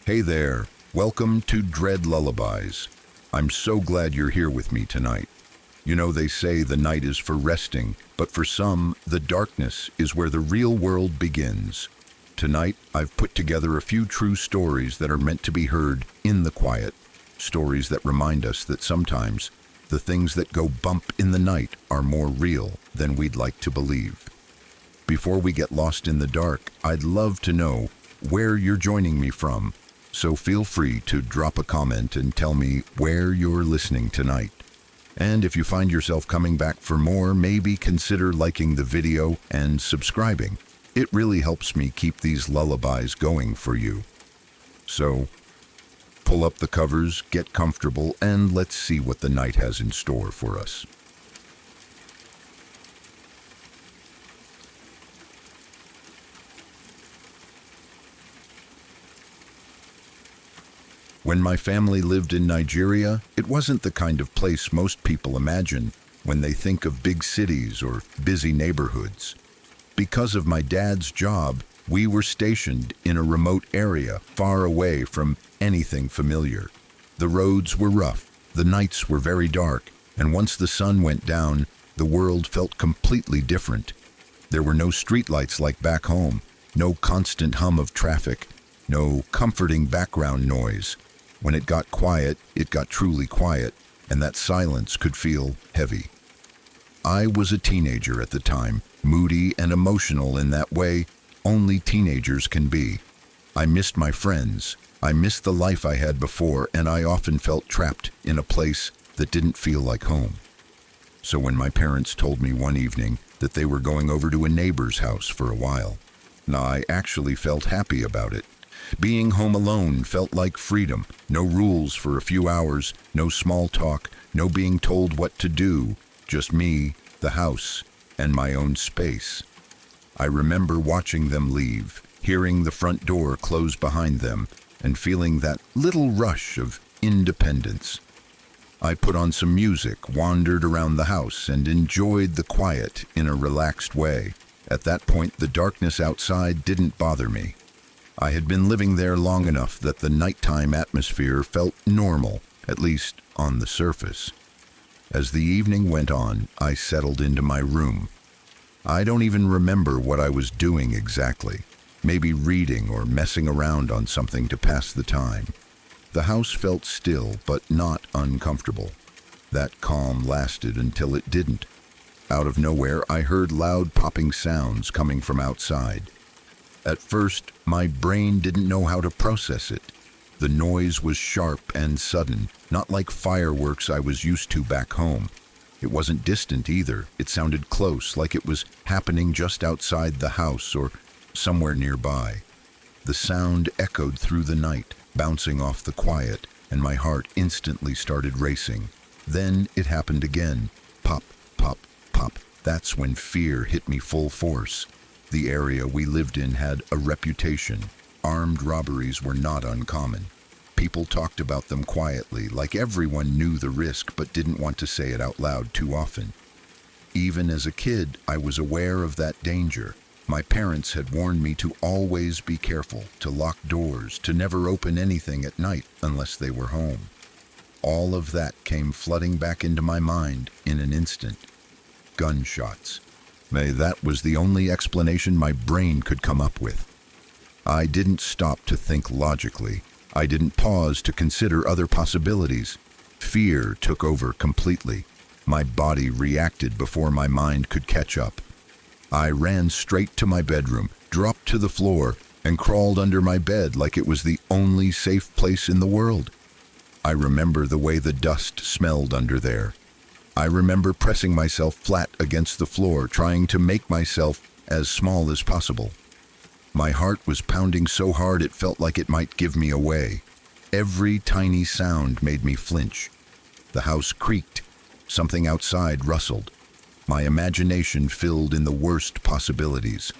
Hey there, welcome to Dread Lullabies. I'm so glad you're here with me tonight. You know, they say the night is for resting, but for some, the darkness is where the real world begins. Tonight, I've put together a few true stories that are meant to be heard in the quiet. Stories that remind us that sometimes the things that go bump in the night are more real than we'd like to believe. Before we get lost in the dark, I'd love to know where you're joining me from. So feel free to drop a comment and tell me where you're listening tonight. And if you find yourself coming back for more, maybe consider liking the video and subscribing. It really helps me keep these lullabies going for you. So, pull up the covers, get comfortable, and let's see what the night has in store for us. When my family lived in Nigeria, it wasn't the kind of place most people imagine when they think of big cities or busy neighborhoods. Because of my dad's job, we were stationed in a remote area far away from anything familiar. The roads were rough, the nights were very dark, and once the sun went down, the world felt completely different. There were no streetlights like back home, no constant hum of traffic, no comforting background noise. When it got quiet, it got truly quiet, and that silence could feel heavy. I was a teenager at the time, moody and emotional in that way only teenagers can be. I missed my friends, I missed the life I had before, and I often felt trapped in a place that didn't feel like home. So when my parents told me one evening that they were going over to a neighbor's house for a while, I actually felt happy about it. Being home alone felt like freedom. No rules for a few hours, no small talk, no being told what to do, just me, the house, and my own space. I remember watching them leave, hearing the front door close behind them, and feeling that little rush of independence. I put on some music, wandered around the house, and enjoyed the quiet in a relaxed way. At that point, the darkness outside didn't bother me. I had been living there long enough that the nighttime atmosphere felt normal, at least on the surface. As the evening went on, I settled into my room. I don't even remember what I was doing exactly, maybe reading or messing around on something to pass the time. The house felt still, but not uncomfortable. That calm lasted until it didn't. Out of nowhere, I heard loud popping sounds coming from outside. At first, my brain didn't know how to process it. The noise was sharp and sudden, not like fireworks I was used to back home. It wasn't distant either. It sounded close, like it was happening just outside the house or somewhere nearby. The sound echoed through the night, bouncing off the quiet, and my heart instantly started racing. Then it happened again. Pop, pop, pop. That's when fear hit me full force. The area we lived in had a reputation. Armed robberies were not uncommon. People talked about them quietly, like everyone knew the risk but didn't want to say it out loud too often. Even as a kid, I was aware of that danger. My parents had warned me to always be careful, to lock doors, to never open anything at night unless they were home. All of that came flooding back into my mind in an instant. Gunshots. That was the only explanation my brain could come up with. I didn't stop to think logically. I didn't pause to consider other possibilities. Fear took over completely. My body reacted before my mind could catch up. I ran straight to my bedroom, dropped to the floor, and crawled under my bed like it was the only safe place in the world. I remember the way the dust smelled under there. I remember pressing myself flat against the floor, trying to make myself as small as possible. My heart was pounding so hard it felt like it might give me away. Every tiny sound made me flinch. The house creaked. Something outside rustled. My imagination filled in the worst possibilities.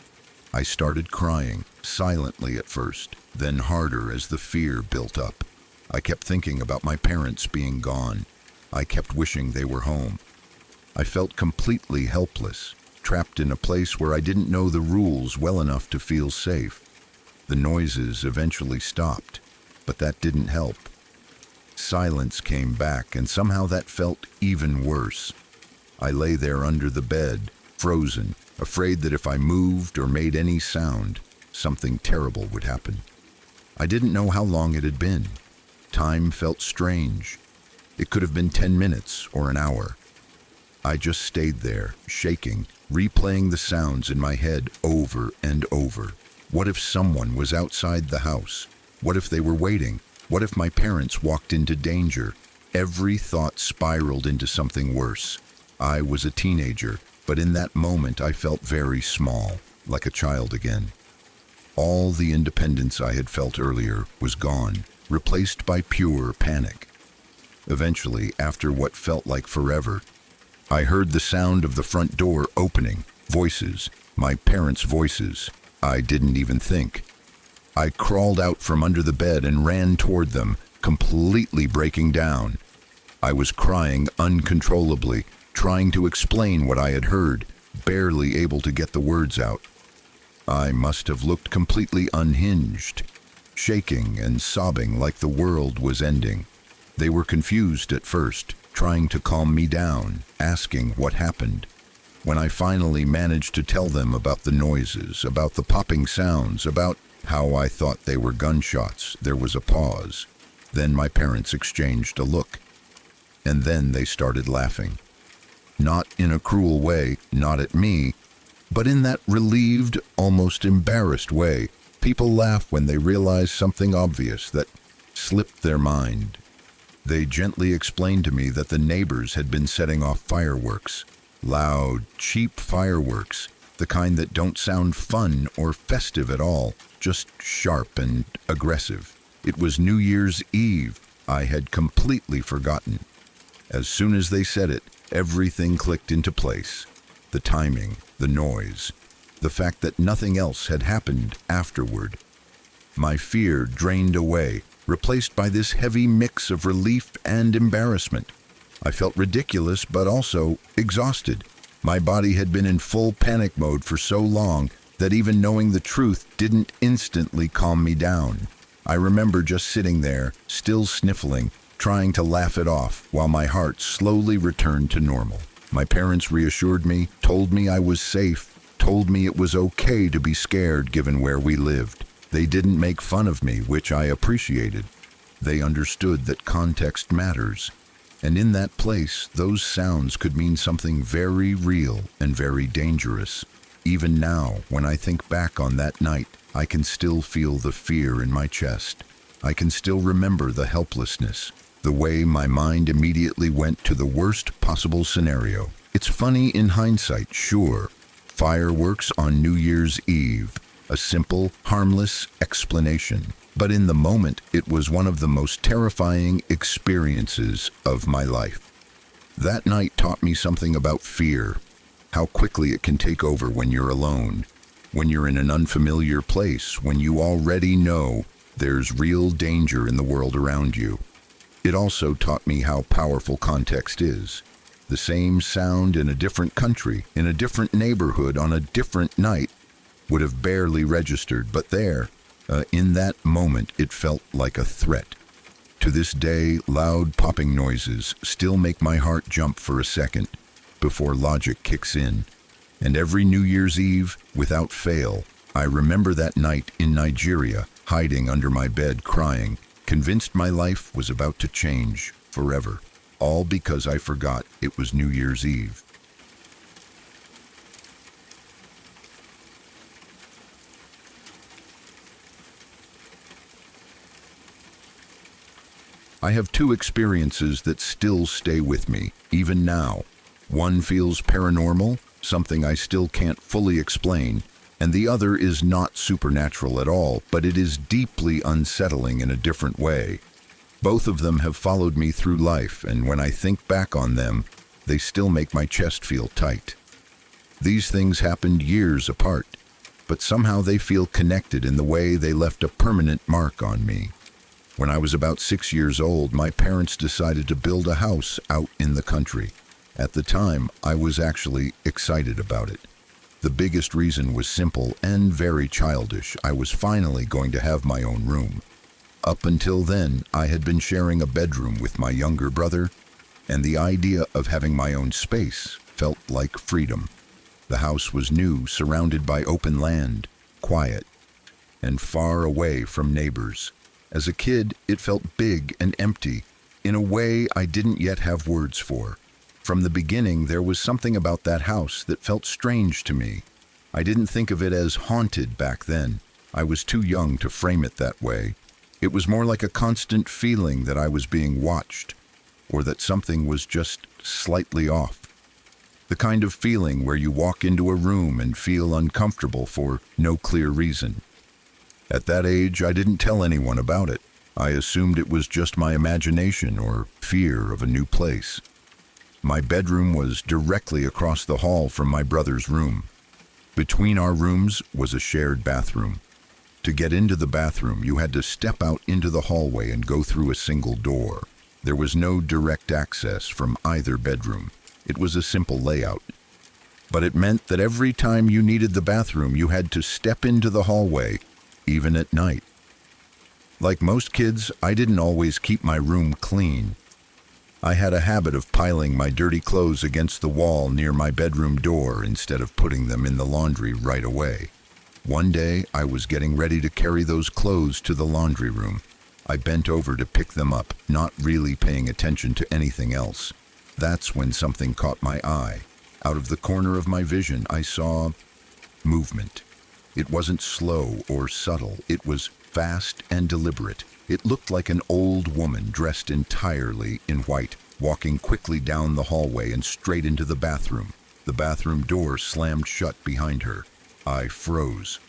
I started crying, silently at first, then harder as the fear built up. I kept thinking about my parents being gone. I kept wishing they were home. I felt completely helpless, trapped in a place where I didn't know the rules well enough to feel safe. The noises eventually stopped. but that didn't help. Silence came back, and somehow that felt even worse. I lay there under the bed, frozen, afraid that if I moved or made any sound, something terrible would happen. I didn't know how long it had been. Time felt strange. It could have been 10 minutes or an hour. I just stayed there, shaking, replaying the sounds in my head over and over. What if someone was outside the house? What if they were waiting? What if my parents walked into danger? Every thought spiraled into something worse. I was a teenager, but in that moment I felt very small, like a child again. All the independence I had felt earlier was gone, replaced by pure panic. Eventually, after what felt like forever, I heard the sound of the front door opening, voices, my parents' voices. I didn't even think. I crawled out from under the bed and ran toward them, completely breaking down. I was crying uncontrollably, trying to explain what I had heard, barely able to get the words out. I must have looked completely unhinged, shaking and sobbing like the world was ending. They were confused at first, trying to calm me down, asking what happened. When I finally managed to tell them about the noises, about the popping sounds, about how I thought they were gunshots, there was a pause. Then my parents exchanged a look. And then they started laughing. Not in a cruel way, not at me, but in that relieved, almost embarrassed way. People laugh when they realize something obvious that slipped their mind. They gently explained to me that the neighbors had been setting off fireworks. Loud, cheap fireworks, the kind that don't sound fun or festive at all, just sharp and aggressive. It was New Year's Eve. I had completely forgotten. As soon as they said it, everything clicked into place. The timing, the noise, the fact that nothing else had happened afterward. My fear drained away, replaced by this heavy mix of relief and embarrassment. I felt ridiculous, but also exhausted. My body had been in full panic mode for so long that even knowing the truth didn't instantly calm me down. I remember just sitting there, still sniffling, trying to laugh it off, while my heart slowly returned to normal. My parents reassured me, told me I was safe, told me it was okay to be scared given where we lived. They didn't make fun of me, which I appreciated. They understood that context matters. And in that place, those sounds could mean something very real and very dangerous. Even now, when I think back on that night, I can still feel the fear in my chest. I can still remember the helplessness, the way my mind immediately went to the worst possible scenario. It's funny in hindsight, sure. Fireworks on New Year's Eve, a simple, harmless explanation. But in the moment, it was one of the most terrifying experiences of my life. That night taught me something about fear, how quickly it can take over when you're alone, when you're in an unfamiliar place, when you already know there's real danger in the world around you. It also taught me how powerful context is. The same sound in a different country, in a different neighborhood, on a different night, would have barely registered, but there, in that moment, it felt like a threat. To this day, loud popping noises still make my heart jump for a second before logic kicks in. And every New Year's Eve, without fail, I remember that night in Nigeria, hiding under my bed crying, convinced my life was about to change forever, all because I forgot it was New Year's Eve. I have two experiences that still stay with me, even now. One feels paranormal, something I still can't fully explain, and the other is not supernatural at all, but it is deeply unsettling in a different way. Both of them have followed me through life, and when I think back on them, they still make my chest feel tight. These things happened years apart, but somehow they feel connected in the way they left a permanent mark on me. When I was about 6 years old, my parents decided to build a house out in the country. At the time, I was actually excited about it. The biggest reason was simple and very childish. I was finally going to have my own room. Up until then, I had been sharing a bedroom with my younger brother, and the idea of having my own space felt like freedom. The house was new, surrounded by open land, quiet, and far away from neighbors. As a kid, it felt big and empty, in a way I didn't yet have words for. From the beginning, there was something about that house that felt strange to me. I didn't think of it as haunted back then. I was too young to frame it that way. It was more like a constant feeling that I was being watched, or that something was just slightly off. The kind of feeling where you walk into a room and feel uncomfortable for no clear reason. At that age, I didn't tell anyone about it. I assumed it was just my imagination or fear of a new place. My bedroom was directly across the hall from my brother's room. Between our rooms was a shared bathroom. To get into the bathroom, you had to step out into the hallway and go through a single door. There was no direct access from either bedroom. It was a simple layout. But it meant that every time you needed the bathroom, you had to step into the hallway, even at night. Like most kids, I didn't always keep my room clean. I had a habit of piling my dirty clothes against the wall near my bedroom door instead of putting them in the laundry right away. One day, I was getting ready to carry those clothes to the laundry room. I bent over to pick them up, not really paying attention to anything else. That's when something caught my eye. Out of the corner of my vision, I saw movement. It wasn't slow or subtle. It was fast and deliberate. It looked like an old woman dressed entirely in white, walking quickly down the hallway and straight into the bathroom. The bathroom door slammed shut behind her. I froze.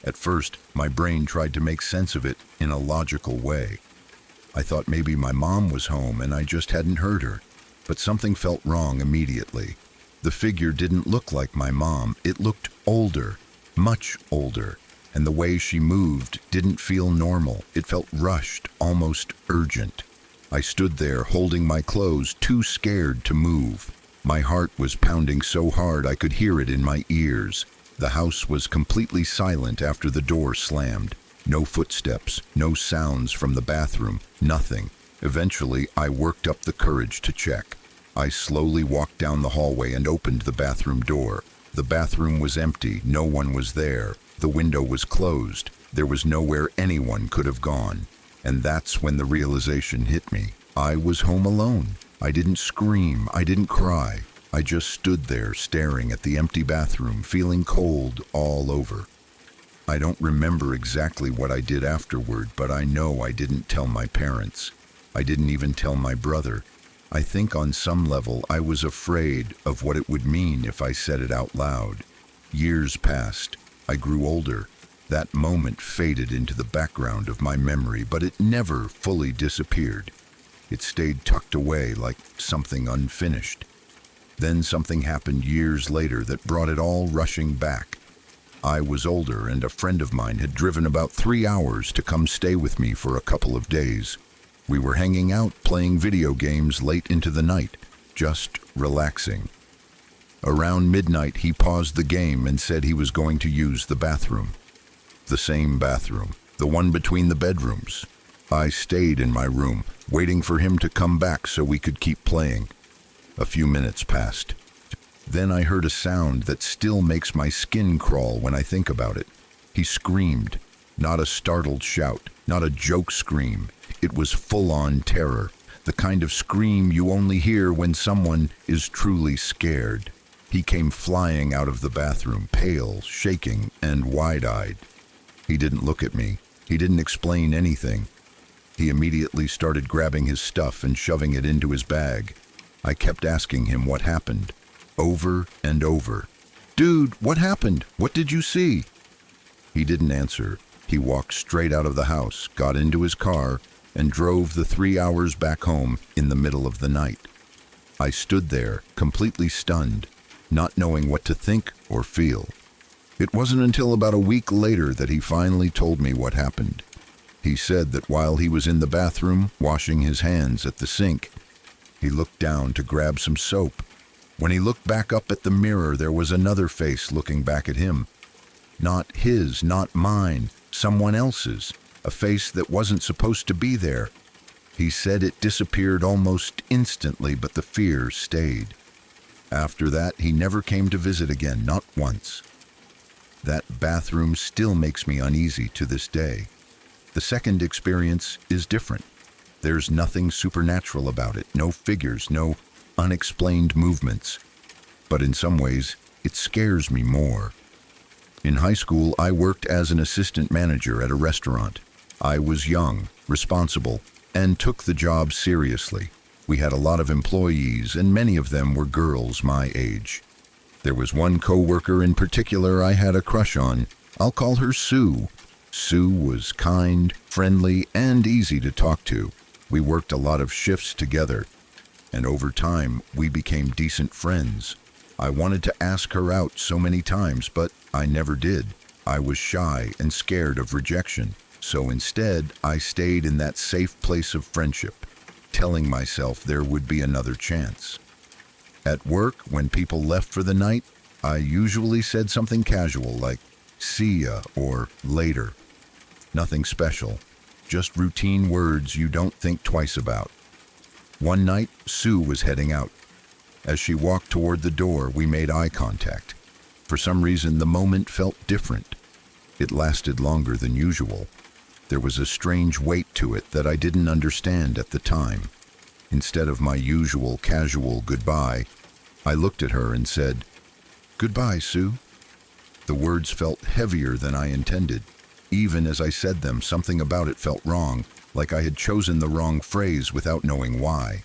At first, my brain tried to make sense of it in a logical way. I thought maybe my mom was home and I just hadn't heard her. But something felt wrong immediately. The figure didn't look like my mom. It looked older, much older, and the way she moved didn't feel normal. It felt rushed, almost urgent. I stood there holding my clothes, too scared to move. My heart was pounding so hard I could hear it in my ears. The house was completely silent after the door slammed. No footsteps, no sounds from the bathroom, nothing. Eventually, I worked up the courage to check. I slowly walked down the hallway and opened the bathroom door. The bathroom was empty. No one was there. The window was closed. There was nowhere anyone could have gone. And that's when the realization hit me. I was home alone. I didn't scream. I didn't cry. I just stood there staring at the empty bathroom, feeling cold all over. I don't remember exactly what I did afterward, but I know I didn't tell my parents. I didn't even tell my brother. I think on some level I was afraid of what it would mean if I said it out loud. Years passed. I grew older. That moment faded into the background of my memory, but it never fully disappeared. It stayed tucked away like something unfinished. Then something happened years later that brought it all rushing back. I was older, and a friend of mine had driven about 3 hours to come stay with me for a couple of days. We were hanging out, playing video games late into the night, just relaxing. Around midnight, he paused the game and said he was going to use the bathroom. The same bathroom, the one between the bedrooms. I stayed in my room, waiting for him to come back so we could keep playing. A few minutes passed. Then I heard a sound that still makes my skin crawl when I think about it. He screamed, not a startled shout, not a joke scream. It was full-on terror, the kind of scream you only hear when someone is truly scared. He came flying out of the bathroom, pale, shaking, and wide-eyed. He didn't look at me. He didn't explain anything. He immediately started grabbing his stuff and shoving it into his bag. I kept asking him what happened, over and over. "Dude, what happened? What did you see?" He didn't answer. He walked straight out of the house, got into his car, and drove the 3 hours back home in the middle of the night. I stood there, completely stunned, not knowing what to think or feel. It wasn't until about a week later that he finally told me what happened. He said that while he was in the bathroom, washing his hands at the sink, he looked down to grab some soap. When he looked back up at the mirror, there was another face looking back at him. Not his, not mine, someone else's. a face that wasn't supposed to be there. He said it disappeared almost instantly, but the fear stayed. After that, he never came to visit again, not once. That bathroom still makes me uneasy to this day. The second experience is different. There's nothing supernatural about it, no figures, no unexplained movements. But in some ways, it scares me more. In high school, I worked as an assistant manager at a restaurant. I was young, responsible, and took the job seriously. We had a lot of employees, and many of them were girls my age. There was one coworker in particular I had a crush on. I'll call her Sue. Sue was kind, friendly, and easy to talk to. We worked a lot of shifts together, and over time, we became decent friends. I wanted to ask her out so many times, but I never did. I was shy and scared of rejection, so instead, I stayed in that safe place of friendship, telling myself there would be another chance. At work, when people left for the night, I usually said something casual like, "See ya," or "later." Nothing special, just routine words you don't think twice about. One night, Sue was heading out. As she walked toward the door, we made eye contact. For some reason, the moment felt different. It lasted longer than usual. There was a strange weight to it that I didn't understand at the time. Instead of my usual casual goodbye, I looked at her and said, "Goodbye, Sue." The words felt heavier than I intended. Even as I said them, something about it felt wrong, like I had chosen the wrong phrase without knowing why.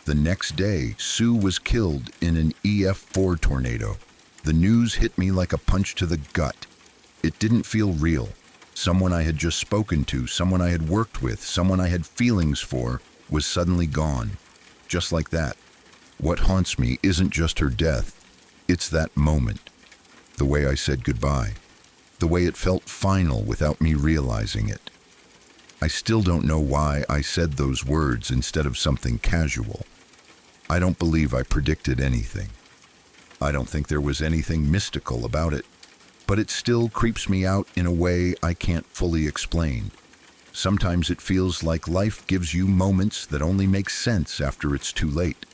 The next day, Sue was killed in an EF4 tornado. The news hit me like a punch to the gut. It didn't feel real. Someone I had just spoken to, someone I had worked with, someone I had feelings for, was suddenly gone. Just like that. What haunts me isn't just her death. It's that moment. The way I said goodbye. The way it felt final without me realizing it. I still don't know why I said those words instead of something casual. I don't believe I predicted anything. I don't think there was anything mystical about it, but it still creeps me out in a way I can't fully explain. Sometimes it feels like life gives you moments that only make sense after it's too late.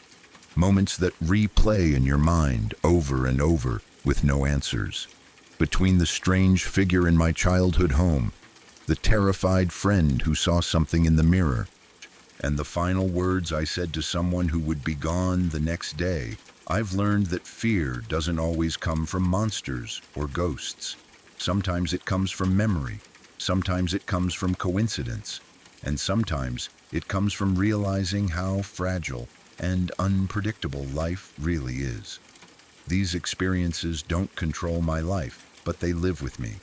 Moments that replay in your mind over and over with no answers. Between the strange figure in my childhood home, the terrified friend who saw something in the mirror, and the final words I said to someone who would be gone the next day, I've learned that fear doesn't always come from monsters or ghosts. Sometimes it comes from memory, sometimes it comes from coincidence, and sometimes it comes from realizing how fragile and unpredictable life really is. These experiences don't control my life, but they live with me.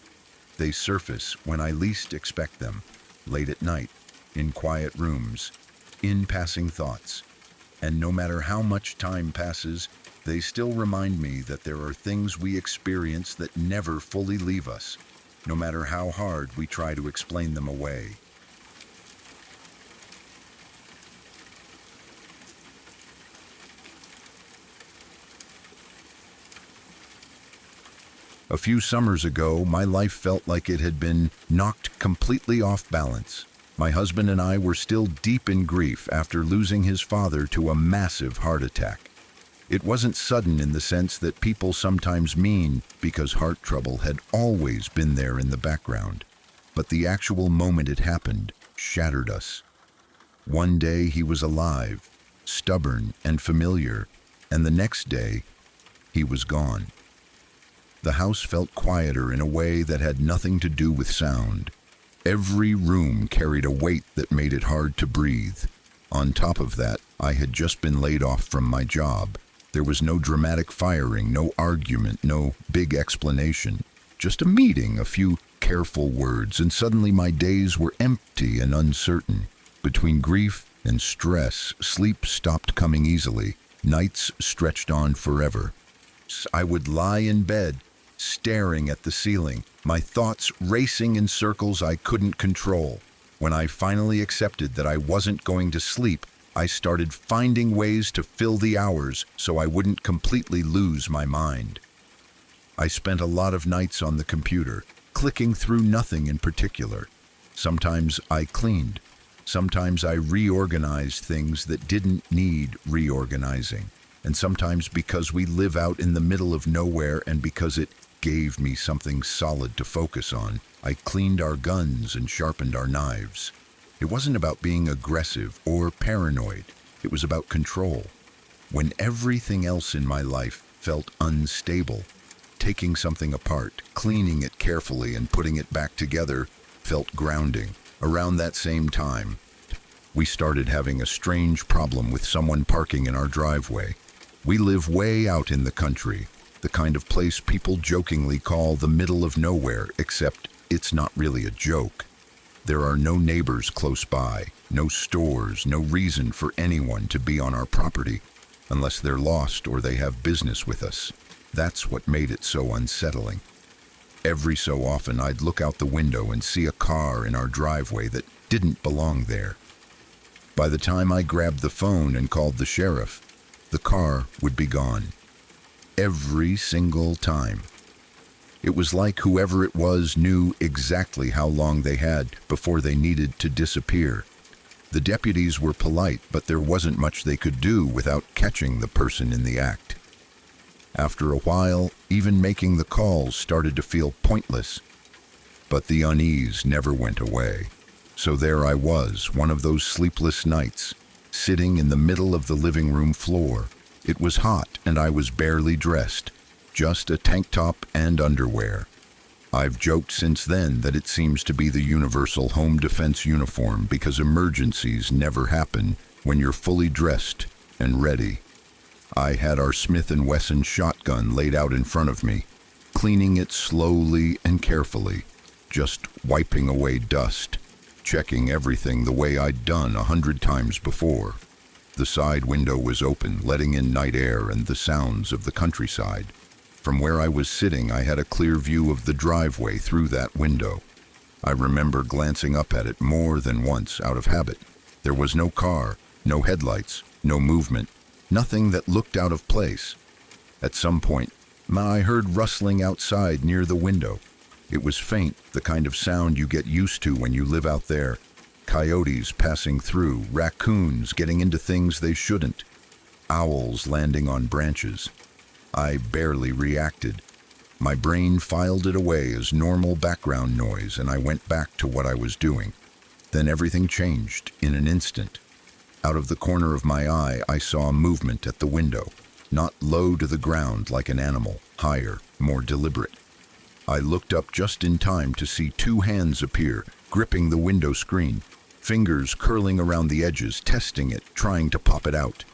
They surface when I least expect them, late at night, in quiet rooms, in passing thoughts. And no matter how much time passes, they still remind me that there are things we experience that never fully leave us, no matter how hard we try to explain them away. A few summers ago, my life felt like it had been knocked completely off balance. My husband and I were still deep in grief after losing his father to a massive heart attack. It wasn't sudden in the sense that people sometimes mean, because heart trouble had always been there in the background. But the actual moment it happened shattered us. One day he was alive, stubborn and familiar, and the next day he was gone. The house felt quieter in a way that had nothing to do with sound. Every room carried a weight that made it hard to breathe. On top of that, I had just been laid off from my job. There was no dramatic firing, no argument, no big explanation. Just a meeting, a few careful words, and suddenly my days were empty and uncertain. Between grief and stress, sleep stopped coming easily. Nights stretched on forever. I would lie in bed, staring at the ceiling, my thoughts racing in circles I couldn't control. When I finally accepted that I wasn't going to sleep, I started finding ways to fill the hours so I wouldn't completely lose my mind. I spent a lot of nights on the computer, clicking through nothing in particular. Sometimes I cleaned. Sometimes I reorganized things that didn't need reorganizing. And sometimes because we live out in the middle of nowhere and because it gave me something solid to focus on, I cleaned our guns and sharpened our knives. It wasn't about being aggressive or paranoid. It was about control. When everything else in my life felt unstable, taking something apart, cleaning it carefully and putting it back together felt grounding. Around that same time, we started having a strange problem with someone parking in our driveway. We live way out in the country, the kind of place people jokingly call the middle of nowhere, except it's not really a joke. There are no neighbors close by, no stores, no reason for anyone to be on our property, unless they're lost or they have business with us. That's what made it so unsettling. Every so often I'd look out the window and see a car in our driveway that didn't belong there. By the time I grabbed the phone and called the sheriff, the car would be gone. Every single time. It was like whoever it was knew exactly how long they had before they needed to disappear. The deputies were polite, but there wasn't much they could do without catching the person in the act. After a while, even making the calls started to feel pointless. But the unease never went away. So there I was, one of those sleepless nights, sitting in the middle of the living room floor. It was hot and I was barely dressed, just a tank top and underwear. I've joked since then that it seems to be the universal home defense uniform because emergencies never happen when you're fully dressed and ready. I had our Smith & Wesson shotgun laid out in front of me, cleaning it slowly and carefully, just wiping away dust, checking everything the way I'd done 100 times before. The side window was open, letting in night air and the sounds of the countryside. From where I was sitting, I had a clear view of the driveway through that window. I remember glancing up at it more than once out of habit. There was no car, no headlights, no movement, nothing that looked out of place. At some point, I heard rustling outside near the window. It was faint, the kind of sound you get used to when you live out there. Coyotes passing through, raccoons getting into things they shouldn't, owls landing on branches. I barely reacted. My brain filed it away as normal background noise and I went back to what I was doing. Then everything changed in an instant. Out of the corner of my eye, I saw movement at the window, not low to the ground like an animal, higher, more deliberate. I looked up just in time to see 2 hands appear, gripping the window screen, fingers curling around the edges, testing it, trying to pop it out.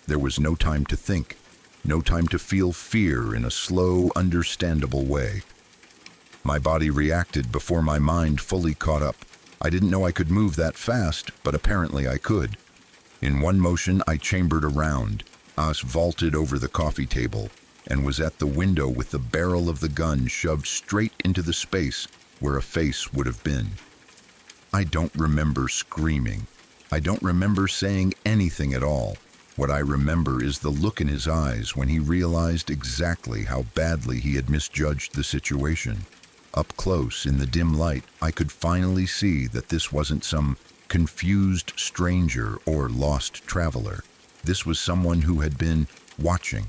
There was no time to think. No time to feel fear in a slow, understandable way. My body reacted before my mind fully caught up. I didn't know I could move that fast, but apparently I could. In one motion, I chambered around, vaulted over the coffee table, and was at the window with the barrel of the gun shoved straight into the space where a face would have been. I don't remember screaming. I don't remember saying anything at all. What I remember is the look in his eyes when he realized exactly how badly he had misjudged the situation. Up close, in the dim light, I could finally see that this wasn't some confused stranger or lost traveler. This was someone who had been watching,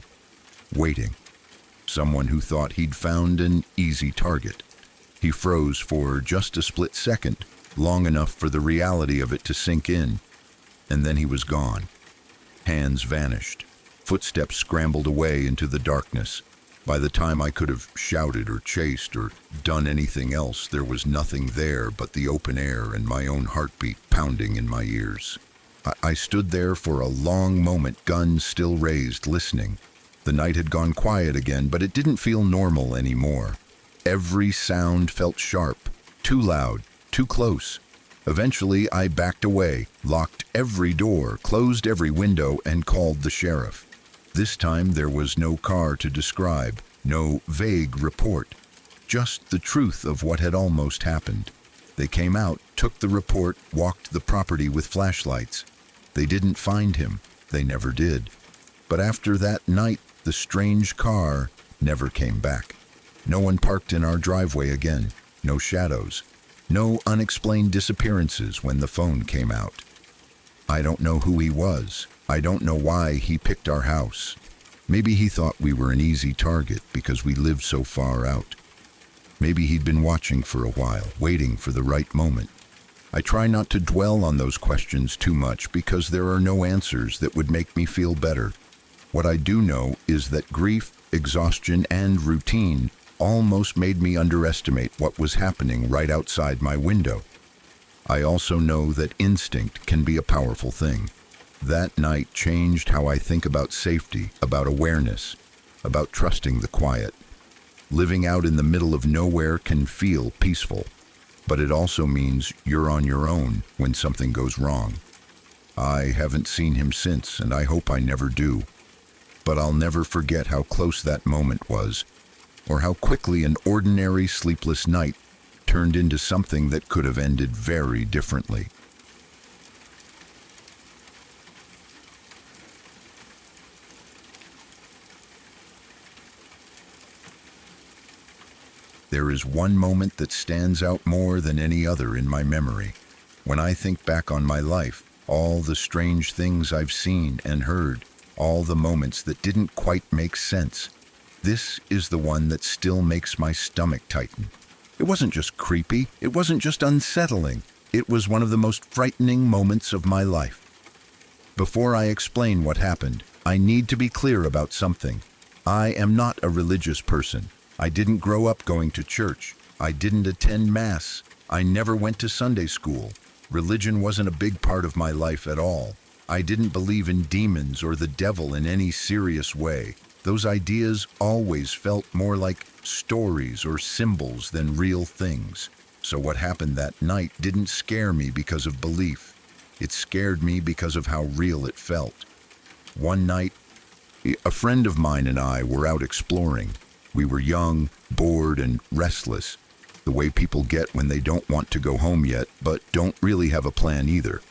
waiting. Someone who thought he'd found an easy target. He froze for just a split second, long enough for the reality of it to sink in, and then he was gone. Hands vanished. Footsteps scrambled away into the darkness. By the time I could have shouted or chased or done anything else, there was nothing there but the open air and my own heartbeat pounding in my ears. I stood there for a long moment, gun still raised, listening. The night had gone quiet again, but it didn't feel normal anymore. Every sound felt sharp, too loud, too close. Eventually, I backed away, locked every door, closed every window, and called the sheriff. This time, there was no car to describe, no vague report, just the truth of what had almost happened. They came out, took the report, walked the property with flashlights. They didn't find him. They never did. But after that night, the strange car never came back. No one parked in our driveway again. No shadows. No unexplained disappearances when the phone came out. I don't know who he was. I don't know why he picked our house. Maybe he thought we were an easy target because we lived so far out. Maybe he'd been watching for a while, waiting for the right moment. I try not to dwell on those questions too much because there are no answers that would make me feel better. What I do know is that grief, exhaustion, and routine almost made me underestimate what was happening right outside my window. I also know that instinct can be a powerful thing. That night changed how I think about safety, about awareness, about trusting the quiet. Living out in the middle of nowhere can feel peaceful, but it also means you're on your own when something goes wrong. I haven't seen him since, and I hope I never do. But I'll never forget how close that moment was, or how quickly an ordinary sleepless night turned into something that could have ended very differently. There is one moment that stands out more than any other in my memory. When I think back on my life, all the strange things I've seen and heard, all the moments that didn't quite make sense, this is the one that still makes my stomach tighten. It wasn't just creepy, it wasn't just unsettling, it was one of the most frightening moments of my life. Before I explain what happened, I need to be clear about something. I am not a religious person. I didn't grow up going to church. I didn't attend Mass. I never went to Sunday school. Religion wasn't a big part of my life at all. I didn't believe in demons or the devil in any serious way. Those ideas always felt more like stories or symbols than real things. So what happened that night didn't scare me because of belief. It scared me because of how real it felt. One night, a friend of mine and I were out exploring. We were young, bored, and restless, the way people get when they don't want to go home yet, but don't really have a plan either.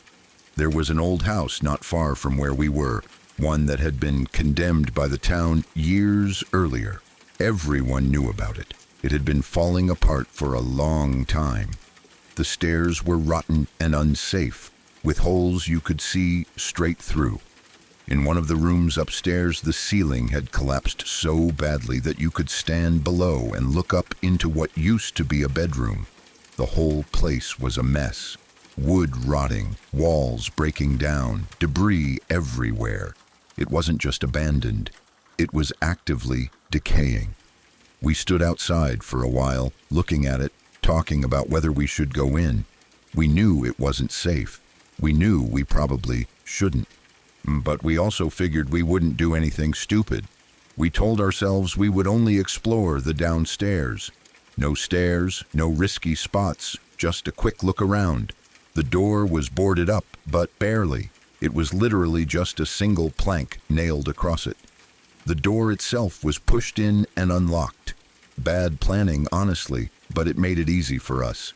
There was an old house not far from where we were, one that had been condemned by the town years earlier. Everyone knew about it. It had been falling apart for a long time. The stairs were rotten and unsafe, with holes you could see straight through. In one of the rooms upstairs, the ceiling had collapsed so badly that you could stand below and look up into what used to be a bedroom. The whole place was a mess. Wood rotting, walls breaking down, debris everywhere. It wasn't just abandoned. It was actively decaying. We stood outside for a while, looking at it, talking about whether we should go in. We knew it wasn't safe. We knew we probably shouldn't. But we also figured we wouldn't do anything stupid. We told ourselves we would only explore the downstairs. No stairs, no risky spots, just a quick look around. The door was boarded up, but barely. It was literally just a single plank nailed across it. The door itself was pushed in and unlocked. Bad planning, honestly, but it made it easy for us.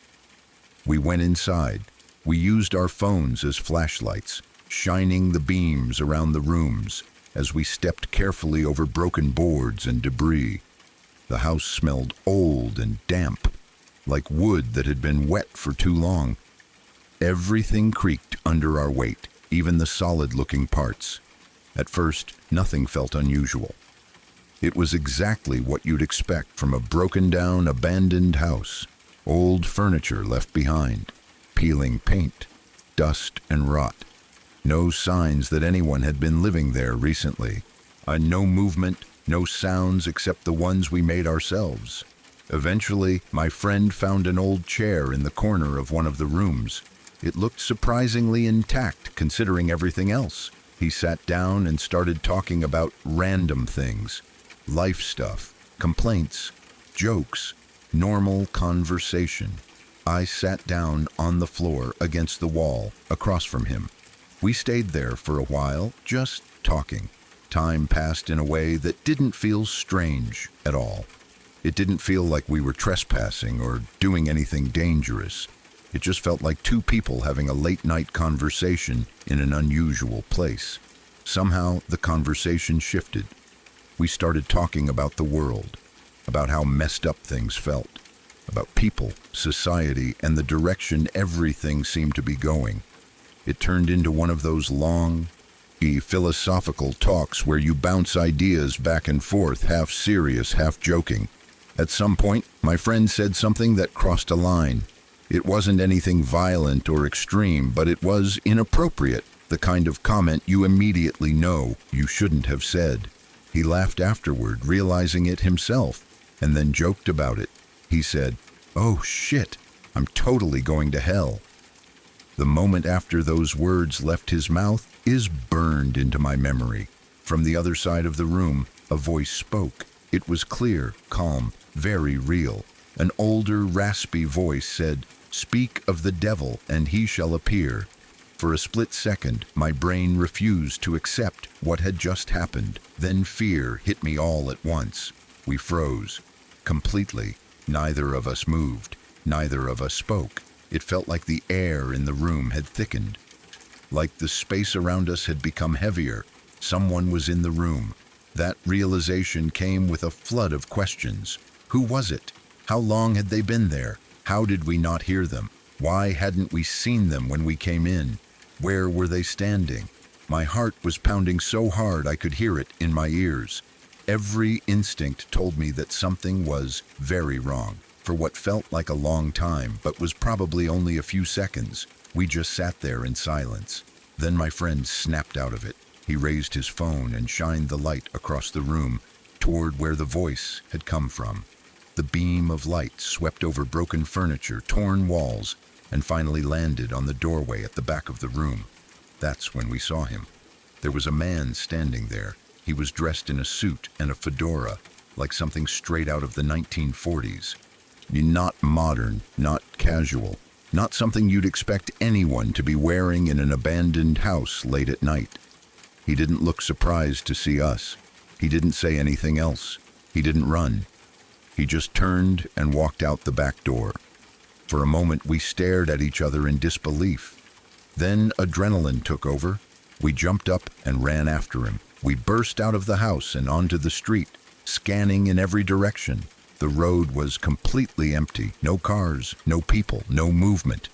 We went inside. We used our phones as flashlights, shining the beams around the rooms as we stepped carefully over broken boards and debris. The house smelled old and damp, like wood that had been wet for too long. Everything creaked under our weight, even the solid-looking parts. At first, nothing felt unusual. It was exactly what you'd expect from a broken-down, abandoned house. Old furniture left behind, peeling paint, dust and rot. No signs that anyone had been living there recently. No movement, no sounds except the ones we made ourselves. Eventually, my friend found an old chair in the corner of one of the rooms. It looked surprisingly intact considering everything else. He sat down and started talking about random things, life stuff, complaints, jokes, normal conversation. I sat down on the floor against the wall across from him. We stayed there for a while, just talking. Time passed in a way that didn't feel strange at all. It didn't feel like we were trespassing or doing anything dangerous. It just felt like two people having a late-night conversation in an unusual place. Somehow, the conversation shifted. We started talking about the world, about how messed up things felt, about people, society, and the direction everything seemed to be going. It turned into one of those long, philosophical talks where you bounce ideas back and forth, half serious, half joking. At some point, my friend said something that crossed a line. It wasn't anything violent or extreme, but it was inappropriate, the kind of comment you immediately know you shouldn't have said. He laughed afterward, realizing it himself, and then joked about it. He said, "Oh shit, I'm totally going to hell." The moment after those words left his mouth is burned into my memory. From the other side of the room, a voice spoke. It was clear, calm, very real. An older, raspy voice said, "Speak of the devil, and he shall appear." For a split second, my brain refused to accept what had just happened. Then fear hit me all at once. We froze. Completely. Neither of us moved. Neither of us spoke. It felt like the air in the room had thickened. Like the space around us had become heavier. Someone was in the room. That realization came with a flood of questions. Who was it? How long had they been there? How did we not hear them? Why hadn't we seen them when we came in? Where were they standing? My heart was pounding so hard I could hear it in my ears. Every instinct told me that something was very wrong. For what felt like a long time, but was probably only a few seconds, we just sat there in silence. Then my friend snapped out of it. He raised his phone and shined the light across the room toward where the voice had come from. The beam of light swept over broken furniture, torn walls, and finally landed on the doorway at the back of the room. That's when we saw him. There was a man standing there. He was dressed in a suit and a fedora, like something straight out of the 1940s. Not modern, not casual, not something you'd expect anyone to be wearing in an abandoned house late at night. He didn't look surprised to see us. He didn't say anything else. He didn't run. He just turned and walked out the back door. For a moment, we stared at each other in disbelief. Then adrenaline took over. We jumped up and ran after him. We burst out of the house and onto the street, scanning in every direction. The road was completely empty. No cars, no people, no movement.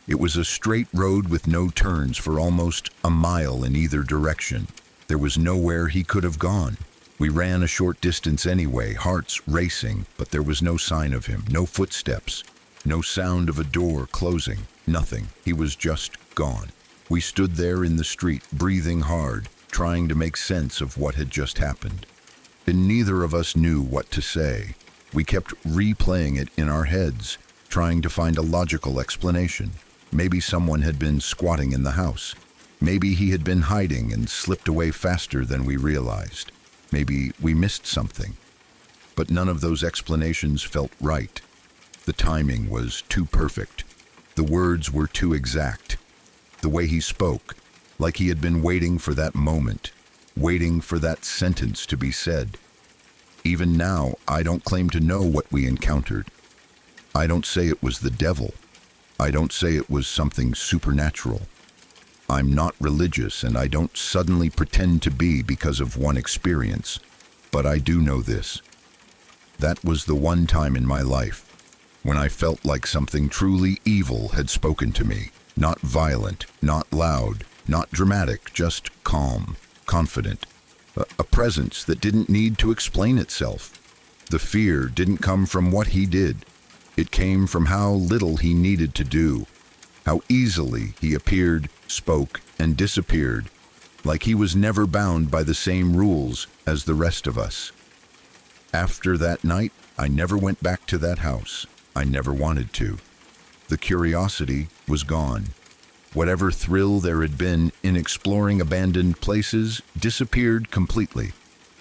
It was a straight road with no turns for almost a mile in either direction. There was nowhere he could have gone. We ran a short distance anyway, hearts racing, but there was no sign of him, no footsteps, no sound of a door closing, nothing. He was just gone. We stood there in the street, breathing hard, trying to make sense of what had just happened. And neither of us knew what to say. We kept replaying it in our heads, trying to find a logical explanation. Maybe someone had been squatting in the house. Maybe he had been hiding and slipped away faster than we realized. Maybe we missed something. But none of those explanations felt right. The timing was too perfect. The words were too exact. The way he spoke, like he had been waiting for that moment, waiting for that sentence to be said. Even now, I don't claim to know what we encountered. I don't say it was the devil. I don't say it was something supernatural. I'm not religious, and I don't suddenly pretend to be because of one experience. But I do know this. That was the one time in my life when I felt like something truly evil had spoken to me. Not violent, not loud, not dramatic, just calm, confident. A presence that didn't need to explain itself. The fear didn't come from what he did. It came from how little he needed to do, how easily he appeared, spoke, and disappeared, like he was never bound by the same rules as the rest of us. After that night, I never went back to that house. I never wanted to. The curiosity was gone. Whatever thrill there had been in exploring abandoned places disappeared completely.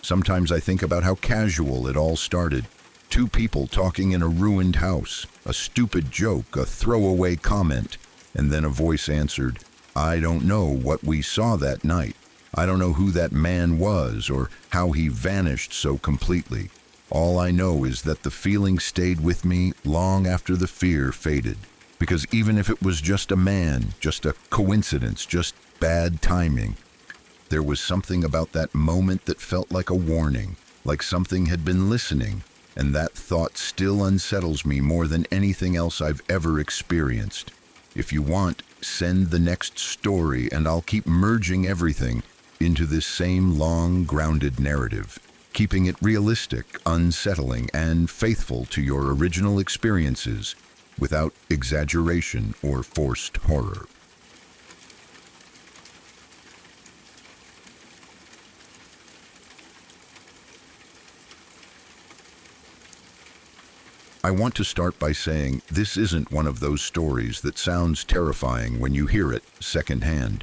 Sometimes I think about how casual it all started. Two people talking in a ruined house, a stupid joke, a throwaway comment, and then a voice answered, "I don't know what we saw that night. I don't know who that man was or how he vanished so completely. All I know is that the feeling stayed with me long after the fear faded. Because even if it was just a man, just a coincidence, just bad timing, there was something about that moment that felt like a warning, like something had been listening, and that thought still unsettles me more than anything else I've ever experienced. If you want, send the next story and I'll keep merging everything into this same long, grounded narrative, keeping it realistic, unsettling, and faithful to your original experiences without exaggeration or forced horror. I want to start by saying this isn't one of those stories that sounds terrifying when you hear it secondhand.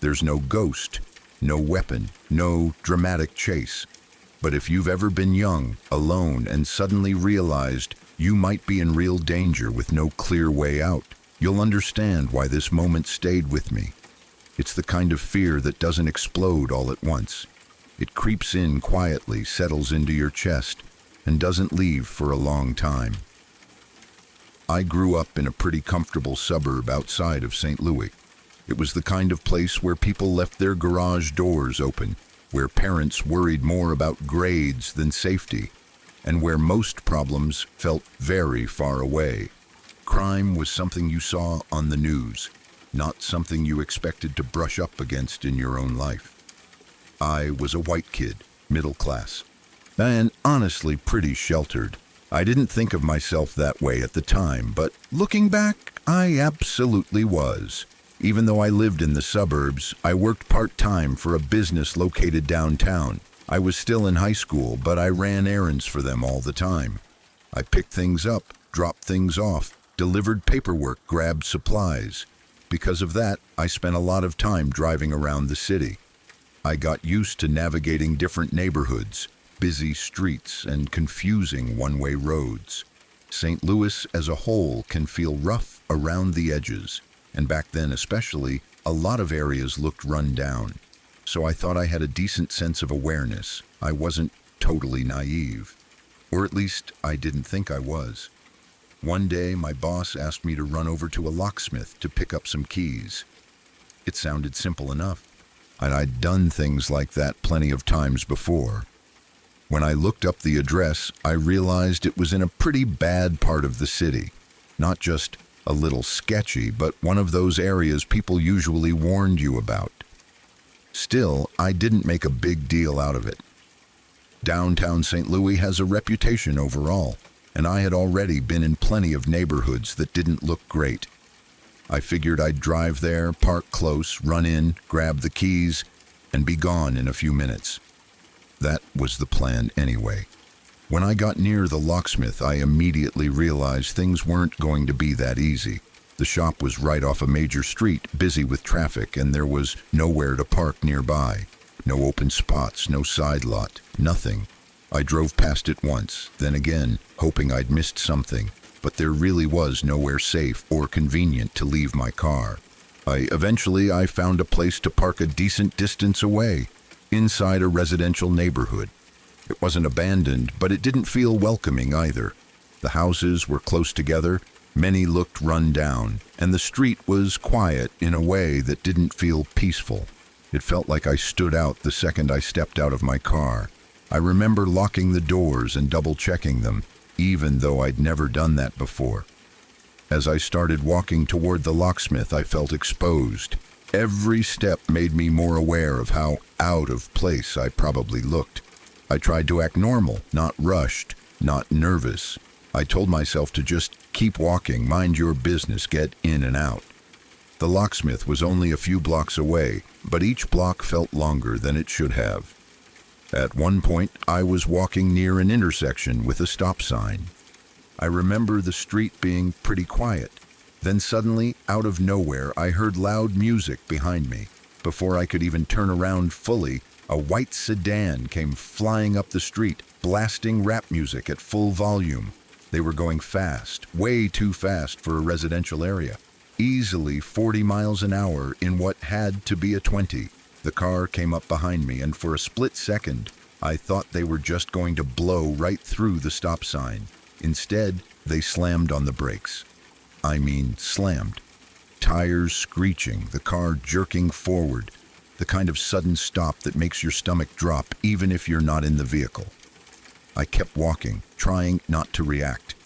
There's no ghost, no weapon, no dramatic chase. But if you've ever been young, alone, and suddenly realized you might be in real danger with no clear way out, you'll understand why this moment stayed with me. It's the kind of fear that doesn't explode all at once. It creeps in quietly, settles into your chest, and doesn't leave for a long time. I grew up in a pretty comfortable suburb outside of St. Louis. It was the kind of place where people left their garage doors open, where parents worried more about grades than safety, and where most problems felt very far away. Crime was something you saw on the news, not something you expected to brush up against in your own life. I was a white kid, middle class, and honestly pretty sheltered. I didn't think of myself that way at the time, but looking back, I absolutely was. Even though I lived in the suburbs, I worked part-time for a business located downtown. I was still in high school, but I ran errands for them all the time. I picked things up, dropped things off, delivered paperwork, grabbed supplies. Because of that, I spent a lot of time driving around the city. I got used to navigating different neighborhoods, busy streets, and confusing one-way roads. St. Louis as a whole can feel rough around the edges, and back then especially, a lot of areas looked run down. So I thought I had a decent sense of awareness. I wasn't totally naive, or at least I didn't think I was. One day, my boss asked me to run over to a locksmith to pick up some keys. It sounded simple enough, and I'd done things like that plenty of times before. When I looked up the address, I realized it was in a pretty bad part of the city. Not just a little sketchy, but one of those areas people usually warned you about. Still, I didn't make a big deal out of it. Downtown St. Louis has a reputation overall, and I had already been in plenty of neighborhoods that didn't look great. I figured I'd drive there, park close, run in, grab the keys, and be gone in a few minutes. That was the plan anyway. When I got near the locksmith, I immediately realized things weren't going to be that easy. The shop was right off a major street, busy with traffic, and there was nowhere to park nearby. No open spots, no side lot, nothing. I drove past it once, then again, hoping I'd missed something, but there really was nowhere safe or convenient to leave my car. Eventually I found a place to park a decent distance away, inside a residential neighborhood. It wasn't abandoned, but it didn't feel welcoming either. The houses were close together, many looked run down, and the street was quiet in a way that didn't feel peaceful. It felt like I stood out the second I stepped out of my car. I remember locking the doors and double-checking them, even though I'd never done that before. As I started walking toward the locksmith, I felt exposed. Every step made me more aware of how out of place I probably looked. I tried to act normal, not rushed, not nervous. I told myself to just keep walking, mind your business, get in and out. The locksmith was only a few blocks away, but each block felt longer than it should have. At one point, I was walking near an intersection with a stop sign. I remember the street being pretty quiet. Then suddenly, out of nowhere, I heard loud music behind me. Before I could even turn around fully, a white sedan came flying up the street, blasting rap music at full volume. They were going fast, way too fast for a residential area. Easily 40 miles an hour in what had to be a 20. The car came up behind me, and for a split second, I thought they were just going to blow right through the stop sign. Instead, they slammed on the brakes. I mean, slammed. Tires screeching, the car jerking forward, the kind of sudden stop that makes your stomach drop even if you're not in the vehicle. I kept walking, trying not to react.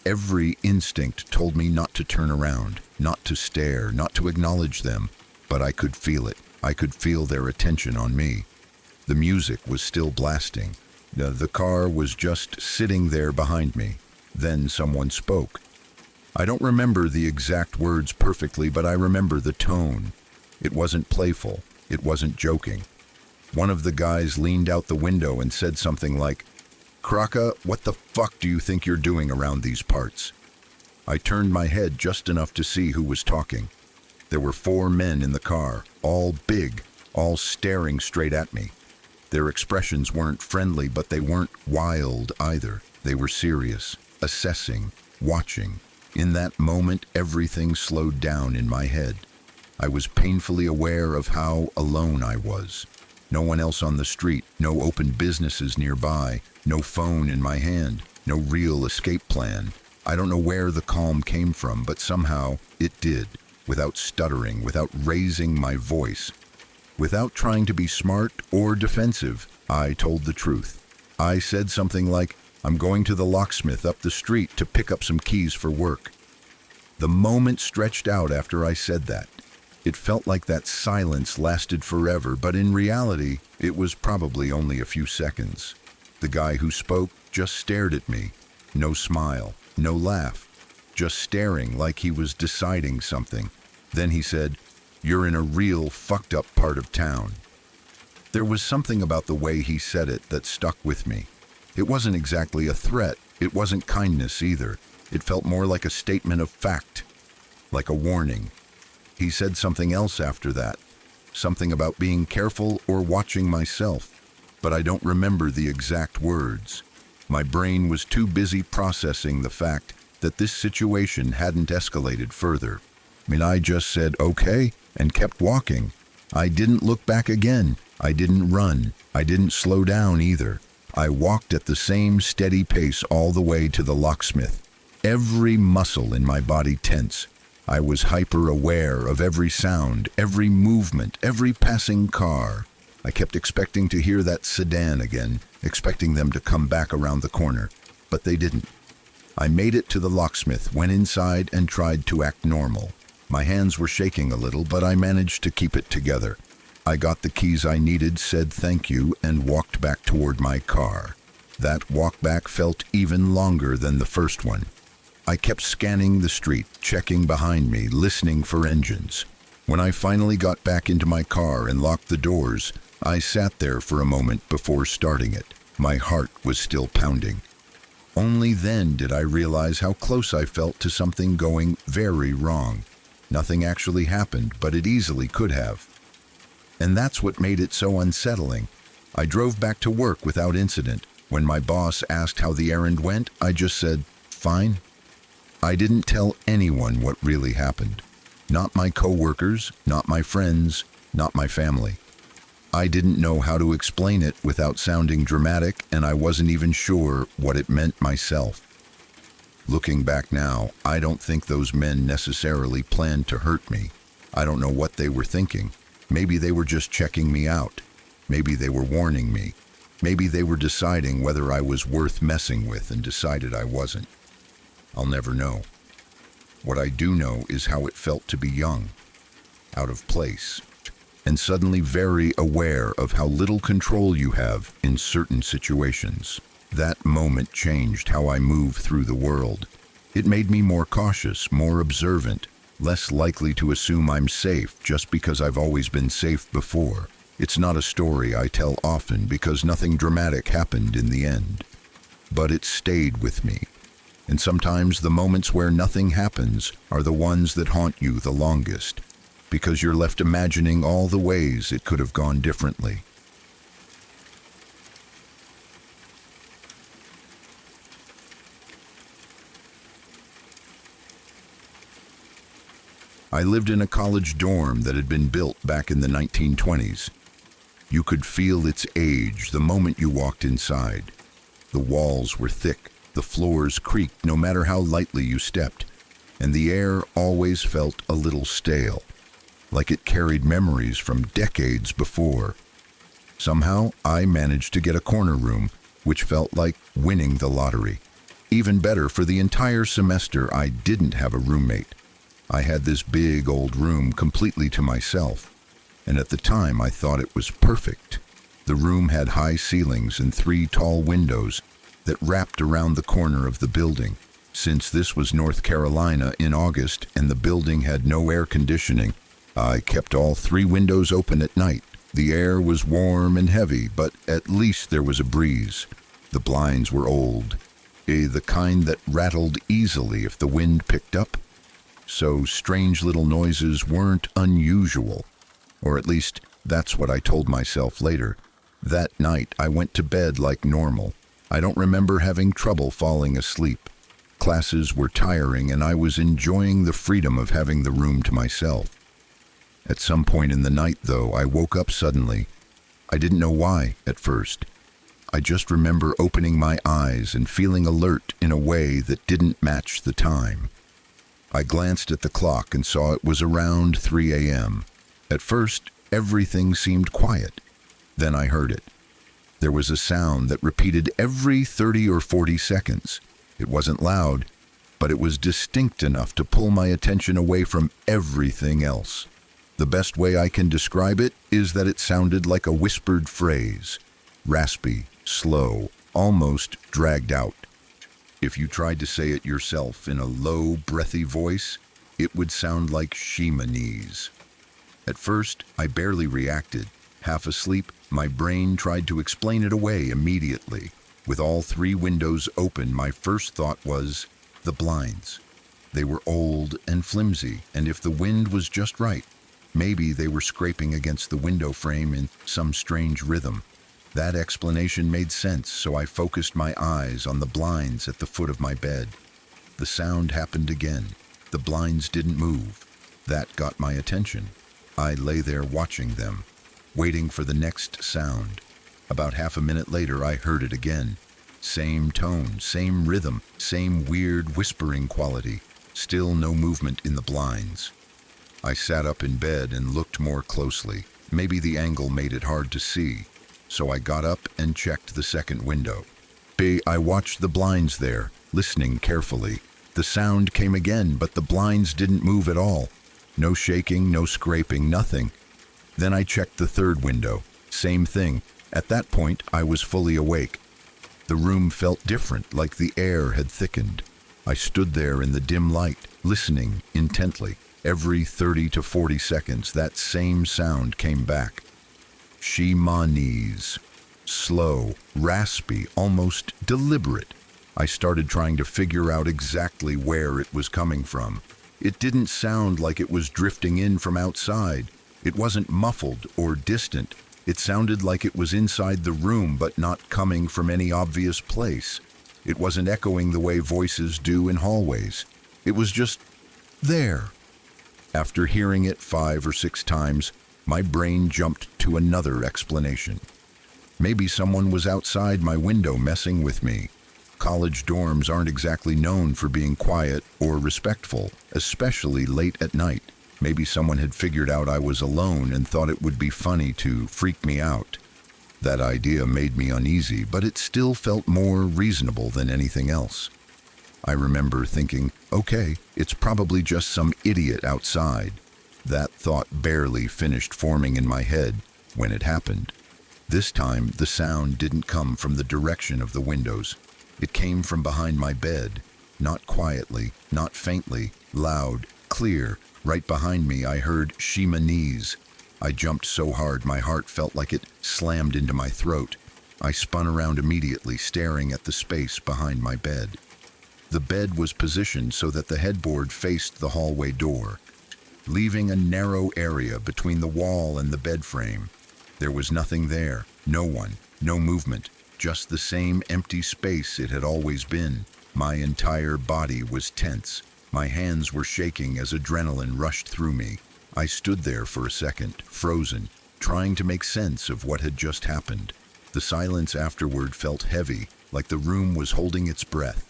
Every instinct told me not to turn around, not to stare, not to acknowledge them, but I could feel it. I could feel their attention on me. The music was still blasting. The car was just sitting there behind me. Then someone spoke. I don't remember the exact words perfectly, but I remember the tone. It wasn't playful. It wasn't joking. One of the guys leaned out the window and said something like, "Kraka, what the fuck do you think you're doing around these parts?" I turned my head just enough to see who was talking. There were 4 men in the car, all big, all staring straight at me. Their expressions weren't friendly, but they weren't wild either. They were serious, assessing, watching. In that moment, everything slowed down in my head. I was painfully aware of how alone I was. No one else on the street, no open businesses nearby, no phone in my hand, no real escape plan. I don't know where the calm came from, but somehow it did, without stuttering, without raising my voice. Without trying to be smart or defensive, I told the truth. I said something like, "I'm going to the locksmith up the street to pick up some keys for work." The moment stretched out after I said that. It felt like that silence lasted forever, but in reality, it was probably only a few seconds. The guy who spoke just stared at me. No smile, no laugh, just staring like he was deciding something. Then he said, "You're in a real fucked up part of town." There was something about the way he said it that stuck with me. It wasn't exactly a threat. It wasn't kindness either. It felt more like a statement of fact, like a warning. He said something else after that, something about being careful or watching myself, but I don't remember the exact words. My brain was too busy processing the fact that this situation hadn't escalated further. I just said, "Okay," and kept walking. I didn't look back again. I didn't run. I didn't slow down either. I walked at the same steady pace all the way to the locksmith. Every muscle in my body tense. I was hyper-aware of every sound, every movement, every passing car. I kept expecting to hear that sedan again, expecting them to come back around the corner, but they didn't. I made it to the locksmith, went inside, and tried to act normal. My hands were shaking a little, but I managed to keep it together. I got the keys I needed, said thank you, and walked back toward my car. That walk back felt even longer than the first one. I kept scanning the street, checking behind me, listening for engines. When I finally got back into my car and locked the doors, I sat there for a moment before starting it. My heart was still pounding. Only then did I realize how close I felt to something going very wrong. Nothing actually happened, but it easily could have. And that's what made it so unsettling. I drove back to work without incident. When my boss asked how the errand went, I just said, "Fine." I didn't tell anyone what really happened. Not my coworkers, not my friends, not my family. I didn't know how to explain it without sounding dramatic, and I wasn't even sure what it meant myself. Looking back now, I don't think those men necessarily planned to hurt me. I don't know what they were thinking. Maybe they were just checking me out. Maybe they were warning me. Maybe they were deciding whether I was worth messing with and decided I wasn't. I'll never know. What I do know is how it felt to be young, out of place, and suddenly very aware of how little control you have in certain situations. That moment changed how I move through the world. It made me more cautious, more observant, less likely to assume I'm safe just because I've always been safe before. It's not a story I tell often because nothing dramatic happened in the end. But it stayed with me. And sometimes the moments where nothing happens are the ones that haunt you the longest, because you're left imagining all the ways it could have gone differently. I lived in a college dorm that had been built back in the 1920s. You could feel its age the moment you walked inside. The walls were thick. The floors creaked no matter how lightly you stepped, and the air always felt a little stale, like it carried memories from decades before. Somehow, I managed to get a corner room, which felt like winning the lottery. Even better, for the entire semester I didn't have a roommate. I had this big old room completely to myself, and at the time I thought it was perfect. The room had high ceilings and 3 tall windows that wrapped around the corner of the building. Since this was North Carolina in August and the building had no air conditioning, I kept all 3 windows open at night. The air was warm and heavy, but at least there was a breeze. The blinds were old, the kind that rattled easily if the wind picked up, so strange little noises weren't unusual, or at least that's what I told myself later. That night I went to bed like normal. I don't remember having trouble falling asleep. Classes were tiring and I was enjoying the freedom of having the room to myself. At some point in the night, though, I woke up suddenly. I didn't know why at first. I just remember opening my eyes and feeling alert in a way that didn't match the time. I glanced at the clock and saw it was around 3 a.m. At first, everything seemed quiet. Then I heard it. There was a sound that repeated every 30 or 40 seconds. It wasn't loud, but it was distinct enough to pull my attention away from everything else. The best way I can describe it is that it sounded like a whispered phrase, raspy, slow, almost dragged out. If you tried to say it yourself in a low, breathy voice, it would sound like Shemanese. At first, I barely reacted. Half asleep, my brain tried to explain it away immediately. With all 3 windows open, my first thought was the blinds. They were old and flimsy, and if the wind was just right, maybe they were scraping against the window frame in some strange rhythm. That explanation made sense, so I focused my eyes on the blinds at the foot of my bed. The sound happened again. The blinds didn't move. That got my attention. I lay there watching them, waiting for the next sound. About half a minute later, I heard it again. Same tone, same rhythm, same weird whispering quality. Still no movement in the blinds. I sat up in bed and looked more closely. Maybe the angle made it hard to see. So I got up and checked the second window. I watched the blinds there, listening carefully. The sound came again, but the blinds didn't move at all. No shaking, no scraping, nothing. Then I checked the third window. Same thing. At that point, I was fully awake. The room felt different, like the air had thickened. I stood there in the dim light, listening intently. Every 30 to 40 seconds, that same sound came back. Shemanese. Slow, raspy, almost deliberate. I started trying to figure out exactly where it was coming from. It didn't sound like it was drifting in from outside. It wasn't muffled or distant. It sounded like it was inside the room, but not coming from any obvious place. It wasn't echoing the way voices do in hallways. It was just there. After hearing it 5 or 6 times, my brain jumped to another explanation. Maybe someone was outside my window messing with me. College dorms aren't exactly known for being quiet or respectful, especially late at night. Maybe someone had figured out I was alone and thought it would be funny to freak me out. That idea made me uneasy, but it still felt more reasonable than anything else. I remember thinking, okay, it's probably just some idiot outside. That thought barely finished forming in my head when it happened. This time, the sound didn't come from the direction of the windows. It came from behind my bed, not quietly, not faintly, loud, clear. Right behind me, I heard Shemanese. I jumped so hard my heart felt like it slammed into my throat. I spun around immediately, staring at the space behind my bed. The bed was positioned so that the headboard faced the hallway door, leaving a narrow area between the wall and the bed frame. There was nothing there, no one, no movement, just the same empty space it had always been. My entire body was tense. My hands were shaking as adrenaline rushed through me. I stood there for a second, frozen, trying to make sense of what had just happened. The silence afterward felt heavy, like the room was holding its breath.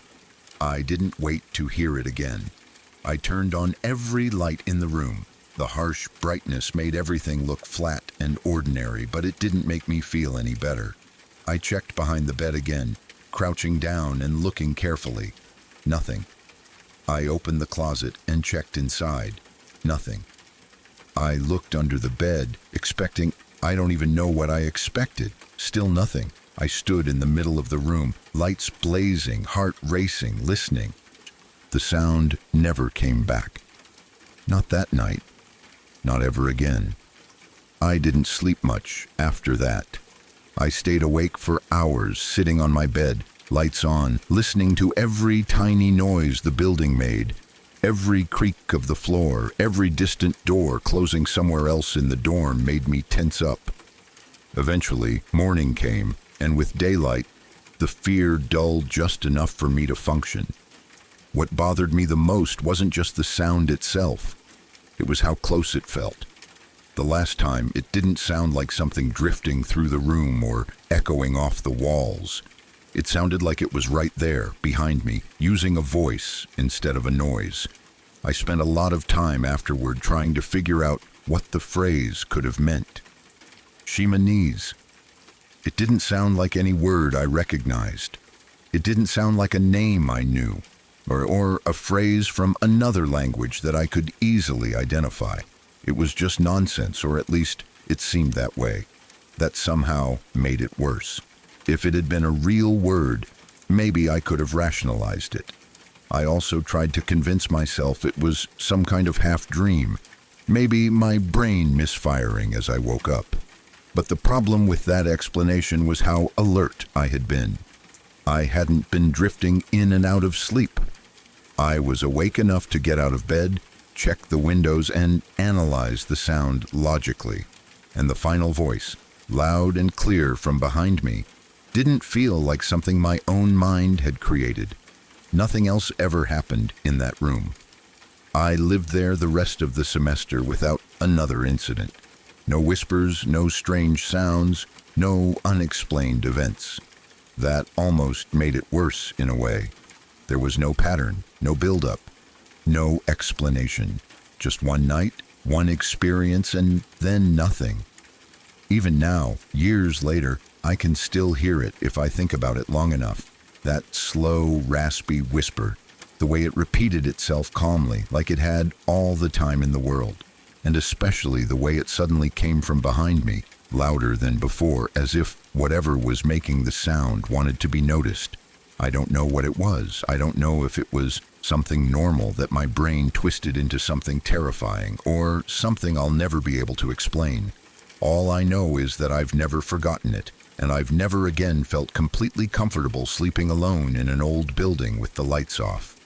I didn't wait to hear it again. I turned on every light in the room. The harsh brightness made everything look flat and ordinary, but it didn't make me feel any better. I checked behind the bed again, crouching down and looking carefully. Nothing. I opened the closet and checked inside. Nothing. I looked under the bed, expecting, I don't even know what I expected. Still nothing. I stood in the middle of the room, lights blazing, heart racing, listening. The sound never came back. Not that night. Not ever again. I didn't sleep much after that. I stayed awake for hours, sitting on my bed, lights on, listening to every tiny noise the building made, every creak of the floor, every distant door closing somewhere else in the dorm made me tense up. Eventually, morning came, and with daylight, the fear dulled just enough for me to function. What bothered me the most wasn't just the sound itself. It was how close it felt. The last time, it didn't sound like something drifting through the room or echoing off the walls. It sounded like it was right there, behind me, using a voice instead of a noise. I spent a lot of time afterward trying to figure out what the phrase could have meant. Shimanese. It didn't sound like any word I recognized. It didn't sound like a name I knew, or a phrase from another language that I could easily identify. It was just nonsense, or at least it seemed that way. That somehow made it worse. If it had been a real word, maybe I could have rationalized it. I also tried to convince myself it was some kind of half-dream, maybe my brain misfiring as I woke up. But the problem with that explanation was how alert I had been. I hadn't been drifting in and out of sleep. I was awake enough to get out of bed, check the windows, and analyze the sound logically. And the final voice, loud and clear from behind me, didn't feel like something my own mind had created. Nothing else ever happened in that room. I lived there the rest of the semester without another incident. No whispers, no strange sounds, no unexplained events. That almost made it worse in a way. There was no pattern, no build-up, no explanation. Just one night, one experience, and then nothing. Even now, years later, I can still hear it if I think about it long enough. That slow, raspy whisper, the way it repeated itself calmly, like it had all the time in the world. And especially the way it suddenly came from behind me, louder than before, as if whatever was making the sound wanted to be noticed. I don't know what it was. I don't know if it was something normal that my brain twisted into something terrifying, or something I'll never be able to explain. All I know is that I've never forgotten it, and I've never again felt completely comfortable sleeping alone in an old building with the lights off.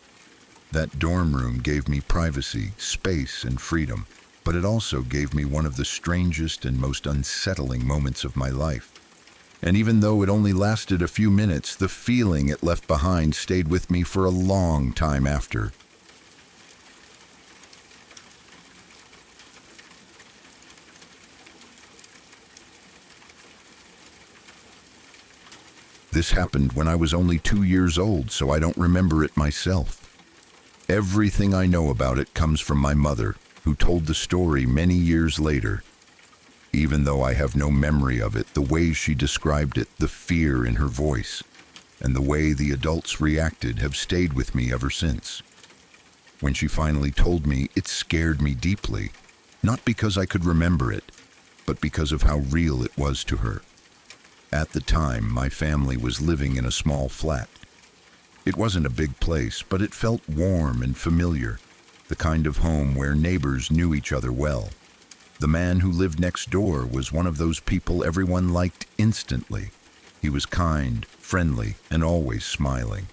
That dorm room gave me privacy, space, and freedom, but it also gave me one of the strangest and most unsettling moments of my life. And even though it only lasted a few minutes, the feeling it left behind stayed with me for a long time after. This happened when I was only 2 years old, so I don't remember it myself. Everything I know about it comes from my mother, who told the story many years later. Even though I have no memory of it, the way she described it, the fear in her voice, and the way the adults reacted have stayed with me ever since. When she finally told me, it scared me deeply, not because I could remember it, but because of how real it was to her. At the time, my family was living in a small flat. It wasn't a big place, but it felt warm and familiar, the kind of home where neighbors knew each other well. The man who lived next door was one of those people everyone liked instantly. He was kind, friendly, and always smiling.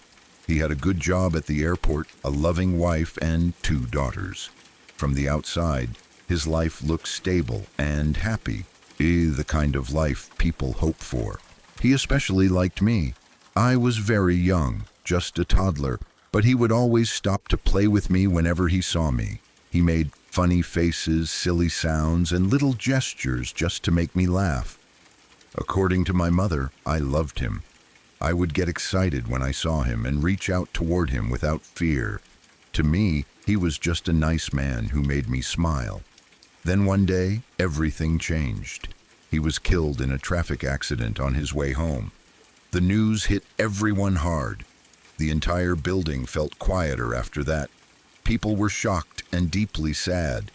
He had a good job at the airport, a loving wife, and 2 daughters. From the outside, his life looked stable and happy, the kind of life people hope for. He especially liked me. I was very young, just a toddler, but he would always stop to play with me whenever he saw me. He made funny faces, silly sounds, and little gestures just to make me laugh. According to my mother, I loved him. I would get excited when I saw him and reach out toward him without fear. To me, he was just a nice man who made me smile. Then one day, everything changed. He was killed in a traffic accident on his way home. The news hit everyone hard. The entire building felt quieter after that. People were shocked and deeply sad.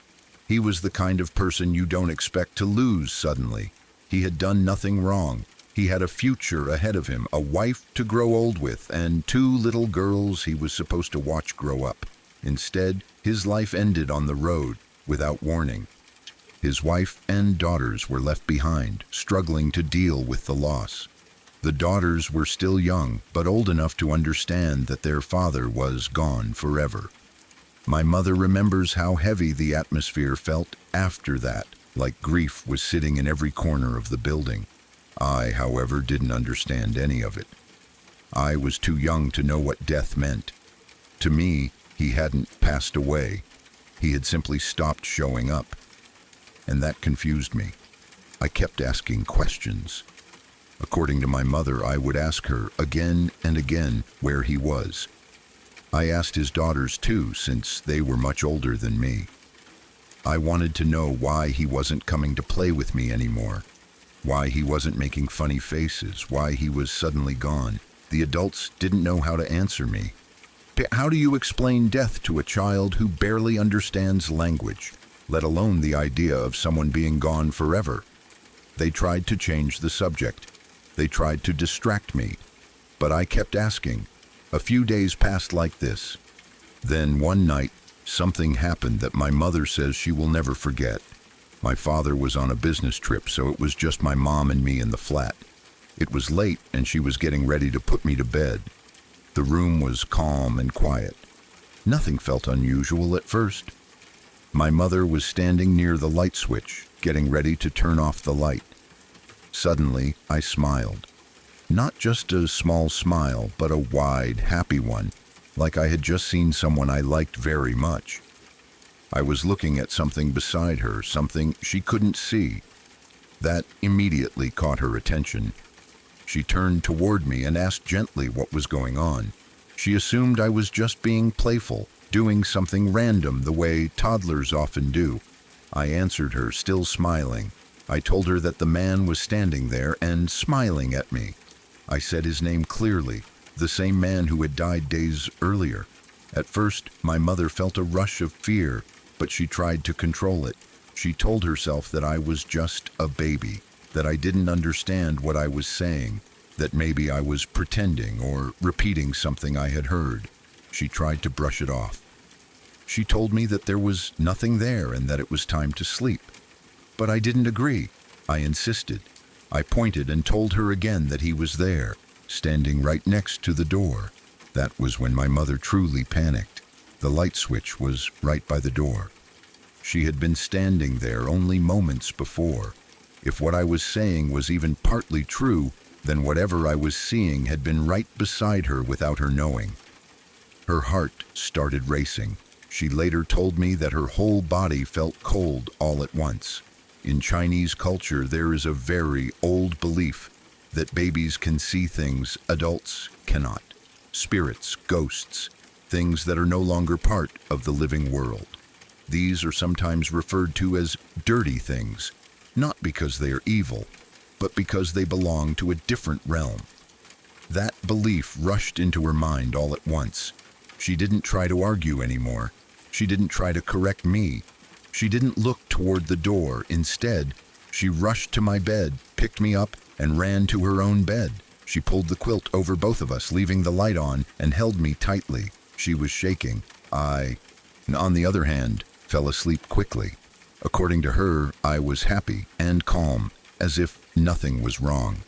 He was the kind of person you don't expect to lose suddenly. He had done nothing wrong. He had a future ahead of him, a wife to grow old with, and 2 little girls he was supposed to watch grow up. Instead, his life ended on the road, without warning. His wife and daughters were left behind, struggling to deal with the loss. The daughters were still young, but old enough to understand that their father was gone forever. My mother remembers how heavy the atmosphere felt after that, like grief was sitting in every corner of the building. I, however, didn't understand any of it. I was too young to know what death meant. To me, he hadn't passed away. He had simply stopped showing up. And that confused me. I kept asking questions. According to my mother, I would ask her again and again where he was. I asked his daughters too, since they were much older than me. I wanted to know why he wasn't coming to play with me anymore. Why he wasn't making funny faces, why he was suddenly gone. The adults didn't know how to answer me. How do you explain death to a child who barely understands language, let alone the idea of someone being gone forever? They tried to change the subject. They tried to distract me. But I kept asking. A few days passed like this. Then one night, something happened that my mother says she will never forget. My father was on a business trip, so it was just my mom and me in the flat. It was late, and she was getting ready to put me to bed. The room was calm and quiet. Nothing felt unusual at first. My mother was standing near the light switch, getting ready to turn off the light. Suddenly, I smiled. Not just a small smile, but a wide, happy one, like I had just seen someone I liked very much. I was looking at something beside her, something she couldn't see. That immediately caught her attention. She turned toward me and asked gently what was going on. She assumed I was just being playful, doing something random the way toddlers often do. I answered her, still smiling. I told her that the man was standing there and smiling at me. I said his name clearly, the same man who had died days earlier. At first, my mother felt a rush of fear, but she tried to control it. She told herself that I was just a baby, that I didn't understand what I was saying, that maybe I was pretending or repeating something I had heard. She tried to brush it off. She told me that there was nothing there and that it was time to sleep. But I didn't agree. I insisted. I pointed and told her again that he was there, standing right next to the door. That was when my mother truly panicked. The light switch was right by the door. She had been standing there only moments before. If what I was saying was even partly true, then whatever I was seeing had been right beside her without her knowing. Her heart started racing. She later told me that her whole body felt cold all at once. In Chinese culture, there is a very old belief that babies can see things adults cannot. Spirits, ghosts, things that are no longer part of the living world. These are sometimes referred to as dirty things, not because they are evil, but because they belong to a different realm. That belief rushed into her mind all at once. She didn't try to argue anymore. She didn't try to correct me. She didn't look toward the door. Instead, she rushed to my bed, picked me up, and ran to her own bed. She pulled the quilt over both of us, leaving the light on, and held me tightly. She was shaking. I, on the other hand, fell asleep quickly. According to her, I was happy and calm, as if nothing was wrong.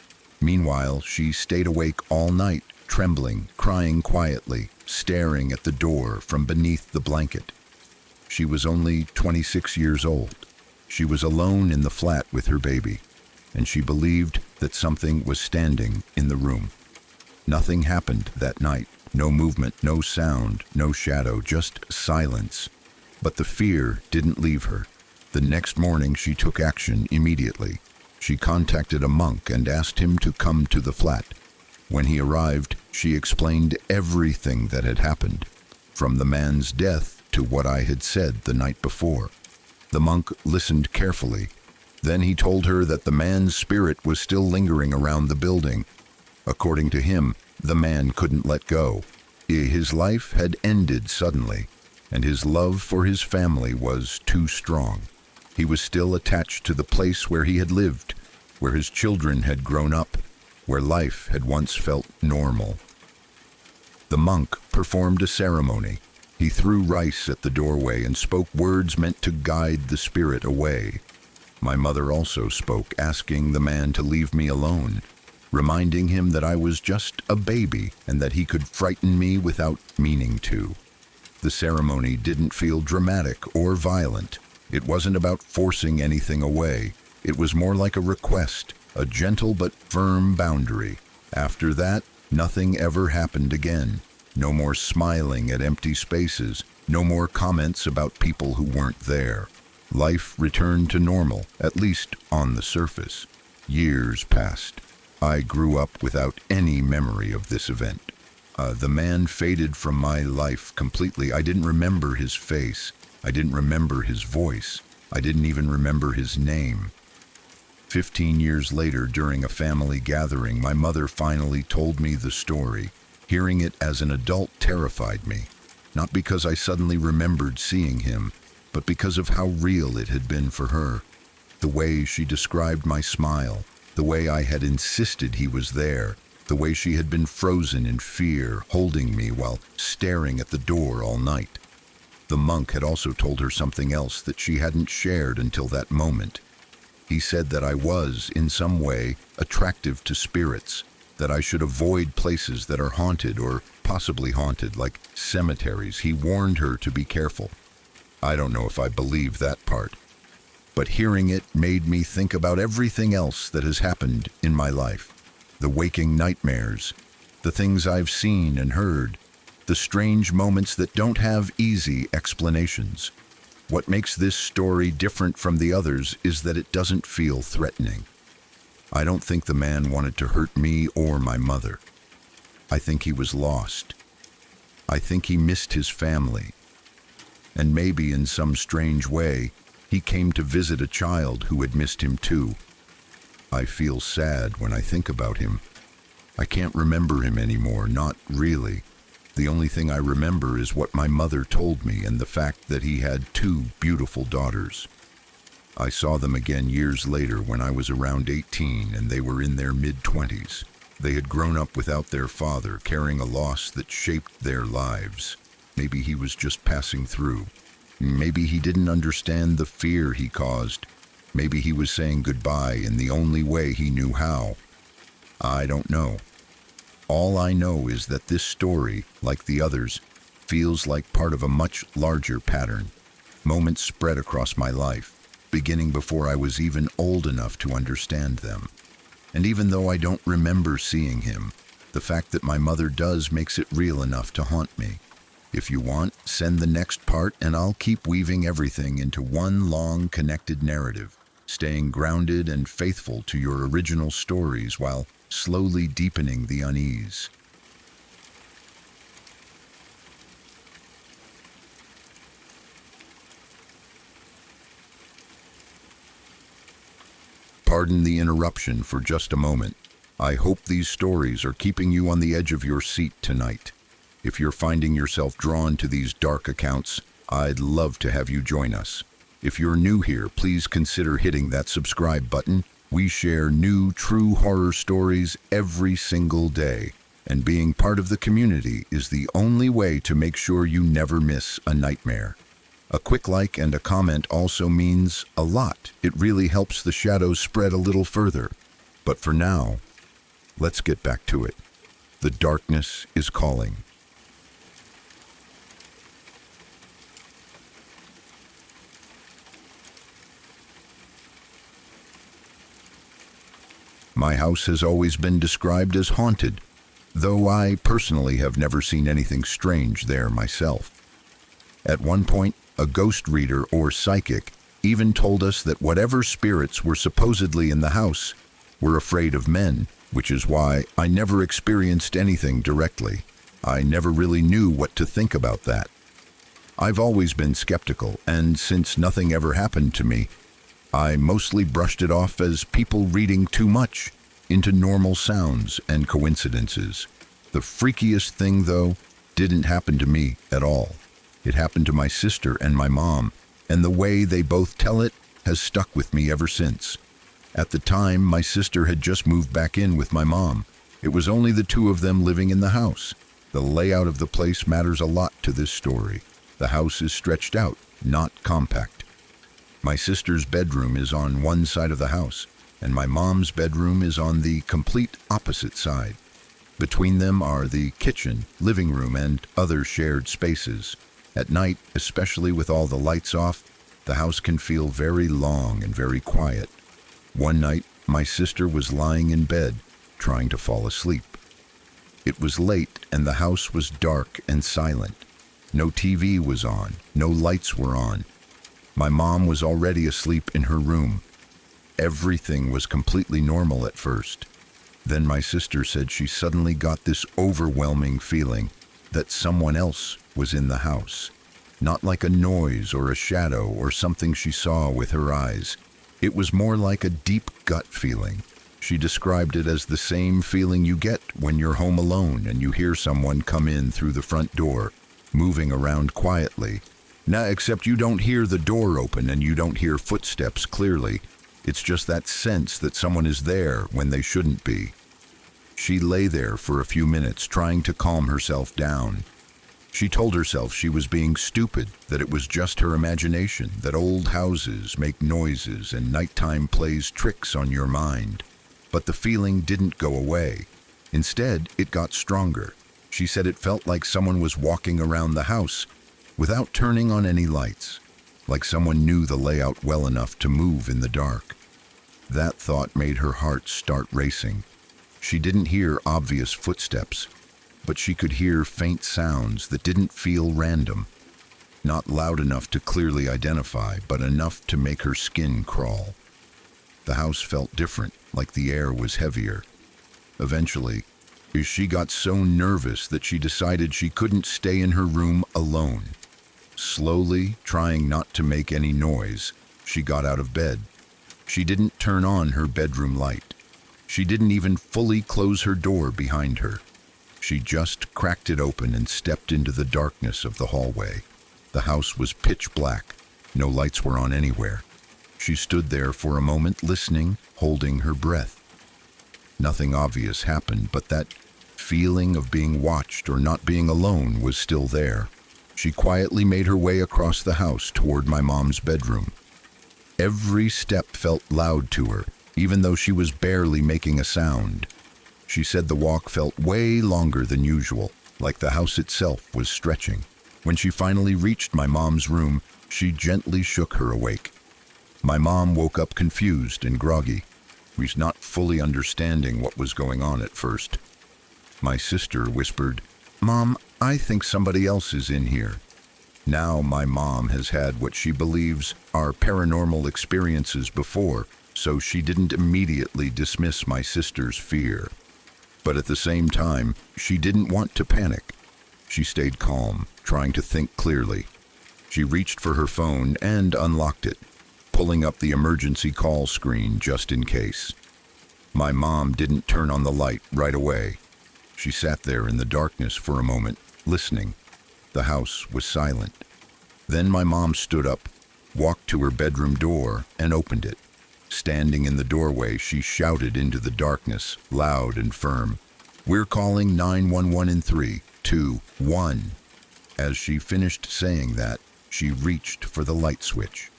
Meanwhile, she stayed awake all night, trembling, crying quietly, staring at the door from beneath the blanket. She was only 26 years old. She was alone in the flat with her baby, and she believed that something was standing in the room. Nothing happened that night. No movement, no sound, no shadow, just silence. But the fear didn't leave her. The next morning, she took action immediately. She contacted a monk and asked him to come to the flat. When he arrived, she explained everything that had happened, from the man's death to what I had said the night before. The monk listened carefully. Then he told her that the man's spirit was still lingering around the building. According to him, the man couldn't let go. His life had ended suddenly, and his love for his family was too strong. He was still attached to the place where he had lived, where his children had grown up, where life had once felt normal. The monk performed a ceremony. He threw rice at the doorway and spoke words meant to guide the spirit away. My mother also spoke, asking the man to leave me alone, reminding him that I was just a baby and that he could frighten me without meaning to. The ceremony didn't feel dramatic or violent. It wasn't about forcing anything away. It was more like a request, a gentle but firm boundary. After that, nothing ever happened again. No more smiling at empty spaces. No more comments about people who weren't there. Life returned to normal, at least on the surface. Years passed. I grew up without any memory of this event. The man faded from my life completely. I didn't remember his face. I didn't remember his voice. I didn't even remember his name. 15 years later, during a family gathering, my mother finally told me the story. Hearing it as an adult terrified me, not because I suddenly remembered seeing him, but because of how real it had been for her. The way she described my smile, the way I had insisted he was there, the way she had been frozen in fear, holding me while staring at the door all night. The monk had also told her something else that she hadn't shared until that moment. He said that I was, in some way, attractive to spirits, that I should avoid places that are haunted or possibly haunted, like cemeteries. He warned her to be careful. I don't know if I believe that part, but hearing it made me think about everything else that has happened in my life. The waking nightmares, the things I've seen and heard, the strange moments that don't have easy explanations. What makes this story different from the others is that it doesn't feel threatening. I don't think the man wanted to hurt me or my mother. I think he was lost. I think he missed his family. And maybe in some strange way, he came to visit a child who had missed him too. I feel sad when I think about him. I can't remember him anymore, not really. The only thing I remember is what my mother told me and the fact that he had 2 beautiful daughters. I saw them again years later when I was around 18 and they were in their mid-20s. They had grown up without their father, carrying a loss that shaped their lives. Maybe he was just passing through. Maybe he didn't understand the fear he caused. Maybe he was saying goodbye in the only way he knew how. I don't know. All I know is that this story, like the others, feels like part of a much larger pattern. Moments spread across my life, beginning before I was even old enough to understand them. And even though I don't remember seeing him, the fact that my mother does makes it real enough to haunt me. If you want, send the next part and I'll keep weaving everything into one long connected narrative, staying grounded and faithful to your original stories while slowly deepening the unease. Pardon the interruption for just a moment. I hope these stories are keeping you on the edge of your seat tonight. If you're finding yourself drawn to these dark accounts, I'd love to have you join us. If you're new here, please consider hitting that subscribe button. We share new true horror stories every single day, and being part of the community is the only way to make sure you never miss a nightmare. A quick like and a comment also means a lot. It really helps the shadows spread a little further. But for now, let's get back to it. The darkness is calling. My house has always been described as haunted, though I personally have never seen anything strange there myself. At one point, a ghost reader or psychic even told us that whatever spirits were supposedly in the house were afraid of men, which is why I never experienced anything directly. I never really knew what to think about that. I've always been skeptical, and since nothing ever happened to me, I mostly brushed it off as people reading too much. into normal sounds and coincidences. The freakiest thing, though, didn't happen to me at all. It happened to my sister and my mom, and the way they both tell it has stuck with me ever since. At the time, my sister had just moved back in with my mom. It was only the two of them living in the house. The layout of the place matters a lot to this story. The house is stretched out, not compact. My sister's bedroom is on one side of the house, and my mom's bedroom is on the complete opposite side. Between them are the kitchen, living room, and other shared spaces. At night, especially with all the lights off, the house can feel very long and very quiet. One night, my sister was lying in bed, trying to fall asleep. It was late and the house was dark and silent. No TV was on, no lights were on. My mom was already asleep in her room. Everything was completely normal at first. Then my sister said she suddenly got this overwhelming feeling that someone else was in the house. Not like a noise or a shadow or something she saw with her eyes. It was more like a deep gut feeling. She described it as the same feeling you get when you're home alone and you hear someone come in through the front door, moving around quietly. Now, except you don't hear the door open and you don't hear footsteps clearly. It's just that sense that someone is there when they shouldn't be. She lay there for a few minutes trying to calm herself down. She told herself she was being stupid, that it was just her imagination, that old houses make noises and nighttime plays tricks on your mind. But the feeling didn't go away. Instead, it got stronger. She said it felt like someone was walking around the house without turning on any lights, like someone knew the layout well enough to move in the dark. That thought made her heart start racing. She didn't hear obvious footsteps, but she could hear faint sounds that didn't feel random. Not loud enough to clearly identify, but enough to make her skin crawl. The house felt different, like the air was heavier. Eventually, she got so nervous that she decided she couldn't stay in her room alone. Slowly, trying not to make any noise, she got out of bed. She didn't turn on her bedroom light. She didn't even fully close her door behind her. She just cracked it open and stepped into the darkness of the hallway. The house was pitch black. No lights were on anywhere. She stood there for a moment, listening, holding her breath. Nothing obvious happened, but that feeling of being watched or not being alone was still there. She quietly made her way across the house toward my mom's bedroom. Every step felt loud to her, even though she was barely making a sound. She said the walk felt way longer than usual, like the house itself was stretching. When she finally reached my mom's room, she gently shook her awake. My mom woke up confused and groggy. She was not fully understanding what was going on at first. My sister whispered, "Mom, I think somebody else is in here." Now my mom has had what she believes are paranormal experiences before, so she didn't immediately dismiss my sister's fear. But at the same time, she didn't want to panic. She stayed calm, trying to think clearly. She reached for her phone and unlocked it, pulling up the emergency call screen just in case. My mom didn't turn on the light right away. She sat there in the darkness for a moment, listening. The house was silent. Then my mom stood up, walked to her bedroom door, and opened it. Standing in the doorway, she shouted into the darkness, loud and firm, "We're calling 911 in 3, 2, 1. As she finished saying that, she reached for the light switch.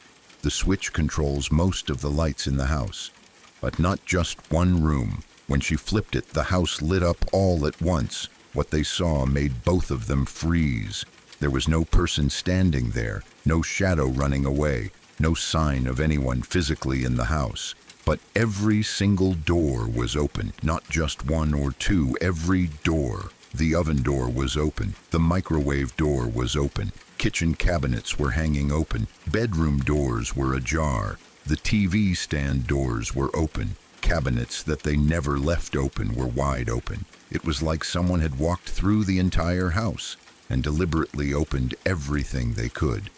The switch controls most of the lights in the house, but not just one room. When she flipped it, the house lit up all at once. What they saw made both of them freeze. There was no person standing there, no shadow running away, no sign of anyone physically in the house. But every single door was open, not just one or two, every door. The oven door was open, the microwave door was open, kitchen cabinets were hanging open, bedroom doors were ajar, the TV stand doors were open, cabinets that they never left open were wide open. It was like someone had walked through the entire house and deliberately opened everything they could.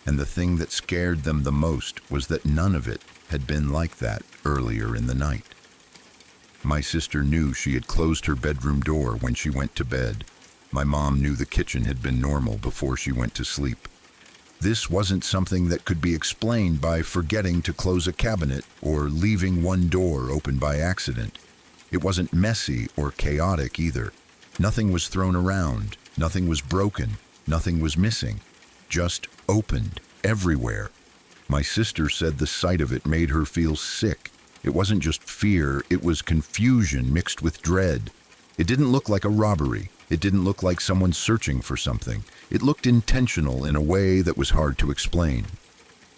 And the thing that scared them the most was that none of it had been like that earlier in the night. My sister knew she had closed her bedroom door when she went to bed. My mom knew the kitchen had been normal before she went to sleep. This wasn't something that could be explained by forgetting to close a cabinet or leaving one door open by accident. It wasn't messy or chaotic either. Nothing was thrown around, nothing was broken, nothing was missing. Just opened everywhere. My sister said the sight of it made her feel sick. It wasn't just fear, it was confusion mixed with dread. It didn't look like a robbery. It didn't look like someone searching for something. It looked intentional in a way that was hard to explain.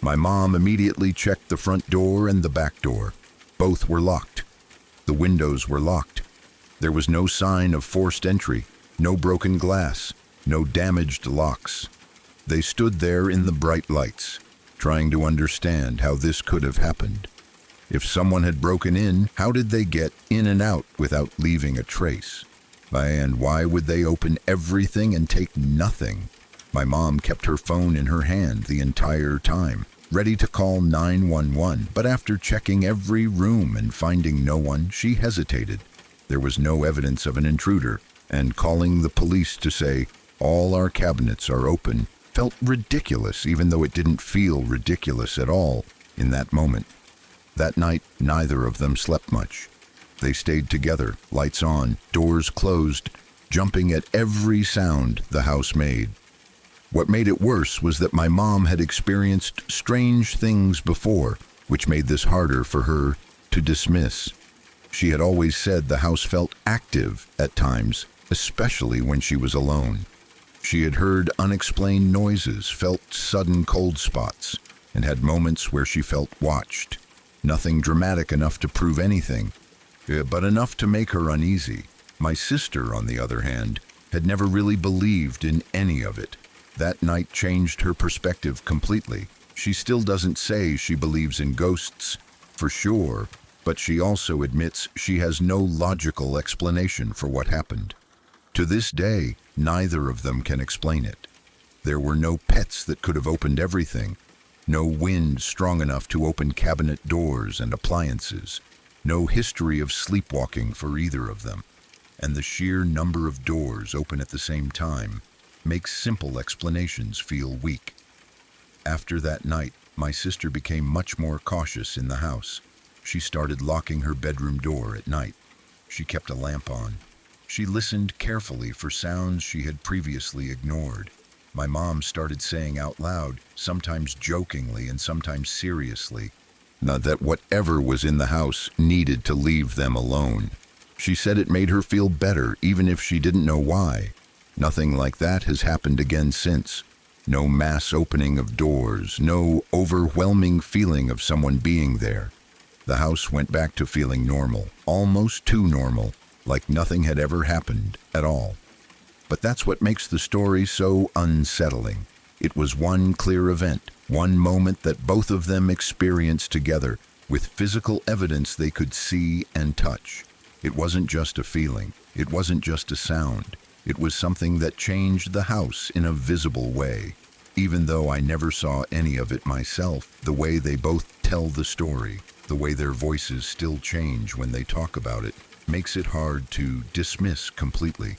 My mom immediately checked the front door and the back door. Both were locked. The windows were locked. There was no sign of forced entry, no broken glass, no damaged locks. They stood there in the bright lights, trying to understand how this could have happened. If someone had broken in, how did they get in and out without leaving a trace? And why would they open everything and take nothing? My mom kept her phone in her hand the entire time, ready to call 911, but after checking every room and finding no one, she hesitated. There was no evidence of an intruder, and calling the police to say, "All our cabinets are open," felt ridiculous, even though it didn't feel ridiculous at all in that moment. That night, neither of them slept much. They stayed together, lights on, doors closed, jumping at every sound the house made. What made it worse was that my mom had experienced strange things before, which made this harder for her to dismiss. She had always said the house felt active at times, especially when she was alone. She had heard unexplained noises, felt sudden cold spots, and had moments where she felt watched. Nothing dramatic enough to prove anything, but enough to make her uneasy. My sister, on the other hand, had never really believed in any of it. That night changed her perspective completely. She still doesn't say she believes in ghosts, for sure, but she also admits she has no logical explanation for what happened. To this day, neither of them can explain it. There were no pets that could have opened everything, no wind strong enough to open cabinet doors and appliances, no history of sleepwalking for either of them, and the sheer number of doors open at the same time makes simple explanations feel weak. After that night, my sister became much more cautious in the house. She started locking her bedroom door at night. She kept a lamp on. She listened carefully for sounds she had previously ignored. My mom started saying out loud, sometimes jokingly and sometimes seriously, that whatever was in the house needed to leave them alone. She said it made her feel better, even if she didn't know why. Nothing like that has happened again since. No mass opening of doors, no overwhelming feeling of someone being there. The house went back to feeling normal, almost too normal, like nothing had ever happened at all. But that's what makes the story so unsettling. It was one clear event, one moment that both of them experienced together, with physical evidence they could see and touch. It wasn't just a feeling. It wasn't just a sound. It was something that changed the house in a visible way. Even though I never saw any of it myself, the way they both tell the story, the way their voices still change when they talk about it, makes it hard to dismiss completely.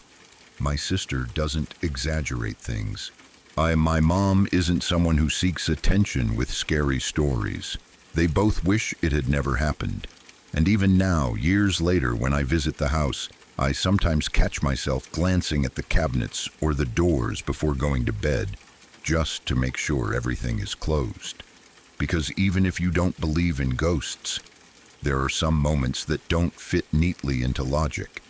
My sister doesn't exaggerate things. My mom isn't someone who seeks attention with scary stories. They both wish it had never happened. And even now, years later, when I visit the house, I sometimes catch myself glancing at the cabinets or the doors before going to bed, just to make sure everything is closed. Because even if you don't believe in ghosts, there are some moments that don't fit neatly into logic.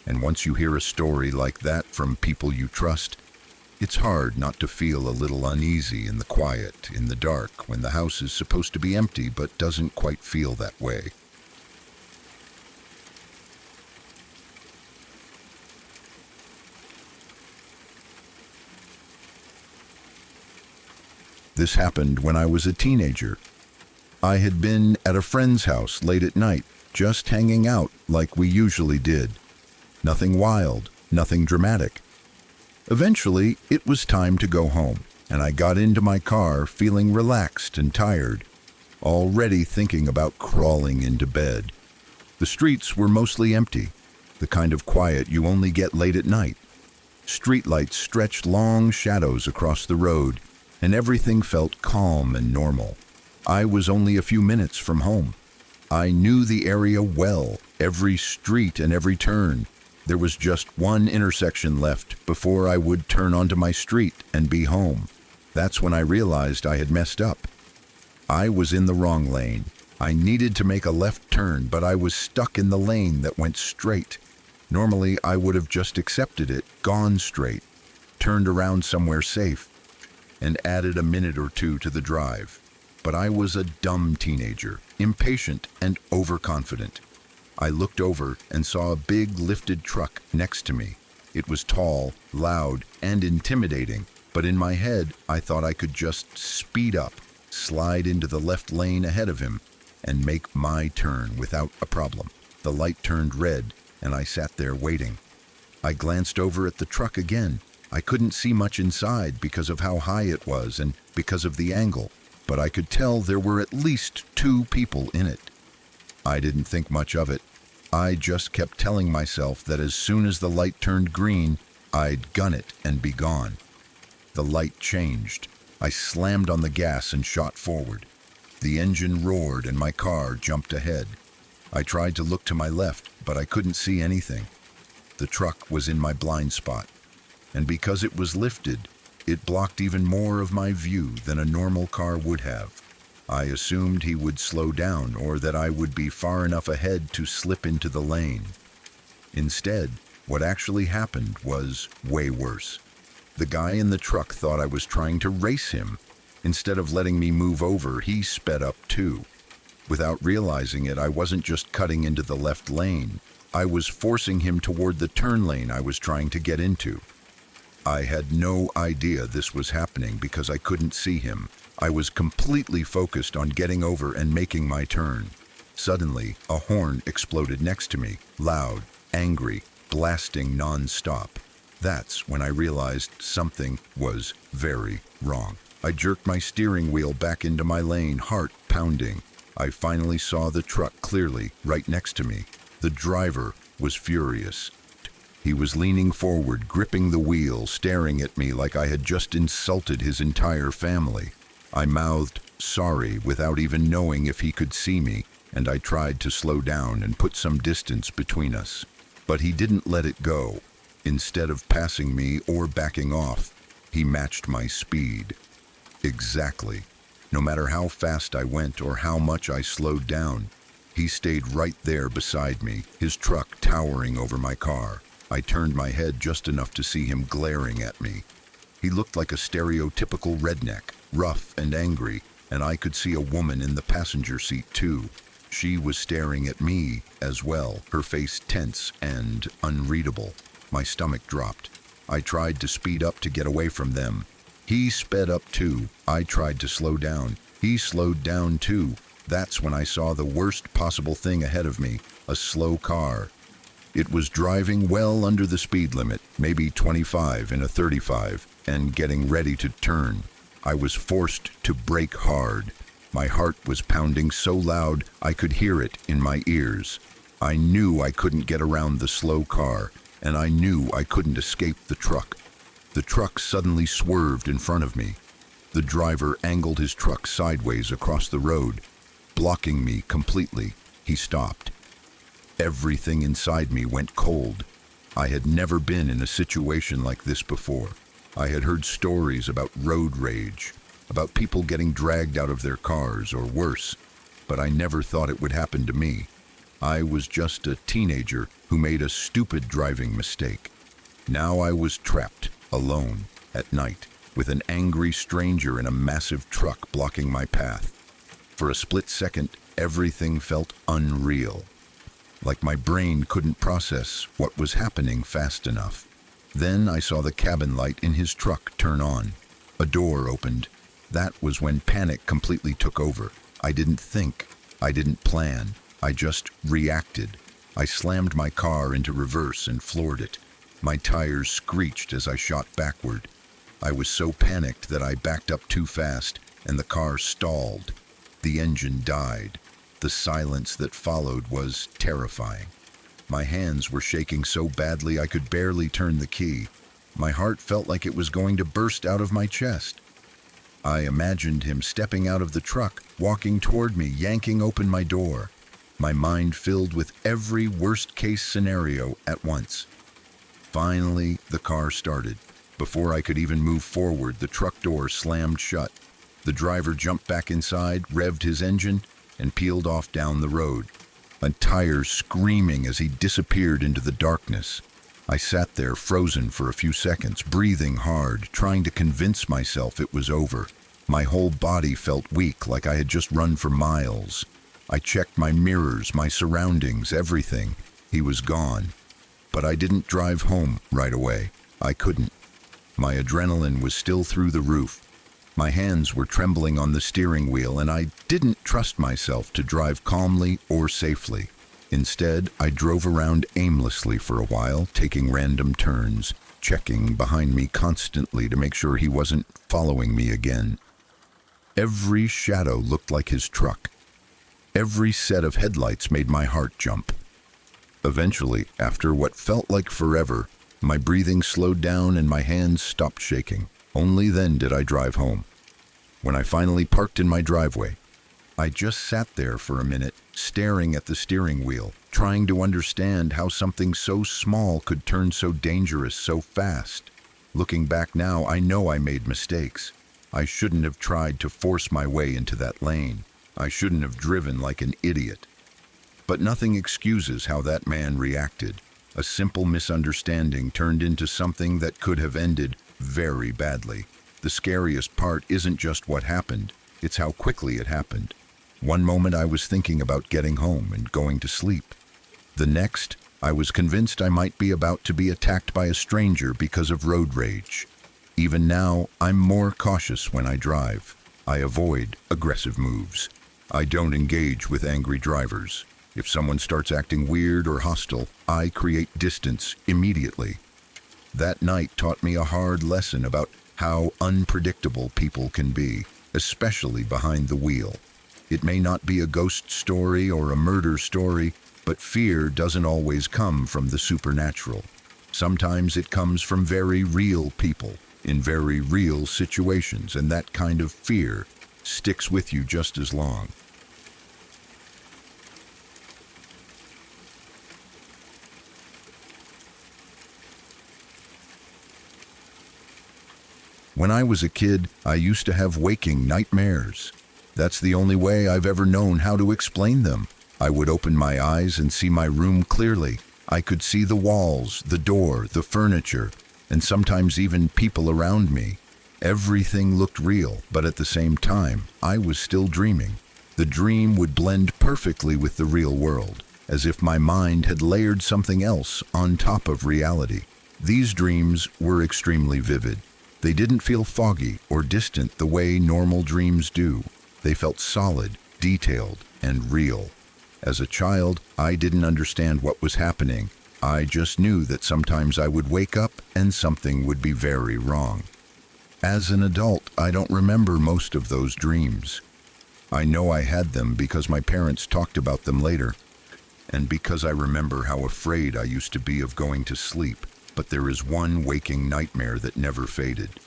And once you hear a story like that from people you trust, it's hard not to feel a little uneasy in the quiet, in the dark, when the house is supposed to be empty but doesn't quite feel that way. This happened when I was a teenager. I had been at a friend's house late at night, just hanging out like we usually did. Nothing wild, nothing dramatic. Eventually, it was time to go home, and I got into my car feeling relaxed and tired, already thinking about crawling into bed. The streets were mostly empty, the kind of quiet you only get late at night. Streetlights stretched long shadows across the road, and everything felt calm and normal. I was only a few minutes from home. I knew the area well, every street and every turn. There was just one intersection left before I would turn onto my street and be home. That's when I realized I had messed up. I was in the wrong lane. I needed to make a left turn, but I was stuck in the lane that went straight. Normally, I would have just accepted it, gone straight, turned around somewhere safe, and added a minute or two to the drive. But I was a dumb teenager, impatient and overconfident. I looked over and saw a big lifted truck next to me. It was tall, loud, and intimidating, but in my head, I thought I could just speed up, slide into the left lane ahead of him, and make my turn without a problem. The light turned red, and I sat there waiting. I glanced over at the truck again. I couldn't see much inside because of how high it was and because of the angle, but I could tell there were at least 2 people in it. I didn't think much of it. I just kept telling myself that as soon as the light turned green, I'd gun it and be gone. The light changed. I slammed on the gas and shot forward. The engine roared and my car jumped ahead. I tried to look to my left, but I couldn't see anything. The truck was in my blind spot, and because it was lifted, it blocked even more of my view than a normal car would have. I assumed he would slow down or that I would be far enough ahead to slip into the lane. Instead, what actually happened was way worse. The guy in the truck thought I was trying to race him. Instead of letting me move over, he sped up too. Without realizing it, I wasn't just cutting into the left lane. I was forcing him toward the turn lane I was trying to get into. I had no idea this was happening because I couldn't see him. I was completely focused on getting over and making my turn. Suddenly, a horn exploded next to me, loud, angry, blasting non-stop. That's when I realized something was very wrong. I jerked my steering wheel back into my lane, heart pounding. I finally saw the truck clearly, right next to me. The driver was furious. He was leaning forward, gripping the wheel, staring at me like I had just insulted his entire family. I mouthed sorry without even knowing if he could see me, and I tried to slow down and put some distance between us. But he didn't let it go. Instead of passing me or backing off, he matched my speed. Exactly. No matter how fast I went or how much I slowed down, he stayed right there beside me, his truck towering over my car. I turned my head just enough to see him glaring at me. He looked like a stereotypical redneck, rough and angry, and I could see a woman in the passenger seat too. She was staring at me as well, her face tense and unreadable. My stomach dropped. I tried to speed up to get away from them. He sped up too. I tried to slow down. He slowed down too. That's when I saw the worst possible thing ahead of me, a slow car. It was driving well under the speed limit, maybe 25 in a 35, and getting ready to turn. I was forced to brake hard. My heart was pounding so loud I could hear it in my ears. I knew I couldn't get around the slow car, and I knew I couldn't escape the truck. The truck suddenly swerved in front of me. The driver angled his truck sideways across the road, blocking me completely. He stopped. Everything inside me went cold. I had never been in a situation like this before. I had heard stories about road rage, about people getting dragged out of their cars or worse, but I never thought it would happen to me. I was just a teenager who made a stupid driving mistake. Now I was trapped, alone, at night, with an angry stranger in a massive truck blocking my path. For a split second, everything felt unreal, like my brain couldn't process what was happening fast enough. Then I saw the cabin light in his truck turn on. A door opened. That was when panic completely took over. I didn't think. I didn't plan. I just reacted. I slammed my car into reverse and floored it. My tires screeched as I shot backward. I was so panicked that I backed up too fast, and the car stalled. The engine died. The silence that followed was terrifying. My hands were shaking so badly I could barely turn the key. My heart felt like it was going to burst out of my chest. I imagined him stepping out of the truck, walking toward me, yanking open my door. My mind filled with every worst-case scenario at once. Finally, the car started. Before I could even move forward, the truck door slammed shut. The driver jumped back inside, revved his engine, and peeled off down the road, a tire screaming as he disappeared into the darkness. I sat there frozen for a few seconds, breathing hard, trying to convince myself it was over. My whole body felt weak, like I had just run for miles. I checked my mirrors, my surroundings, everything. He was gone. But I didn't drive home right away. I couldn't. My adrenaline was still through the roof. My hands were trembling on the steering wheel, and I didn't trust myself to drive calmly or safely. Instead, I drove around aimlessly for a while, taking random turns, checking behind me constantly to make sure he wasn't following me again. Every shadow looked like his truck. Every set of headlights made my heart jump. Eventually, after what felt like forever, my breathing slowed down and my hands stopped shaking. Only then did I drive home. When I finally parked in my driveway, I just sat there for a minute, staring at the steering wheel, trying to understand how something so small could turn so dangerous so fast. Looking back now, I know I made mistakes. I shouldn't have tried to force my way into that lane. I shouldn't have driven like an idiot. But nothing excuses how that man reacted. A simple misunderstanding turned into something that could have ended very badly. The scariest part isn't just what happened, it's how quickly it happened. One moment I was thinking about getting home and going to sleep. The next, I was convinced I might be about to be attacked by a stranger because of road rage. Even now, I'm more cautious when I drive. I avoid aggressive moves. I don't engage with angry drivers. If someone starts acting weird or hostile, I create distance immediately. That night taught me a hard lesson about how unpredictable people can be, especially behind the wheel. It may not be a ghost story or a murder story, but fear doesn't always come from the supernatural. Sometimes it comes from very real people, in very real situations, and that kind of fear sticks with you just as long. When I was a kid, I used to have waking nightmares. That's the only way I've ever known how to explain them. I would open my eyes and see my room clearly. I could see the walls, the door, the furniture, and sometimes even people around me. Everything looked real, but at the same time, I was still dreaming. The dream would blend perfectly with the real world, as if my mind had layered something else on top of reality. These dreams were extremely vivid. They didn't feel foggy or distant the way normal dreams do. They felt solid, detailed, and real. As a child, I didn't understand what was happening. I just knew that sometimes I would wake up and something would be very wrong. As an adult, I don't remember most of those dreams. I know I had them because my parents talked about them later, and because I remember how afraid I used to be of going to sleep. But there is one waking nightmare that never faded.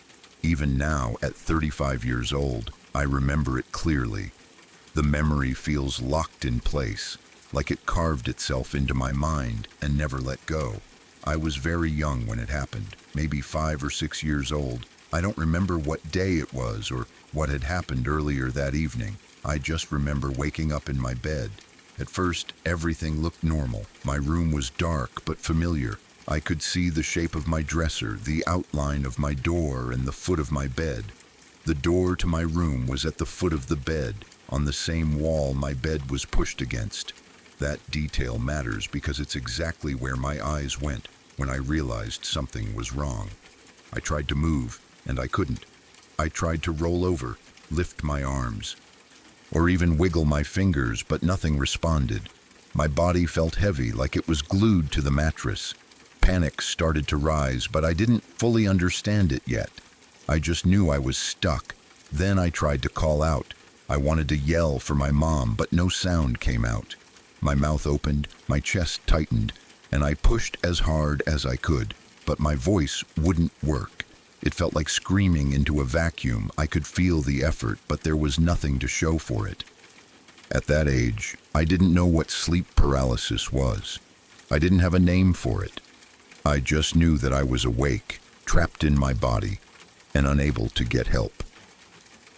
Even now, at 35 years old, I remember it clearly. The memory feels locked in place, like it carved itself into my mind and never let go. I was very young when it happened, maybe 5 or 6 years old. I don't remember what day it was or what had happened earlier that evening. I just remember waking up in my bed. At first, everything looked normal. My room was dark but familiar. I could see the shape of my dresser, the outline of my door, and the foot of my bed. The door to my room was at the foot of the bed, on the same wall my bed was pushed against. That detail matters because it's exactly where my eyes went when I realized something was wrong. I tried to move, and I couldn't. I tried to roll over, lift my arms, or even wiggle my fingers, but nothing responded. My body felt heavy, like it was glued to the mattress. Panic started to rise, but I didn't fully understand it yet. I just knew I was stuck. Then I tried to call out, I wanted to yell for my mom, but no sound came out. My mouth opened, my chest tightened, and I pushed as hard as I could, but my voice wouldn't work. It felt like screaming into a vacuum. I could feel the effort, but there was nothing to show for it. At that age, I didn't know what sleep paralysis was. I didn't have a name for it. I just knew that I was awake, trapped in my body, and unable to get help.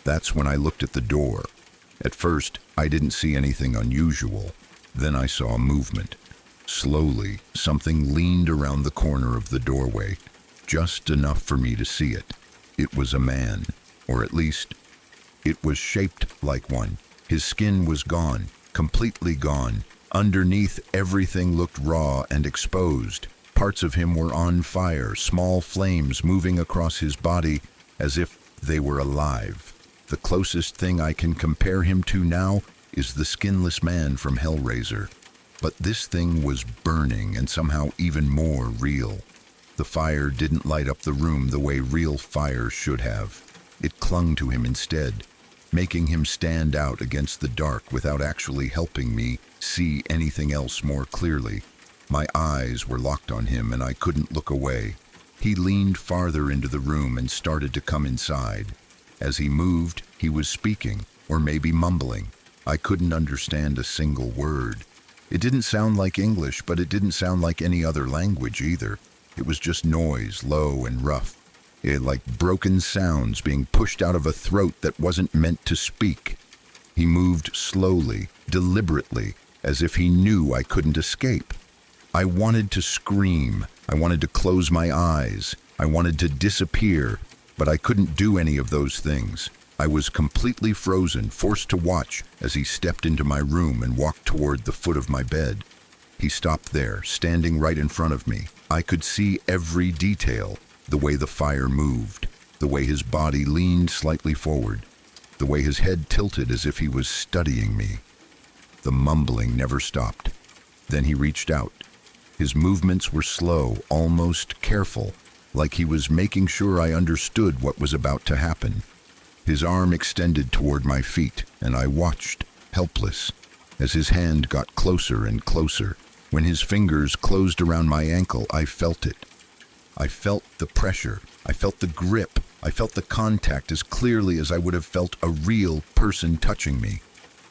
That's when I looked at the door. At first, I didn't see anything unusual. Then I saw movement. Slowly, something leaned around the corner of the doorway, just enough for me to see it. It was a man, or at least, it was shaped like one. His skin was gone, completely gone. Underneath, everything looked raw and exposed. Parts of him were on fire, small flames moving across his body as if they were alive. The closest thing I can compare him to now is the skinless man from Hellraiser. But this thing was burning and somehow even more real. The fire didn't light up the room the way real fire should have. It clung to him instead, making him stand out against the dark without actually helping me see anything else more clearly. My eyes were locked on him and I couldn't look away. He leaned farther into the room and started to come inside. As he moved, he was speaking, or maybe mumbling. I couldn't understand a single word. It didn't sound like English, but it didn't sound like any other language either. It was just noise, low and rough. Like broken sounds being pushed out of a throat that wasn't meant to speak. He moved slowly, deliberately, as if he knew I couldn't escape. I wanted to scream. I wanted to close my eyes. I wanted to disappear, but I couldn't do any of those things. I was completely frozen, forced to watch as he stepped into my room and walked toward the foot of my bed. He stopped there, standing right in front of me. I could see every detail, the way the fire moved, the way his body leaned slightly forward, the way his head tilted as if he was studying me. The mumbling never stopped. Then he reached out. His movements were slow, almost careful, like he was making sure I understood what was about to happen. His arm extended toward my feet, and I watched, helpless, as his hand got closer and closer. When his fingers closed around my ankle, I felt it. I felt the pressure. I felt the grip. I felt the contact as clearly as I would have felt a real person touching me.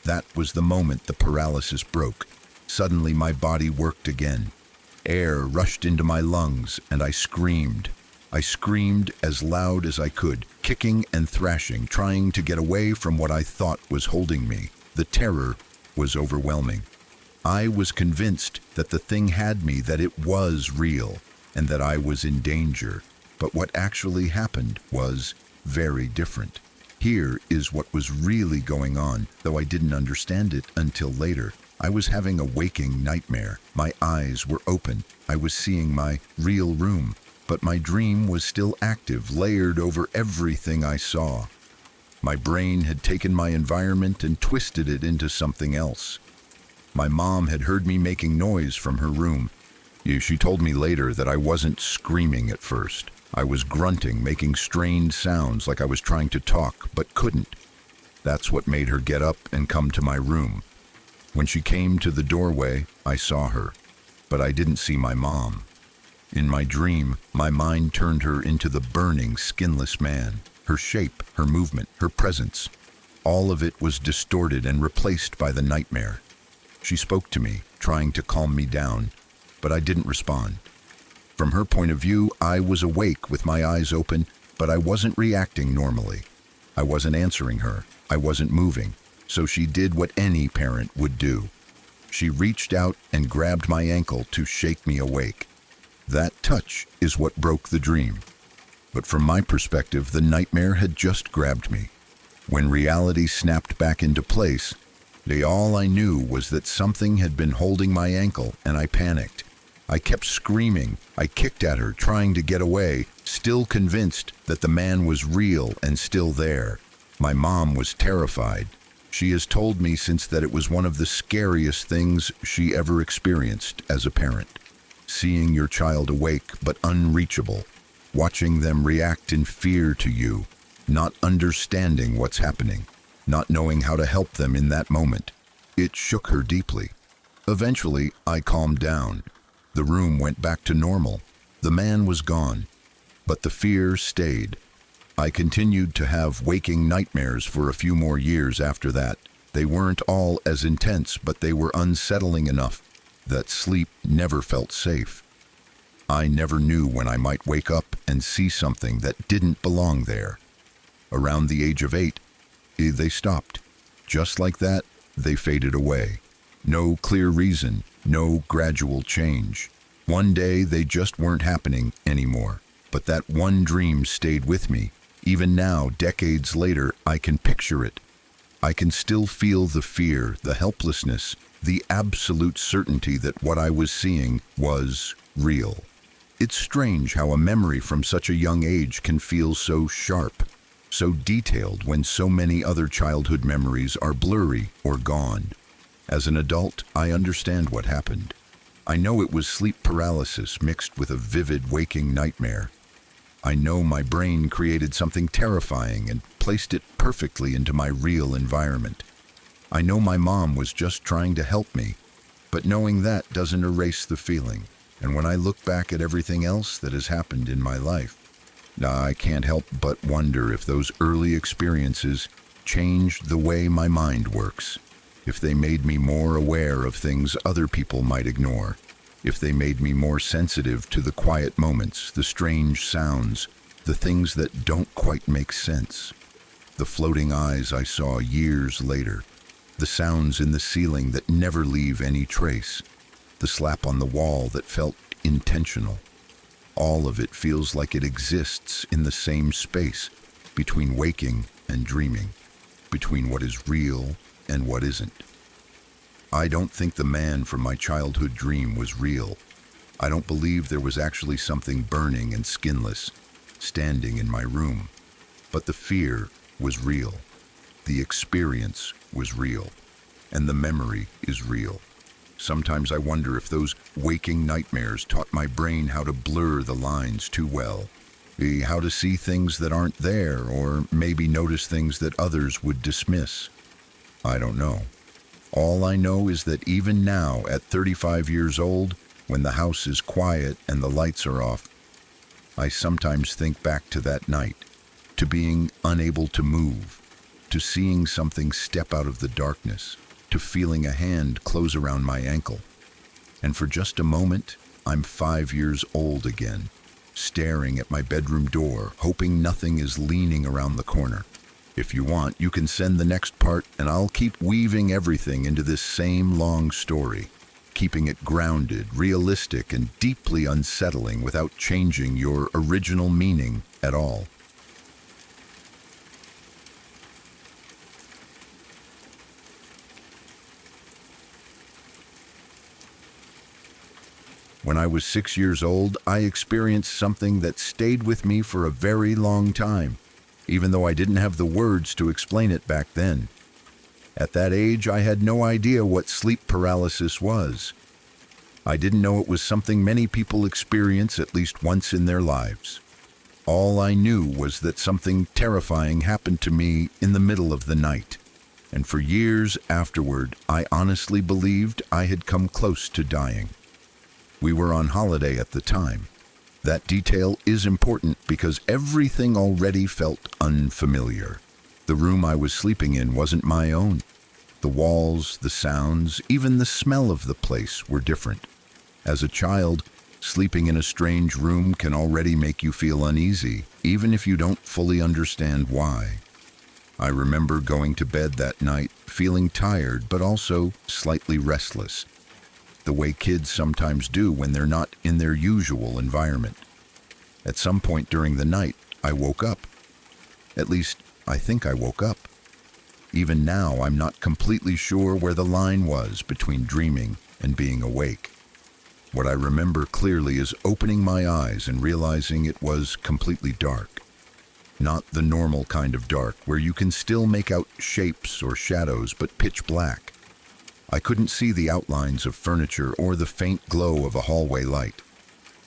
That was the moment the paralysis broke. Suddenly, my body worked again. Air rushed into my lungs, and I screamed. I screamed as loud as I could, kicking and thrashing, trying to get away from what I thought was holding me. The terror was overwhelming. I was convinced that the thing had me, that it was real, and that I was in danger. But what actually happened was very different. Here is what was really going on, though I didn't understand it until later. I was having a waking nightmare. My eyes were open. I was seeing my real room, but my dream was still active, layered over everything I saw. My brain had taken my environment and twisted it into something else. My mom had heard me making noise from her room. She told me later that I wasn't screaming at first. I was grunting, making strained sounds like I was trying to talk, but couldn't. That's what made her get up and come to my room. When she came to the doorway, I saw her, but I didn't see my mom. In my dream, my mind turned her into the burning, skinless man. Her shape, her movement, her presence, all of it was distorted and replaced by the nightmare. She spoke to me, trying to calm me down, but I didn't respond. From her point of view, I was awake with my eyes open, but I wasn't reacting normally. I wasn't answering her. I wasn't moving. So she did what any parent would do. She reached out and grabbed my ankle to shake me awake. That touch is what broke the dream. But from my perspective, the nightmare had just grabbed me. When reality snapped back into place, all I knew was that something had been holding my ankle, and I panicked. I kept screaming. I kicked at her, trying to get away, still convinced that the man was real and still there. My mom was terrified. She has told me since that it was one of the scariest things she ever experienced as a parent. Seeing your child awake but unreachable, watching them react in fear to you, not understanding what's happening. not knowing how to help them in that moment. It shook her deeply. Eventually, I calmed down. The room went back to normal. The man was gone, but the fear stayed. I continued to have waking nightmares for a few more years after that. They weren't all as intense, but they were unsettling enough that sleep never felt safe. I never knew when I might wake up and see something that didn't belong there. Around the age of 8, they stopped. Just like that, they faded away. No clear reason, no gradual change. One day, they just weren't happening anymore. But that one dream stayed with me. Even now, decades later, I can picture it. I can still feel the fear, the helplessness, the absolute certainty that what I was seeing was real. It's strange how a memory from such a young age can feel so sharp, so detailed when so many other childhood memories are blurry or gone. As an adult, I understand what happened. I know it was sleep paralysis mixed with a vivid waking nightmare. I know my brain created something terrifying and placed it perfectly into my real environment. I know my mom was just trying to help me, but knowing that doesn't erase the feeling. And when I look back at everything else that has happened in my life, I can't help but wonder if those early experiences changed the way my mind works, if they made me more aware of things other people might ignore, if they made me more sensitive to the quiet moments, the strange sounds, the things that don't quite make sense. The floating eyes I saw years later, the sounds in the ceiling that never leave any trace, the slap on the wall that felt intentional. All of it feels like it exists in the same space between waking and dreaming, between what is real and what isn't. I don't think the man from my childhood dream was real. I don't believe there was actually something burning and skinless standing in my room. But the fear was real. The experience was real. And the memory is real. Sometimes I wonder if those waking nightmares taught my brain how to blur the lines too well, how to see things that aren't there, or maybe notice things that others would dismiss. I don't know. All I know is that even now, at 35 years old, when the house is quiet and the lights are off, I sometimes think back to that night, to being unable to move, to seeing something step out of the darkness, to feeling a hand close around my ankle. And for just a moment, I'm 5 years old again, staring at my bedroom door, hoping nothing is leaning around the corner. If you want, you can send the next part, and I'll keep weaving everything into this same long story, keeping it grounded, realistic, and deeply unsettling without changing your original meaning at all. When I was 6 years old, I experienced something that stayed with me for a very long time, even though I didn't have the words to explain it back then. At that age, I had no idea what sleep paralysis was. I didn't know it was something many people experience at least once in their lives. All I knew was that something terrifying happened to me in the middle of the night. And for years afterward, I honestly believed I had come close to dying. We were on holiday at the time. That detail is important because everything already felt unfamiliar. The room I was sleeping in wasn't my own. The walls, the sounds, even the smell of the place were different. As a child, sleeping in a strange room can already make you feel uneasy, even if you don't fully understand why. I remember going to bed that night, feeling tired but also slightly restless, the way kids sometimes do when they're not in their usual environment. At some point during the night, I woke up. At least, I think I woke up. Even now, I'm not completely sure where the line was between dreaming and being awake. What I remember clearly is opening my eyes and realizing it was completely dark. Not the normal kind of dark where you can still make out shapes or shadows, but pitch black. I couldn't see the outlines of furniture or the faint glow of a hallway light.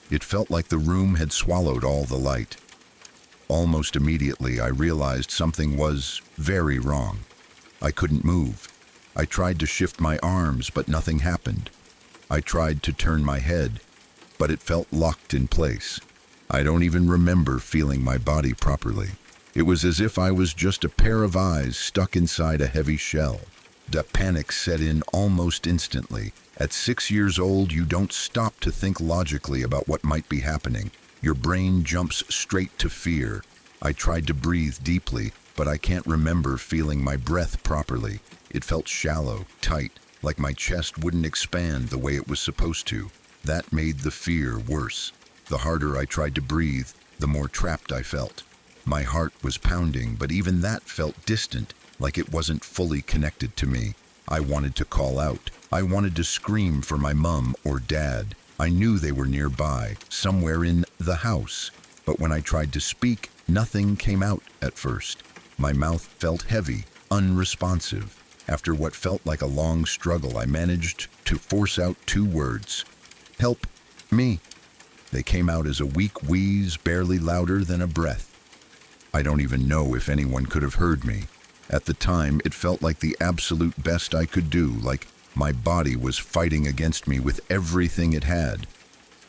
It felt like the room had swallowed all the light. Almost immediately, I realized something was very wrong. I couldn't move. I tried to shift my arms, but nothing happened. I tried to turn my head, but it felt locked in place. I don't even remember feeling my body properly. It was as if I was just a pair of eyes stuck inside a heavy shell. The panic set in almost instantly. At 6 years old, you don't stop to think logically about what might be happening. Your brain jumps straight to fear. I tried to breathe deeply, but I can't remember feeling my breath properly. It felt shallow, tight, like my chest wouldn't expand the way it was supposed to. That made the fear worse. The harder I tried to breathe, the more trapped I felt. My heart was pounding, but even that felt distant, like it wasn't fully connected to me. I wanted to call out. I wanted to scream for my mom or dad. I knew they were nearby, somewhere in the house. But when I tried to speak, nothing came out at first. My mouth felt heavy, unresponsive. After what felt like a long struggle, I managed to force out 2 words. Help me. They came out as a weak wheeze, barely louder than a breath. I don't even know if anyone could have heard me. At the time, it felt like the absolute best I could do, like my body was fighting against me with everything it had.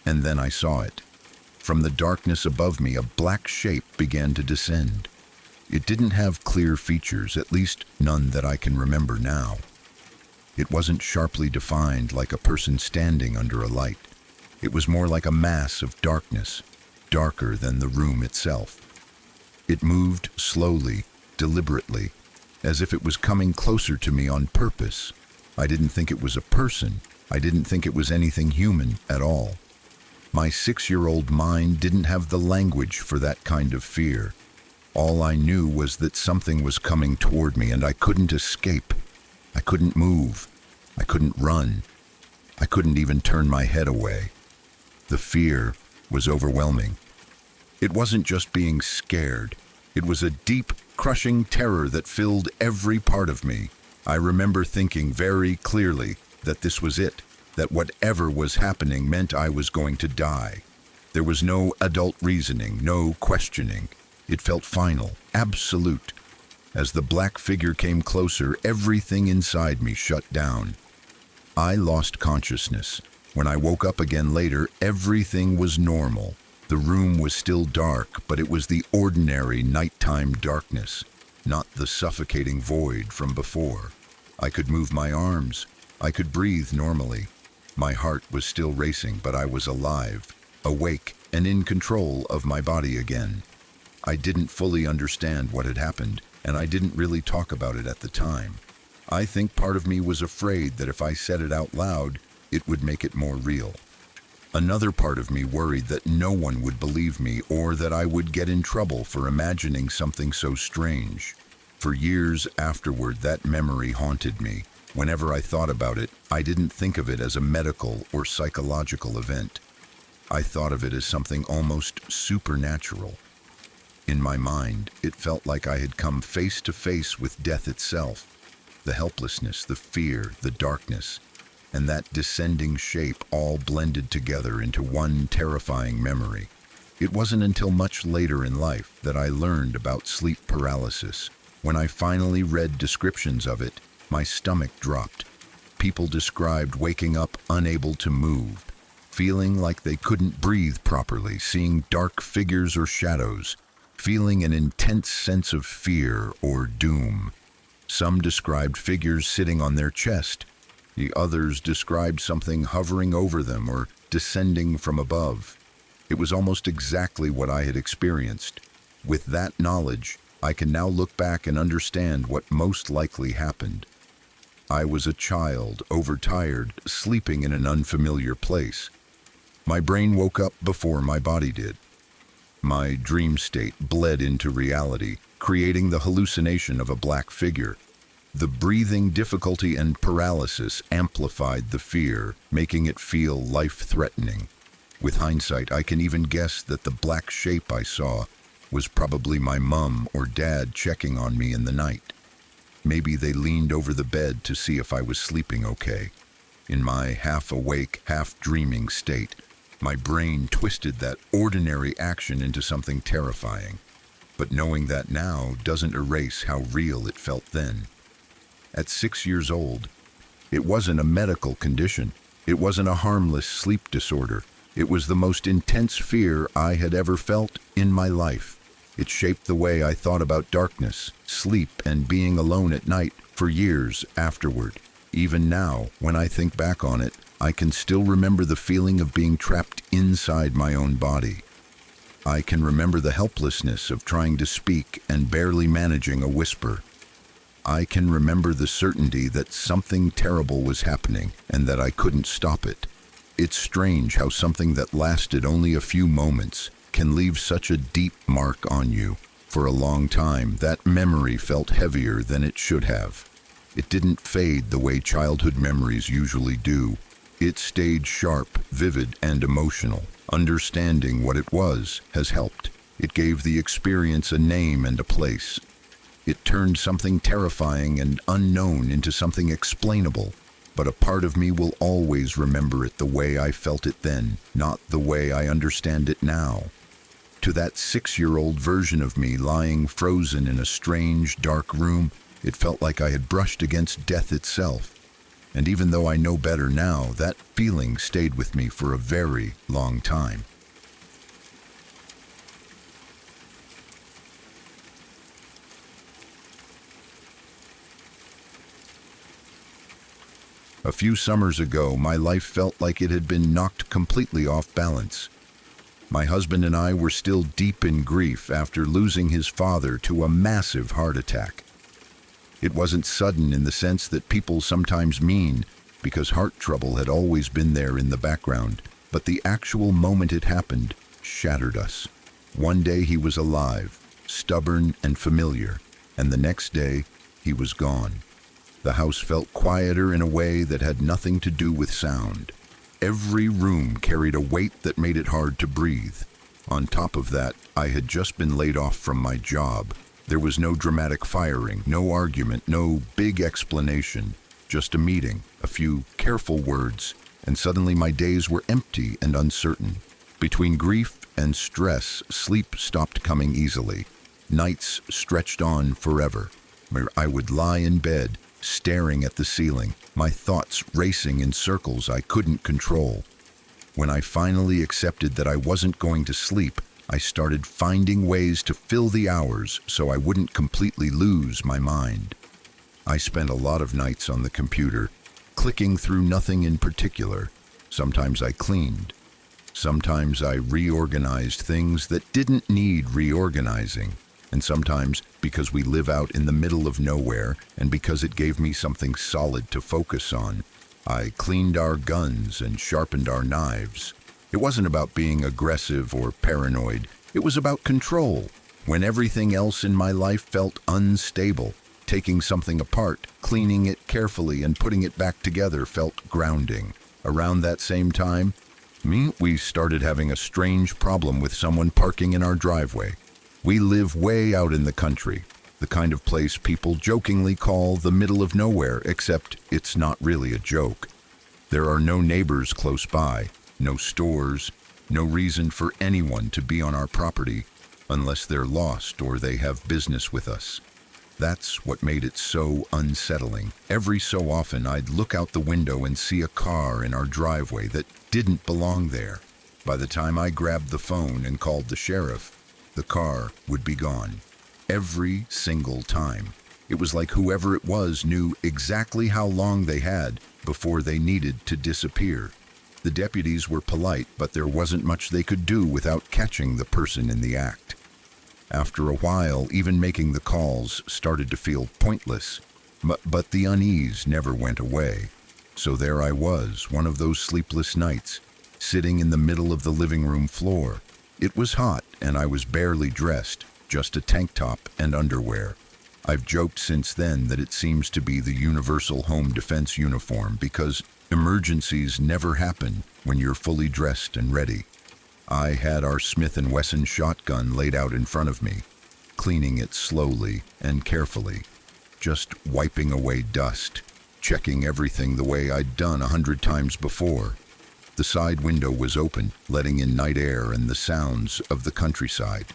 And then I saw it. From the darkness above me, a black shape began to descend. It didn't have clear features, at least none that I can remember now. It wasn't sharply defined like a person standing under a light. It was more like a mass of darkness, darker than the room itself. It moved slowly, deliberately, as if it was coming closer to me on purpose. I didn't think it was a person. I didn't think it was anything human at all. My 6-year-old mind didn't have the language for that kind of fear. All I knew was that something was coming toward me and I couldn't escape. I couldn't move. I couldn't run. I couldn't even turn my head away. The fear was overwhelming. It wasn't just being scared. It was a deep, crushing terror that filled every part of me. I remember thinking very clearly that this was it, that whatever was happening meant I was going to die. There was no adult reasoning, no questioning. It felt final, absolute. As the black figure came closer, everything inside me shut down. I lost consciousness. When I woke up again later, everything was normal. The room was still dark, but it was the ordinary nighttime darkness, not the suffocating void from before. I could move my arms. I could breathe normally. My heart was still racing, but I was alive, awake, and in control of my body again. I didn't fully understand what had happened, and I didn't really talk about it at the time. I think part of me was afraid that if I said it out loud, it would make it more real. Another part of me worried that no one would believe me or that I would get in trouble for imagining something so strange. For years afterward, that memory haunted me. Whenever I thought about it, I didn't think of it as a medical or psychological event. I thought of it as something almost supernatural. In my mind, it felt like I had come face to face with death itself. The helplessness, the fear, the darkness, and that descending shape all blended together into one terrifying memory. It wasn't until much later in life that I learned about sleep paralysis. When I finally read descriptions of it, my stomach dropped. People described waking up unable to move, feeling like they couldn't breathe properly, seeing dark figures or shadows, feeling an intense sense of fear or doom. Some described figures sitting on their chest. The others described something hovering over them or descending from above. It was almost exactly what I had experienced. With that knowledge, I can now look back and understand what most likely happened. I was a child, overtired, sleeping in an unfamiliar place. My brain woke up before my body did. My dream state bled into reality, creating the hallucination of a black figure. The breathing difficulty and paralysis amplified the fear, making it feel life-threatening. With hindsight, I can even guess that the black shape I saw was probably my mom or dad checking on me in the night. Maybe they leaned over the bed to see if I was sleeping okay. In my half-awake, half-dreaming state, my brain twisted that ordinary action into something terrifying. But knowing that now doesn't erase how real it felt then. At 6 years old, it wasn't a medical condition. It wasn't a harmless sleep disorder. It was the most intense fear I had ever felt in my life. It shaped the way I thought about darkness, sleep, and being alone at night for years afterward. Even now, when I think back on it, I can still remember the feeling of being trapped inside my own body. I can remember the helplessness of trying to speak and barely managing a whisper. I can remember the certainty that something terrible was happening and that I couldn't stop it. It's strange how something that lasted only a few moments can leave such a deep mark on you. For a long time, that memory felt heavier than it should have. It didn't fade the way childhood memories usually do. It stayed sharp, vivid, and emotional. Understanding what it was has helped. It gave the experience a name and a place. It turned something terrifying and unknown into something explainable. But a part of me will always remember it the way I felt it then, not the way I understand it now. To that 6-year-old version of me lying frozen in a strange, dark room, it felt like I had brushed against death itself. And even though I know better now, that feeling stayed with me for a very long time. A few summers ago, my life felt like it had been knocked completely off balance. My husband and I were still deep in grief after losing his father to a massive heart attack. It wasn't sudden in the sense that people sometimes mean, because heart trouble had always been there in the background, but the actual moment it happened shattered us. One day he was alive, stubborn and familiar, and the next day he was gone. The house felt quieter in a way that had nothing to do with sound. Every room carried a weight that made it hard to breathe. On top of that, I had just been laid off from my job. There was no dramatic firing, no argument, no big explanation, just a meeting, a few careful words, and suddenly my days were empty and uncertain. Between grief and stress, sleep stopped coming easily. Nights stretched on forever, where I would lie in bed, staring at the ceiling, my thoughts racing in circles I couldn't control. When I finally accepted that I wasn't going to sleep, I started finding ways to fill the hours so I wouldn't completely lose my mind. I spent a lot of nights on the computer, clicking through nothing in particular. Sometimes I cleaned. Sometimes I reorganized things that didn't need reorganizing. And sometimes, because we live out in the middle of nowhere, and because it gave me something solid to focus on, I cleaned our guns and sharpened our knives. It wasn't about being aggressive or paranoid. It was about control. When everything else in my life felt unstable, taking something apart, cleaning it carefully, and putting it back together felt grounding. Around that same time, we started having a strange problem with someone parking in our driveway. We live way out in the country, the kind of place people jokingly call the middle of nowhere, except it's not really a joke. There are no neighbors close by, no stores, no reason for anyone to be on our property unless they're lost or they have business with us. That's what made it so unsettling. Every so often I'd look out the window and see a car in our driveway that didn't belong there. By the time I grabbed the phone and called the sheriff, the car would be gone. Every single time. It was like whoever it was knew exactly how long they had before they needed to disappear. The deputies were polite, but there wasn't much they could do without catching the person in the act. After a while, even making the calls started to feel pointless, but the unease never went away. So there I was, one of those sleepless nights, sitting in the middle of the living room floor. It was hot, and I was barely dressed, just a tank top and underwear. I've joked since then that it seems to be the universal home defense uniform because emergencies never happen when you're fully dressed and ready. I had our Smith & Wesson shotgun laid out in front of me, cleaning it slowly and carefully, just wiping away dust, checking everything the way I'd done 100 times before. The side window was open, letting in night air and the sounds of the countryside.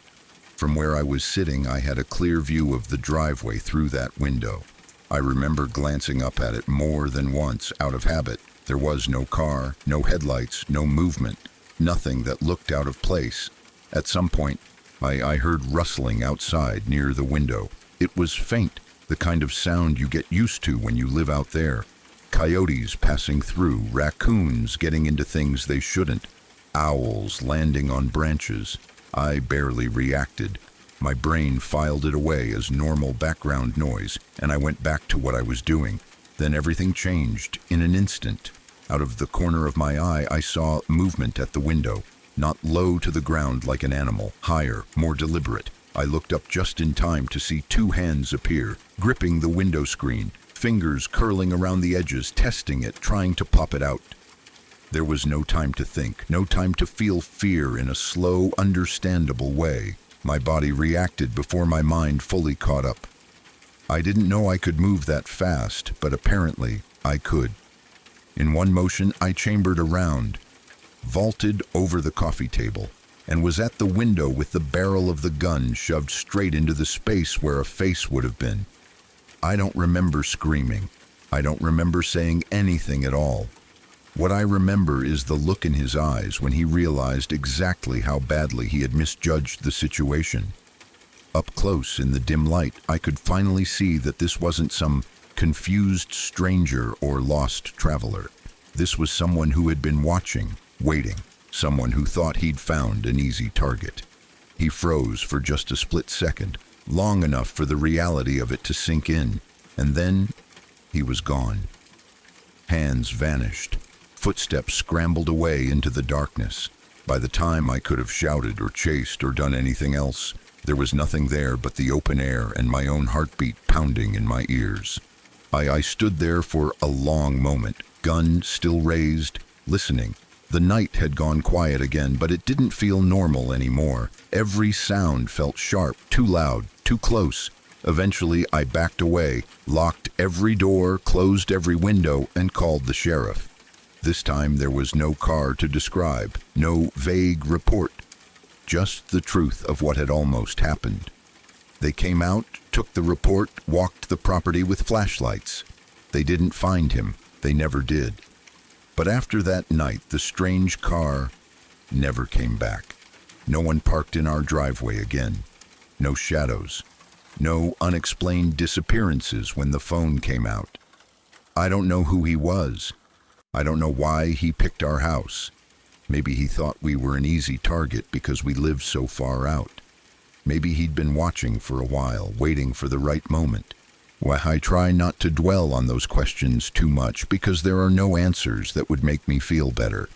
From where I was sitting, I had a clear view of the driveway through that window. I remember glancing up at it more than once out of habit. There was no car, no headlights, no movement, nothing that looked out of place. At some point, I heard rustling outside near the window. It was faint, the kind of sound you get used to when you live out there. Coyotes passing through, raccoons getting into things they shouldn't, owls landing on branches. I barely reacted. My brain filed it away as normal background noise, and I went back to what I was doing. Then everything changed in an instant. Out of the corner of my eye, I saw movement at the window, not low to the ground like an animal, higher, more deliberate. I looked up just in time to see two hands appear, gripping the window screen, fingers curling around the edges, testing it, trying to pop it out. There was no time to think, no time to feel fear in a slow, understandable way. My body reacted before my mind fully caught up. I didn't know I could move that fast, but apparently I could. In one motion, I chambered around, vaulted over the coffee table, and was at the window with the barrel of the gun shoved straight into the space where a face would have been. I don't remember screaming. I don't remember saying anything at all. What I remember is the look in his eyes when he realized exactly how badly he had misjudged the situation. Up close in the dim light, I could finally see that this wasn't some confused stranger or lost traveler. This was someone who had been watching, waiting, someone who thought he'd found an easy target. He froze for just a split second, long enough for the reality of it to sink in, and then he was gone. Hands vanished. Footsteps scrambled away into the darkness. By the time I could have shouted or chased or done anything else, there was nothing there but the open air and my own heartbeat pounding in my ears. I stood there for a long moment, gun still raised, listening. The night had gone quiet again, but it didn't feel normal anymore. Every sound felt sharp, too loud, too close. Eventually, I backed away, locked every door, closed every window, and called the sheriff. This time there was no car to describe, no vague report, just the truth of what had almost happened. They came out, took the report, walked the property with flashlights. They didn't find him. They never did. But after that night, the strange car never came back. No one parked in our driveway again. No shadows. No unexplained disappearances when the phone came out. I don't know who he was. I don't know why he picked our house. Maybe he thought we were an easy target because we lived so far out. Maybe he'd been watching for a while, waiting for the right moment. Well, I try not to dwell on those questions too much because there are no answers that would make me feel better.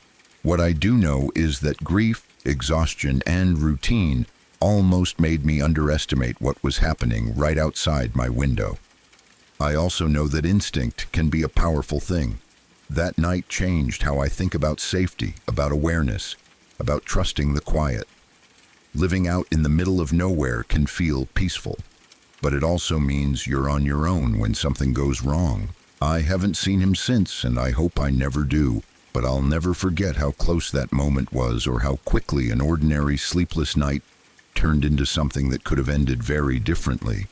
What I do know is that grief, exhaustion, and routine almost made me underestimate what was happening right outside my window. I also know that instinct can be a powerful thing. That night changed how I think about safety, about awareness, about trusting the quiet. Living out in the middle of nowhere can feel peaceful, but it also means you're on your own when something goes wrong. I haven't seen him since, and I hope I never do, but I'll never forget how close that moment was or how quickly an ordinary sleepless night turned into something that could have ended very differently.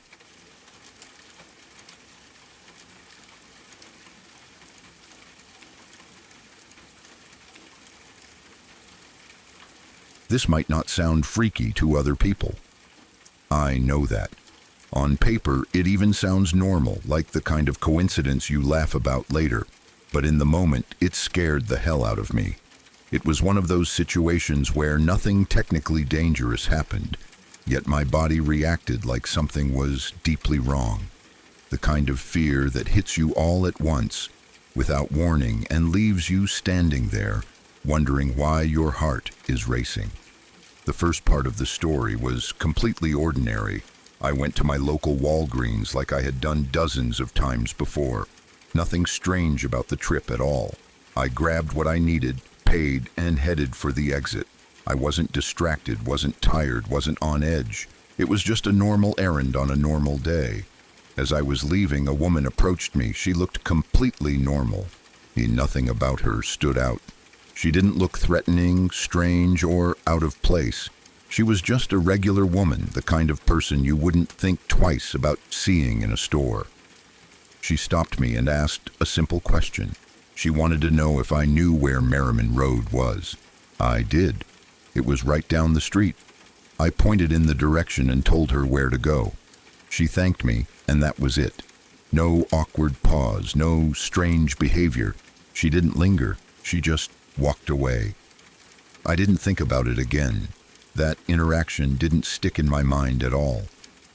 This might not sound freaky to other people. I know that. On paper, it even sounds normal, like the kind of coincidence you laugh about later. But in the moment, it scared the hell out of me. It was one of those situations where nothing technically dangerous happened, yet my body reacted like something was deeply wrong. The kind of fear that hits you all at once, without warning, and leaves you standing there, wondering why your heart is racing. The first part of the story was completely ordinary. I went to my local Walgreens like I had done dozens of times before. Nothing strange about the trip at all. I grabbed what I needed, paid, and headed for the exit. I wasn't distracted, wasn't tired, wasn't on edge. It was just a normal errand on a normal day. As I was leaving, a woman approached me. She looked completely normal. Nothing about her stood out. She didn't look threatening, strange, or out of place. She was just a regular woman, the kind of person you wouldn't think twice about seeing in a store. She stopped me and asked a simple question. She wanted to know if I knew where Merriman Road was. I did. It was right down the street. I pointed in the direction and told her where to go. She thanked me, and that was it. No awkward pause, no strange behavior. She didn't linger. She just walked away. I didn't think about it again. That interaction didn't stick in my mind at all.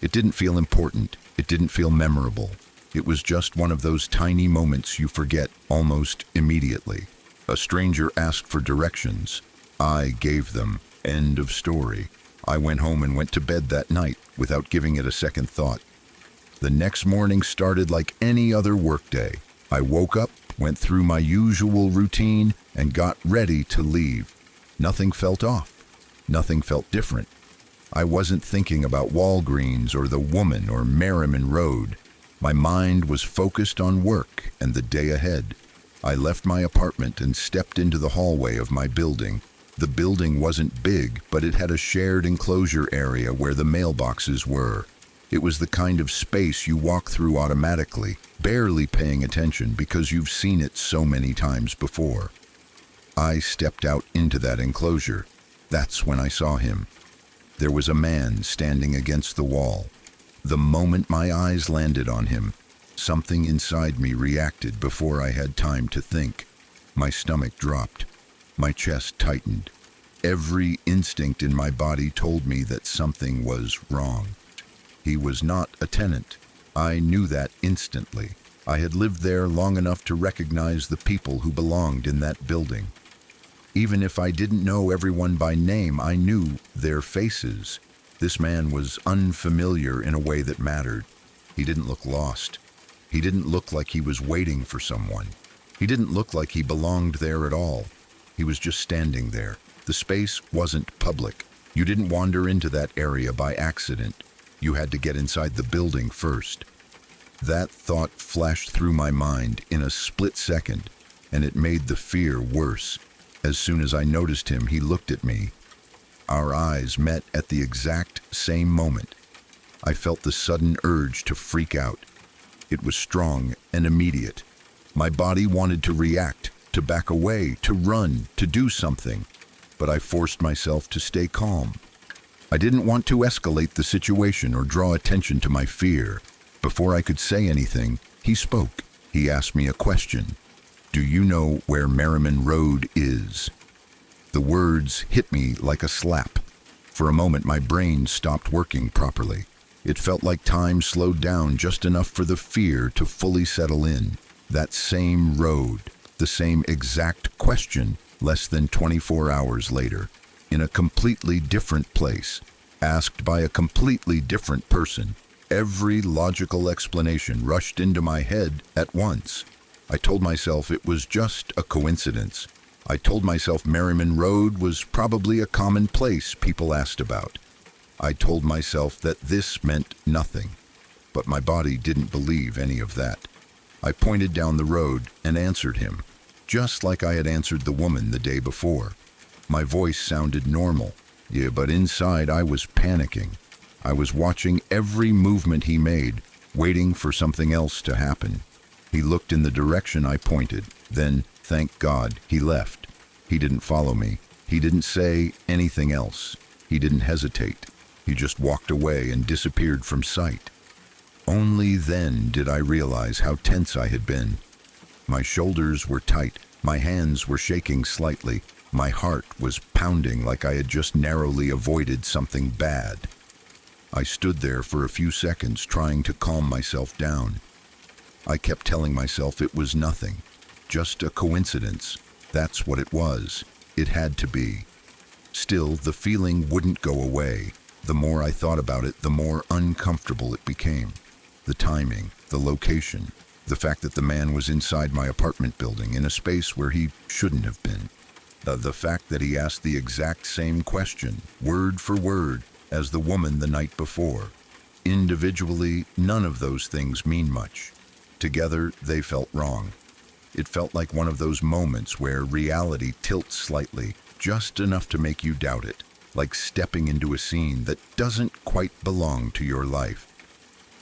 It didn't feel important. It didn't feel memorable. It was just one of those tiny moments you forget almost immediately. A stranger asked for directions. I gave them. End of story. I went home and went to bed that night without giving it a second thought. The next morning started like any other workday. I woke up, went through my usual routine, and got ready to leave. Nothing felt off. Nothing felt different. I wasn't thinking about Walgreens or the woman or Merriman Road. My mind was focused on work and the day ahead. I left my apartment and stepped into the hallway of my building. The building wasn't big, but it had a shared enclosure area where the mailboxes were. It was the kind of space you walk through automatically, barely paying attention because you've seen it so many times before. I stepped out into that enclosure. That's when I saw him. There was a man standing against the wall. The moment my eyes landed on him, something inside me reacted before I had time to think. My stomach dropped. My chest tightened. Every instinct in my body told me that something was wrong. He was not a tenant. I knew that instantly. I had lived there long enough to recognize the people who belonged in that building. Even if I didn't know everyone by name, I knew their faces. This man was unfamiliar in a way that mattered. He didn't look lost. He didn't look like he was waiting for someone. He didn't look like he belonged there at all. He was just standing there. The space wasn't public. You didn't wander into that area by accident. You had to get inside the building first. That thought flashed through my mind in a split second, and it made the fear worse. As soon as I noticed him, he looked at me. Our eyes met at the exact same moment. I felt the sudden urge to freak out. It was strong and immediate. My body wanted to react, to back away, to run, to do something, but I forced myself to stay calm. I didn't want to escalate the situation or draw attention to my fear. Before I could say anything, he spoke. He asked me a question. "Do you know where Merriman Road is?" The words hit me like a slap. For a moment, my brain stopped working properly. It felt like time slowed down just enough for the fear to fully settle in. That same road, the same exact question, less than 24 hours later, in a completely different place, asked by a completely different person. Every logical explanation rushed into my head at once. I told myself it was just a coincidence. I told myself Merriman Road was probably a common place people asked about. I told myself that this meant nothing, but my body didn't believe any of that. I pointed down the road and answered him, just like I had answered the woman the day before. My voice sounded normal, but inside I was panicking. I was watching every movement he made, waiting for something else to happen. He looked in the direction I pointed, then, thank God, he left. He didn't follow me. He didn't say anything else. He didn't hesitate. He just walked away and disappeared from sight. Only then did I realize how tense I had been. My shoulders were tight. My hands were shaking slightly. My heart was pounding like I had just narrowly avoided something bad. I stood there for a few seconds trying to calm myself down. I kept telling myself it was nothing, just a coincidence. That's what it was. It had to be. Still, the feeling wouldn't go away. The more I thought about it, the more uncomfortable it became. The timing, the location, the fact that the man was inside my apartment building in a space where he shouldn't have been. The fact that he asked the exact same question, word for word, as the woman the night before. Individually, none of those things mean much. Together, they felt wrong. It felt like one of those moments where reality tilts slightly, just enough to make you doubt it, like stepping into a scene that doesn't quite belong to your life.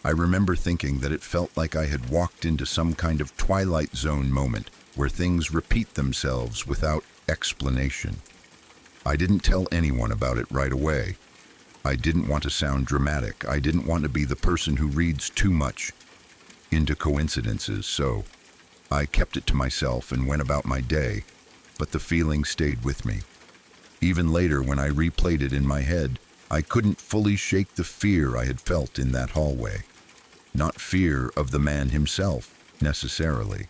I remember thinking that it felt like I had walked into some kind of Twilight Zone moment where things repeat themselves without explanation. I didn't tell anyone about it right away. I didn't want to sound dramatic. I didn't want to be the person who reads too much into coincidences, so I kept it to myself and went about my day, but the feeling stayed with me. Even later, when I replayed it in my head, I couldn't fully shake the fear I had felt in that hallway. Not fear of the man himself, necessarily,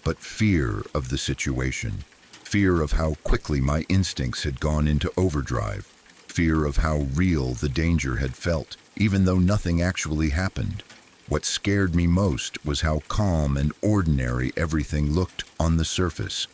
but fear of the situation. Fear of how quickly my instincts had gone into overdrive. Fear of how real the danger had felt, even though nothing actually happened. What scared me most was how calm and ordinary everything looked on the surface.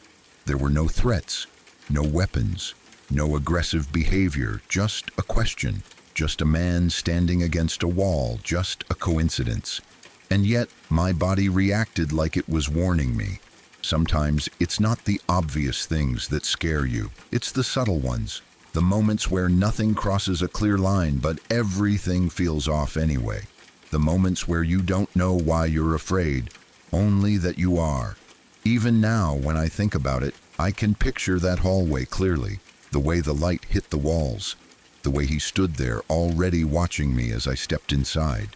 There were no threats, no weapons, no aggressive behavior, just a question, just a man standing against a wall, just a coincidence. And yet, my body reacted like it was warning me. Sometimes it's not the obvious things that scare you, it's the subtle ones. The moments where nothing crosses a clear line but everything feels off anyway. The moments where you don't know why you're afraid, only that you are. Even now, when I think about it, I can picture that hallway clearly. The way the light hit the walls. The way he stood there already watching me as I stepped inside.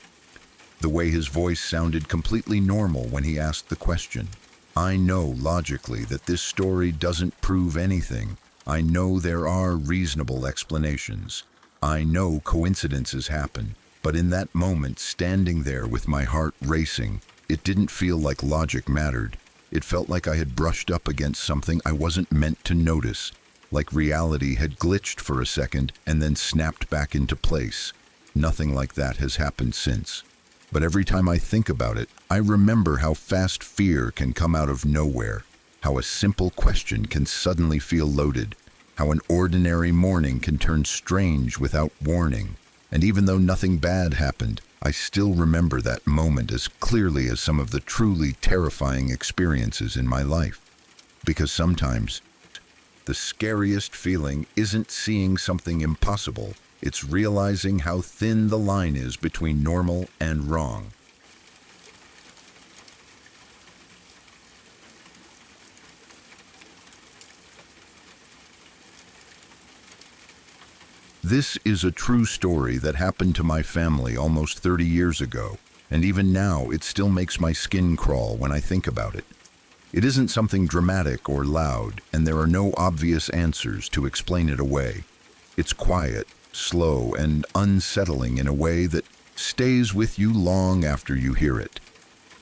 The way his voice sounded completely normal when he asked the question. I know logically that this story doesn't prove anything. I know there are reasonable explanations. I know coincidences happen. But in that moment, standing there with my heart racing, it didn't feel like logic mattered. It felt like I had brushed up against something I wasn't meant to notice, like reality had glitched for a second and then snapped back into place. Nothing like that has happened since. But every time I think about it, I remember how fast fear can come out of nowhere, how a simple question can suddenly feel loaded, how an ordinary morning can turn strange without warning. And even though nothing bad happened, I still remember that moment as clearly as some of the truly terrifying experiences in my life. Because sometimes, the scariest feeling isn't seeing something impossible, it's realizing how thin the line is between normal and wrong. This is a true story that happened to my family almost 30 years ago, and even now it still makes my skin crawl when I think about it. It isn't something dramatic or loud, and there are no obvious answers to explain it away. It's quiet, slow, and unsettling in a way that stays with you long after you hear it.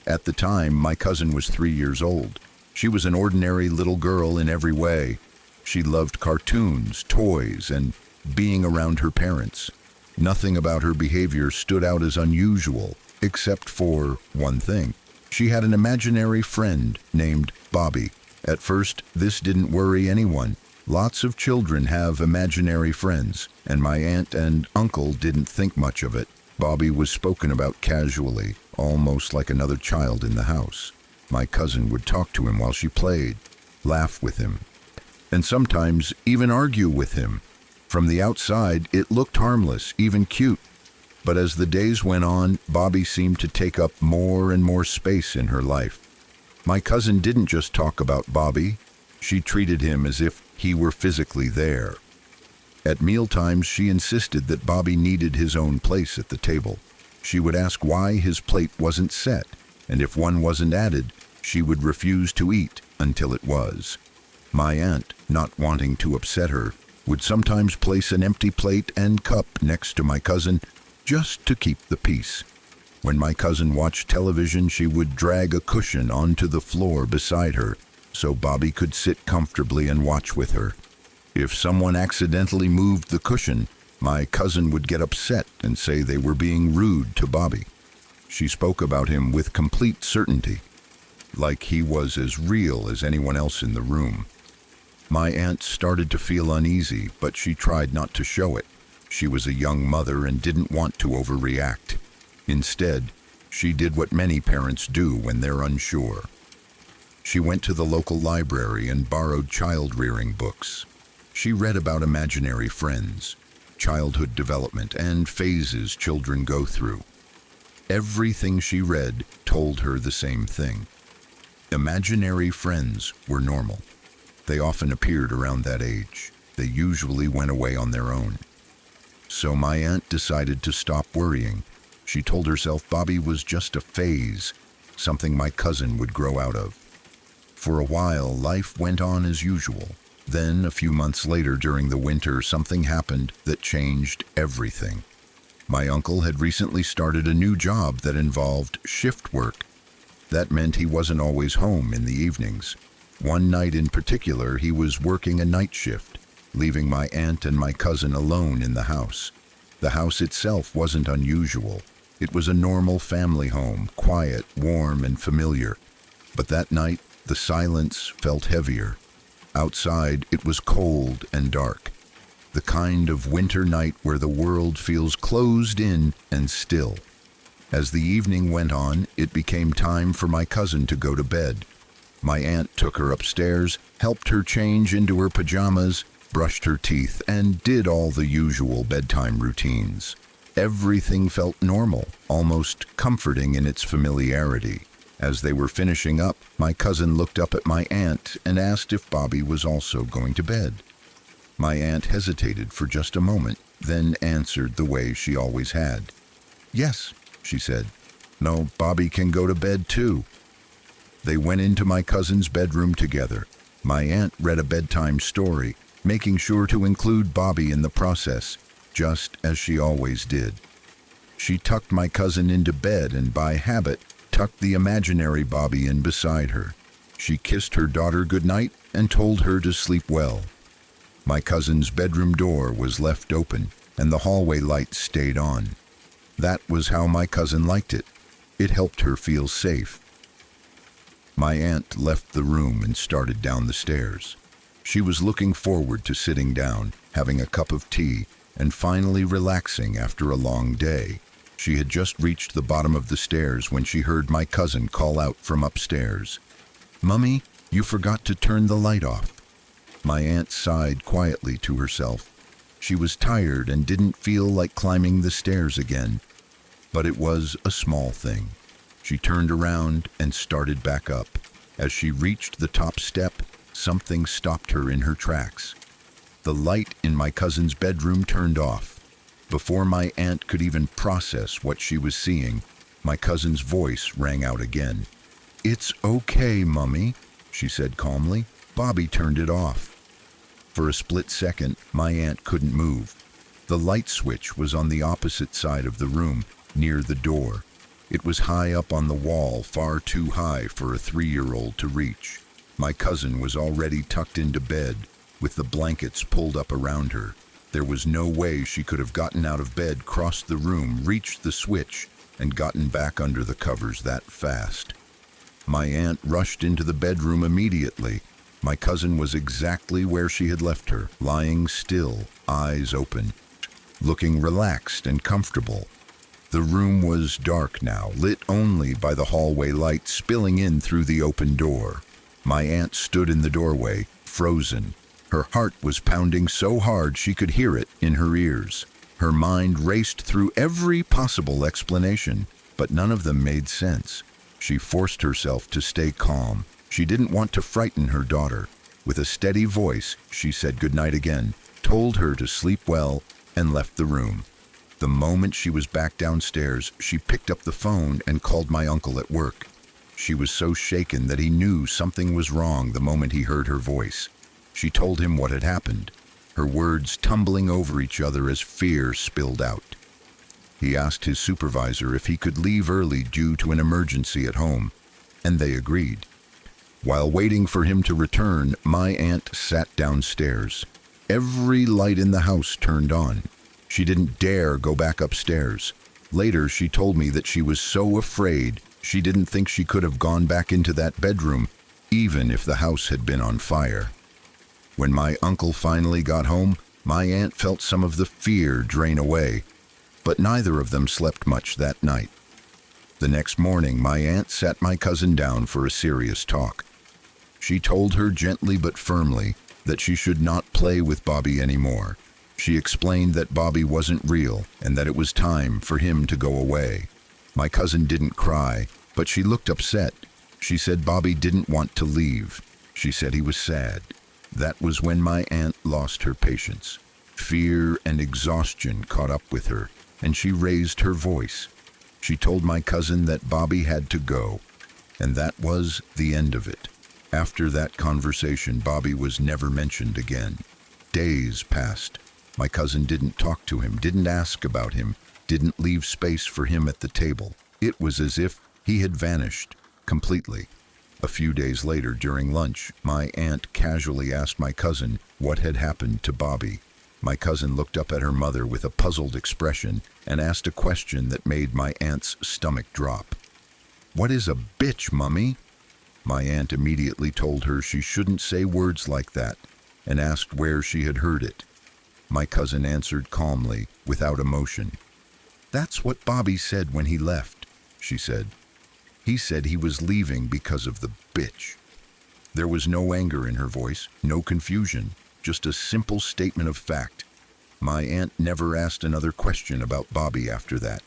At the time, my cousin was 3 years old. She was an ordinary little girl in every way. She loved cartoons, toys, and being around her parents. Nothing about her behavior stood out as unusual, except for one thing. She had an imaginary friend named Bobby. At first, this didn't worry anyone. Lots of children have imaginary friends, and my aunt and uncle didn't think much of it. Bobby was spoken about casually, almost like another child in the house. My cousin would talk to him while she played, laugh with him, and sometimes even argue with him. From the outside, it looked harmless, even cute. But as the days went on, Bobby seemed to take up more and more space in her life. My cousin didn't just talk about Bobby. She treated him as if he were physically there. At mealtimes, she insisted that Bobby needed his own place at the table. She would ask why his plate wasn't set, and if one wasn't added, she would refuse to eat until it was. My aunt, not wanting to upset her, would sometimes place an empty plate and cup next to my cousin just to keep the peace. When my cousin watched television, she would drag a cushion onto the floor beside her so Bobby could sit comfortably and watch with her. If someone accidentally moved the cushion, my cousin would get upset and say they were being rude to Bobby. She spoke about him with complete certainty, like he was as real as anyone else in the room. My aunt started to feel uneasy, but she tried not to show it. She was a young mother and didn't want to overreact. Instead, she did what many parents do when they're unsure. She went to the local library and borrowed child-rearing books. She read about imaginary friends, childhood development, and phases children go through. Everything she read told her the same thing. Imaginary friends were normal. They often appeared around that age. They usually went away on their own. So my aunt decided to stop worrying. She told herself Bobby was just a phase, something my cousin would grow out of. For a while, life went on as usual. Then, a few months later during the winter, something happened that changed everything. My uncle had recently started a new job that involved shift work. That meant he wasn't always home in the evenings. One night in particular, he was working a night shift, leaving my aunt and my cousin alone in the house. The house itself wasn't unusual. It was a normal family home, quiet, warm, and familiar. But that night, the silence felt heavier. Outside, it was cold and dark. The kind of winter night where the world feels closed in and still. As the evening went on, it became time for my cousin to go to bed. My aunt took her upstairs, helped her change into her pajamas, brushed her teeth, and did all the usual bedtime routines. Everything felt normal, almost comforting in its familiarity. As they were finishing up, my cousin looked up at my aunt and asked if Bobby was also going to bed. My aunt hesitated for just a moment, then answered the way she always had. "Yes," she said. "No, Bobby can go to bed too." They went into my cousin's bedroom together. My aunt read a bedtime story, making sure to include Bobby in the process, just as she always did. She tucked my cousin into bed and, by habit, tucked the imaginary Bobby in beside her. She kissed her daughter goodnight and told her to sleep well. My cousin's bedroom door was left open, and the hallway light stayed on. That was how my cousin liked it. It helped her feel safe. My aunt left the room and started down the stairs. She was looking forward to sitting down, having a cup of tea, and finally relaxing after a long day. She had just reached the bottom of the stairs when she heard my cousin call out from upstairs. "Mummy, you forgot to turn the light off." My aunt sighed quietly to herself. She was tired and didn't feel like climbing the stairs again. But it was a small thing. She turned around and started back up. As she reached the top step, something stopped her in her tracks. The light in my cousin's bedroom turned off. Before my aunt could even process what she was seeing, my cousin's voice rang out again. "It's okay, Mummy," she said calmly. "Bobby turned it off." For a split second, my aunt couldn't move. The light switch was on the opposite side of the room, near the door. It was high up on the wall, far too high for a 3-year-old to reach. My cousin was already tucked into bed, with the blankets pulled up around her. There was no way she could have gotten out of bed, crossed the room, reached the switch, and gotten back under the covers that fast. My aunt rushed into the bedroom immediately. My cousin was exactly where she had left her, lying still, eyes open, looking relaxed and comfortable. The room was dark now, lit only by the hallway light spilling in through the open door. My aunt stood in the doorway, frozen. Her heart was pounding so hard she could hear it in her ears. Her mind raced through every possible explanation, but none of them made sense. She forced herself to stay calm. She didn't want to frighten her daughter. With a steady voice, she said goodnight again, told her to sleep well, and left the room. The moment she was back downstairs, she picked up the phone and called my uncle at work. She was so shaken that he knew something was wrong the moment he heard her voice. She told him what had happened, her words tumbling over each other as fear spilled out. He asked his supervisor if he could leave early due to an emergency at home, and they agreed. While waiting for him to return, my aunt sat downstairs. Every light in the house turned on. She didn't dare go back upstairs. Later, she told me that she was so afraid she didn't think she could have gone back into that bedroom, even if the house had been on fire. When my uncle finally got home, my aunt felt some of the fear drain away, but neither of them slept much that night. The next morning, my aunt sat my cousin down for a serious talk. She told her gently but firmly that she should not play with Bobby anymore. She explained that Bobby wasn't real and that it was time for him to go away. My cousin didn't cry, but she looked upset. She said Bobby didn't want to leave. She said he was sad. That was when my aunt lost her patience. Fear and exhaustion caught up with her, and she raised her voice. She told my cousin that Bobby had to go, and that was the end of it. After that conversation, Bobby was never mentioned again. Days passed. My cousin didn't talk to him, didn't ask about him, didn't leave space for him at the table. It was as if he had vanished completely. A few days later, during lunch, my aunt casually asked my cousin what had happened to Bobby. My cousin looked up at her mother with a puzzled expression and asked a question that made my aunt's stomach drop. "What is a bitch, Mummy?" My aunt immediately told her she shouldn't say words like that and asked where she had heard it. My cousin answered calmly, without emotion. "That's what Bobby said when he left," she said. "He said he was leaving because of the bitch." There was no anger in her voice, no confusion, just a simple statement of fact. My aunt never asked another question about Bobby after that.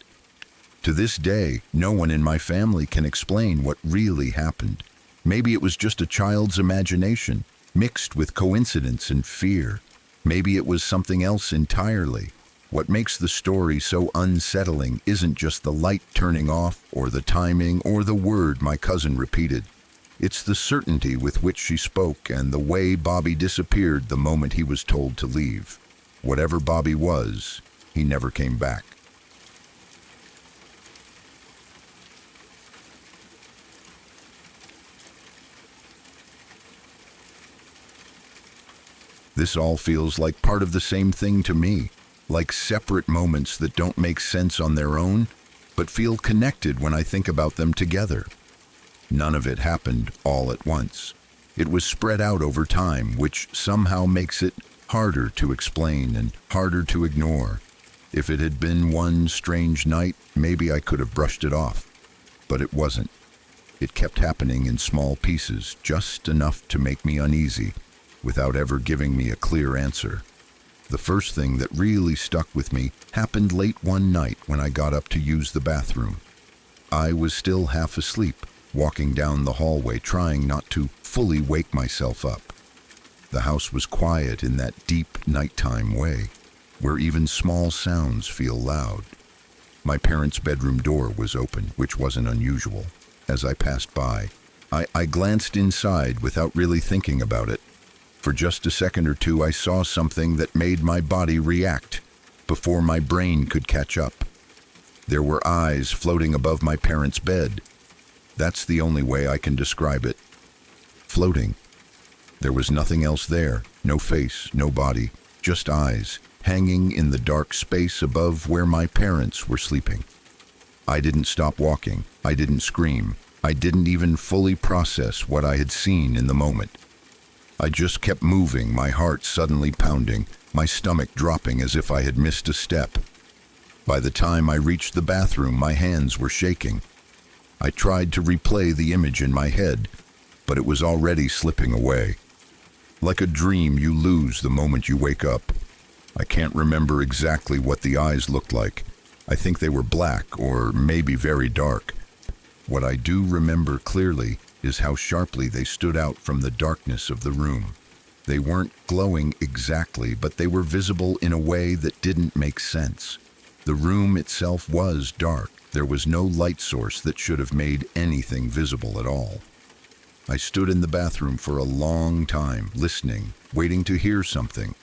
To this day, no one in my family can explain what really happened. Maybe it was just a child's imagination, mixed with coincidence and fear. Maybe it was something else entirely. What makes the story so unsettling isn't just the light turning off or the timing or the word my cousin repeated. It's the certainty with which she spoke and the way Bobby disappeared the moment he was told to leave. Whatever Bobby was, he never came back. This all feels like part of the same thing to me, like separate moments that don't make sense on their own, but feel connected when I think about them together. None of it happened all at once. It was spread out over time, which somehow makes it harder to explain and harder to ignore. If it had been one strange night, maybe I could have brushed it off. But it wasn't. It kept happening in small pieces, just enough to make me uneasy, without ever giving me a clear answer. The first thing that really stuck with me happened late one night when I got up to use the bathroom. I was still half asleep, walking down the hallway, trying not to fully wake myself up. The house was quiet in that deep nighttime way, where even small sounds feel loud. My parents' bedroom door was open, which wasn't unusual. As I passed by, I glanced inside without really thinking about it. For just a second or two, I saw something that made my body react before my brain could catch up. There were eyes floating above my parents' bed. That's the only way I can describe it. Floating. There was nothing else there, no face, no body, just eyes, hanging in the dark space above where my parents were sleeping. I didn't stop walking. I didn't scream. I didn't even fully process what I had seen in the moment. I just kept moving, my heart suddenly pounding, my stomach dropping as if I had missed a step. By the time I reached the bathroom, my hands were shaking. I tried to replay the image in my head, but it was already slipping away. Like a dream you lose the moment you wake up. I can't remember exactly what the eyes looked like. I think they were black or maybe very dark. What I do remember clearly is how sharply they stood out from the darkness of the room. They weren't glowing exactly, but they were visible in a way that didn't make sense. The room itself was dark. There was no light source that should have made anything visible at all. I stood in the bathroom for a long time, listening, waiting to hear something.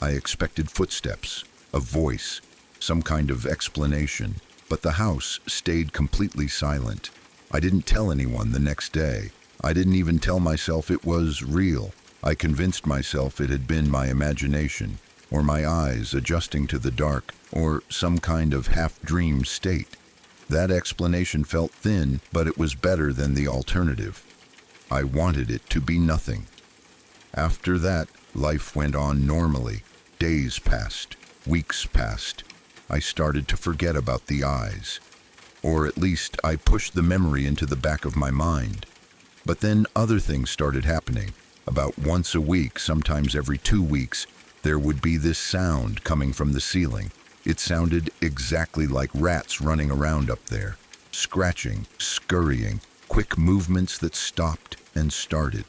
I expected footsteps, a voice, some kind of explanation, but the house stayed completely silent. I didn't tell anyone the next day. I didn't even tell myself it was real. I convinced myself it had been my imagination, or my eyes adjusting to the dark, or some kind of half-dream state. That explanation felt thin, but it was better than the alternative. I wanted it to be nothing. After that, life went on normally. Days passed, weeks passed. I started to forget about the eyes. Or at least I pushed the memory into the back of my mind. But then other things started happening. About once a week, sometimes every 2 weeks, there would be this sound coming from the ceiling. It sounded exactly like rats running around up there. scratching, scurrying, quick movements that stopped and started.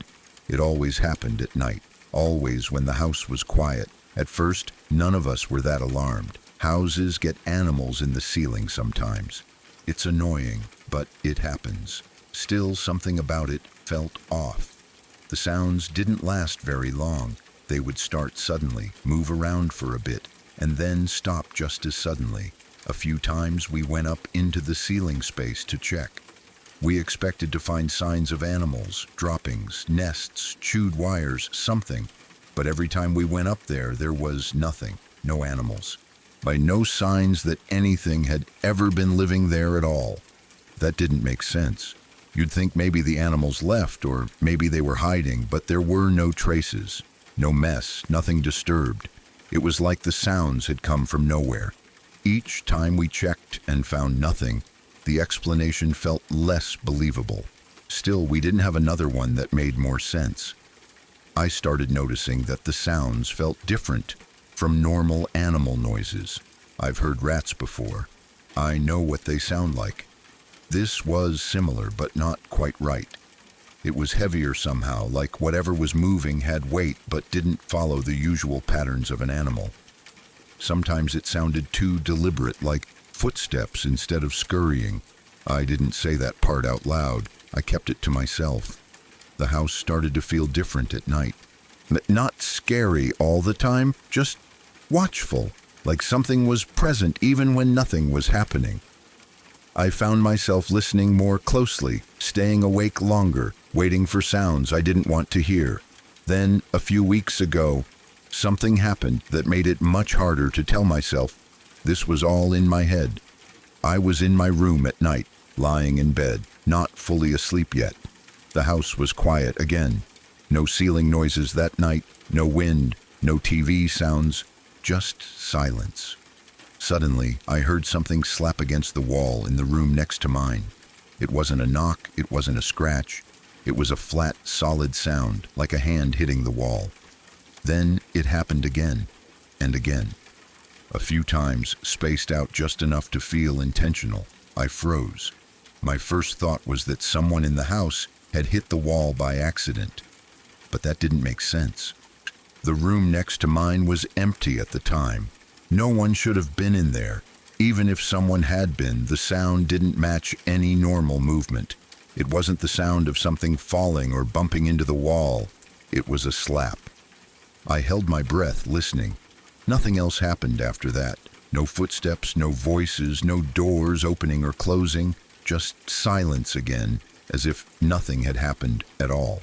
It always happened at night, always when the house was quiet. At first, none of us were that alarmed. Houses get animals in the ceiling sometimes. It's annoying, but it happens. Still, something about it felt off. The sounds didn't last very long. They would start suddenly, move around for a bit, and then stop just as suddenly. A few times we went up into the ceiling space to check. We expected to find signs of animals, droppings, nests, chewed wires, something. But every time we went up there was nothing, no animals. By no signs that anything had ever been living there at all. That didn't make sense. You'd think maybe the animals left, or maybe they were hiding, but there were no traces, no mess, nothing disturbed. It was like the sounds had come from nowhere. Each time we checked and found nothing, the explanation felt less believable. Still, we didn't have another one that made more sense. I started noticing that the sounds felt different from normal animal noises. I've heard rats before. I know what they sound like. This was similar, but not quite right. It was heavier somehow, like whatever was moving had weight but didn't follow the usual patterns of an animal. Sometimes it sounded too deliberate, like footsteps instead of scurrying. I didn't say that part out loud. I kept it to myself. The house started to feel different at night. But not scary all the time, just watchful, like something was present even when nothing was happening. I found myself listening more closely, staying awake longer, waiting for sounds I didn't want to hear. Then, a few weeks ago, something happened that made it much harder to tell myself this was all in my head. I was in my room at night, lying in bed, not fully asleep yet. The house was quiet again. No ceiling noises that night, no wind, no TV sounds, just silence. Suddenly, I heard something slap against the wall in the room next to mine. It wasn't a knock, it wasn't a scratch. It was a flat, solid sound, like a hand hitting the wall. Then it happened again, and again. A few times, spaced out just enough to feel intentional. I froze. My first thought was that someone in the house had hit the wall by accident. But that didn't make sense. The room next to mine was empty at the time. No one should have been in there. Even if someone had been, the sound didn't match any normal movement. It wasn't the sound of something falling or bumping into the wall. It was a slap. I held my breath, listening. Nothing else happened after that. No footsteps, no voices, no doors opening or closing. Just silence again, as if nothing had happened at all.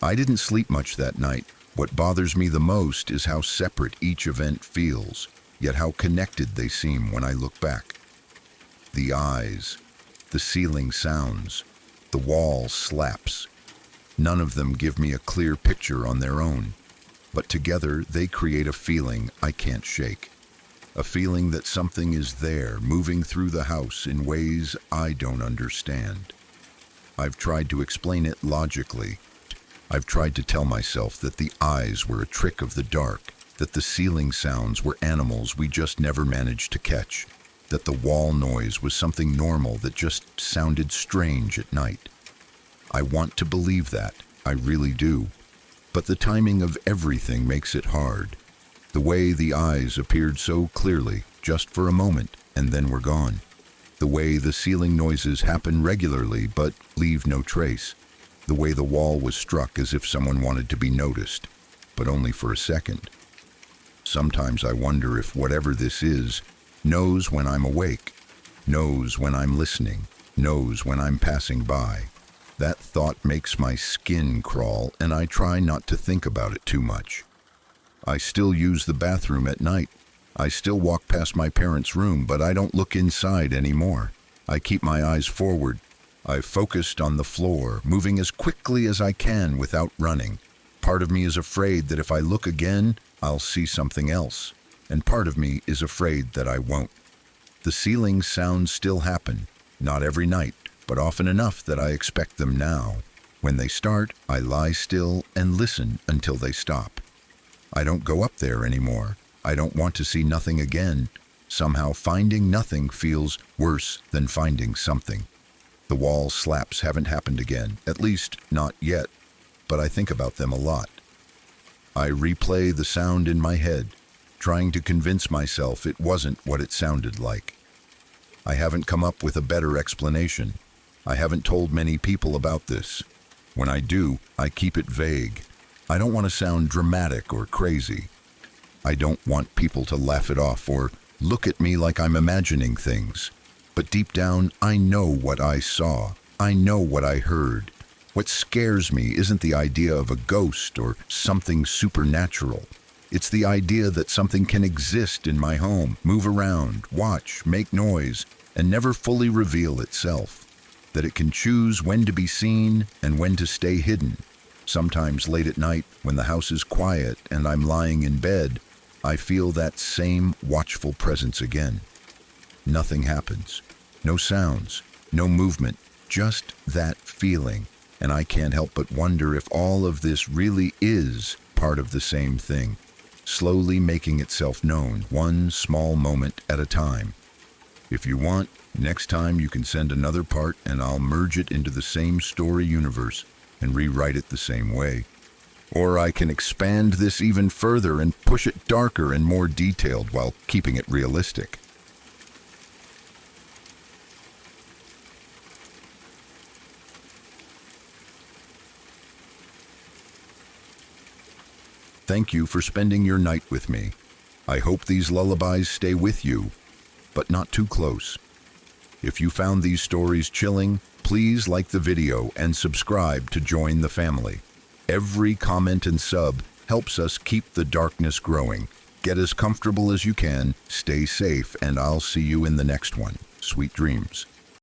I didn't sleep much that night. What bothers me the most is how separate each event feels, yet how connected they seem when I look back. The eyes, the ceiling sounds, the wall slaps. None of them give me a clear picture on their own, but together they create a feeling I can't shake. A feeling that something is there, moving through the house in ways I don't understand. I've tried to explain it logically. I've tried to tell myself that the eyes were a trick of the dark, that the ceiling sounds were animals we just never managed to catch, that the wall noise was something normal that just sounded strange at night. I want to believe that, I really do. But the timing of everything makes it hard. The way the eyes appeared so clearly, just for a moment, and then were gone. The way the ceiling noises happen regularly but leave no trace. The way the wall was struck as if someone wanted to be noticed, but only for a second. Sometimes I wonder if whatever this is knows when I'm awake, knows when I'm listening, knows when I'm passing by. That thought makes my skin crawl, and I try not to think about it too much. I still use the bathroom at night. I still walk past my parents' room, but I don't look inside anymore. I keep my eyes forward. I've focused on the floor, moving as quickly as I can without running. Part of me is afraid that if I look again, I'll see something else. And part of me is afraid that I won't. The ceiling sounds still happen, not every night, but often enough that I expect them now. When they start, I lie still and listen until they stop. I don't go up there anymore. I don't want to see nothing again. Somehow finding nothing feels worse than finding something. The wall slaps haven't happened again, at least not yet, but I think about them a lot. I replay the sound in my head, trying to convince myself it wasn't what it sounded like. I haven't come up with a better explanation. I haven't told many people about this. When I do, I keep it vague. I don't want to sound dramatic or crazy. I don't want people to laugh it off or look at me like I'm imagining things. But deep down, I know what I saw. I know what I heard. What scares me isn't the idea of a ghost or something supernatural. It's the idea that something can exist in my home, move around, watch, make noise, and never fully reveal itself. That it can choose when to be seen and when to stay hidden. Sometimes late at night, when the house is quiet and I'm lying in bed, I feel that same watchful presence again. Nothing happens. No sounds, no movement, just that feeling. And I can't help but wonder if all of this really is part of the same thing, slowly making itself known, one small moment at a time. If you want, next time you can send another part and I'll merge it into the same story universe and rewrite it the same way. Or I can expand this even further and push it darker and more detailed while keeping it realistic. Thank you for spending your night with me. I hope these lullabies stay with you, but not too close. If you found these stories chilling, please like the video and subscribe to join the family. Every comment and sub helps us keep the darkness growing. Get as comfortable as you can, stay safe, and I'll see you in the next one. Sweet dreams.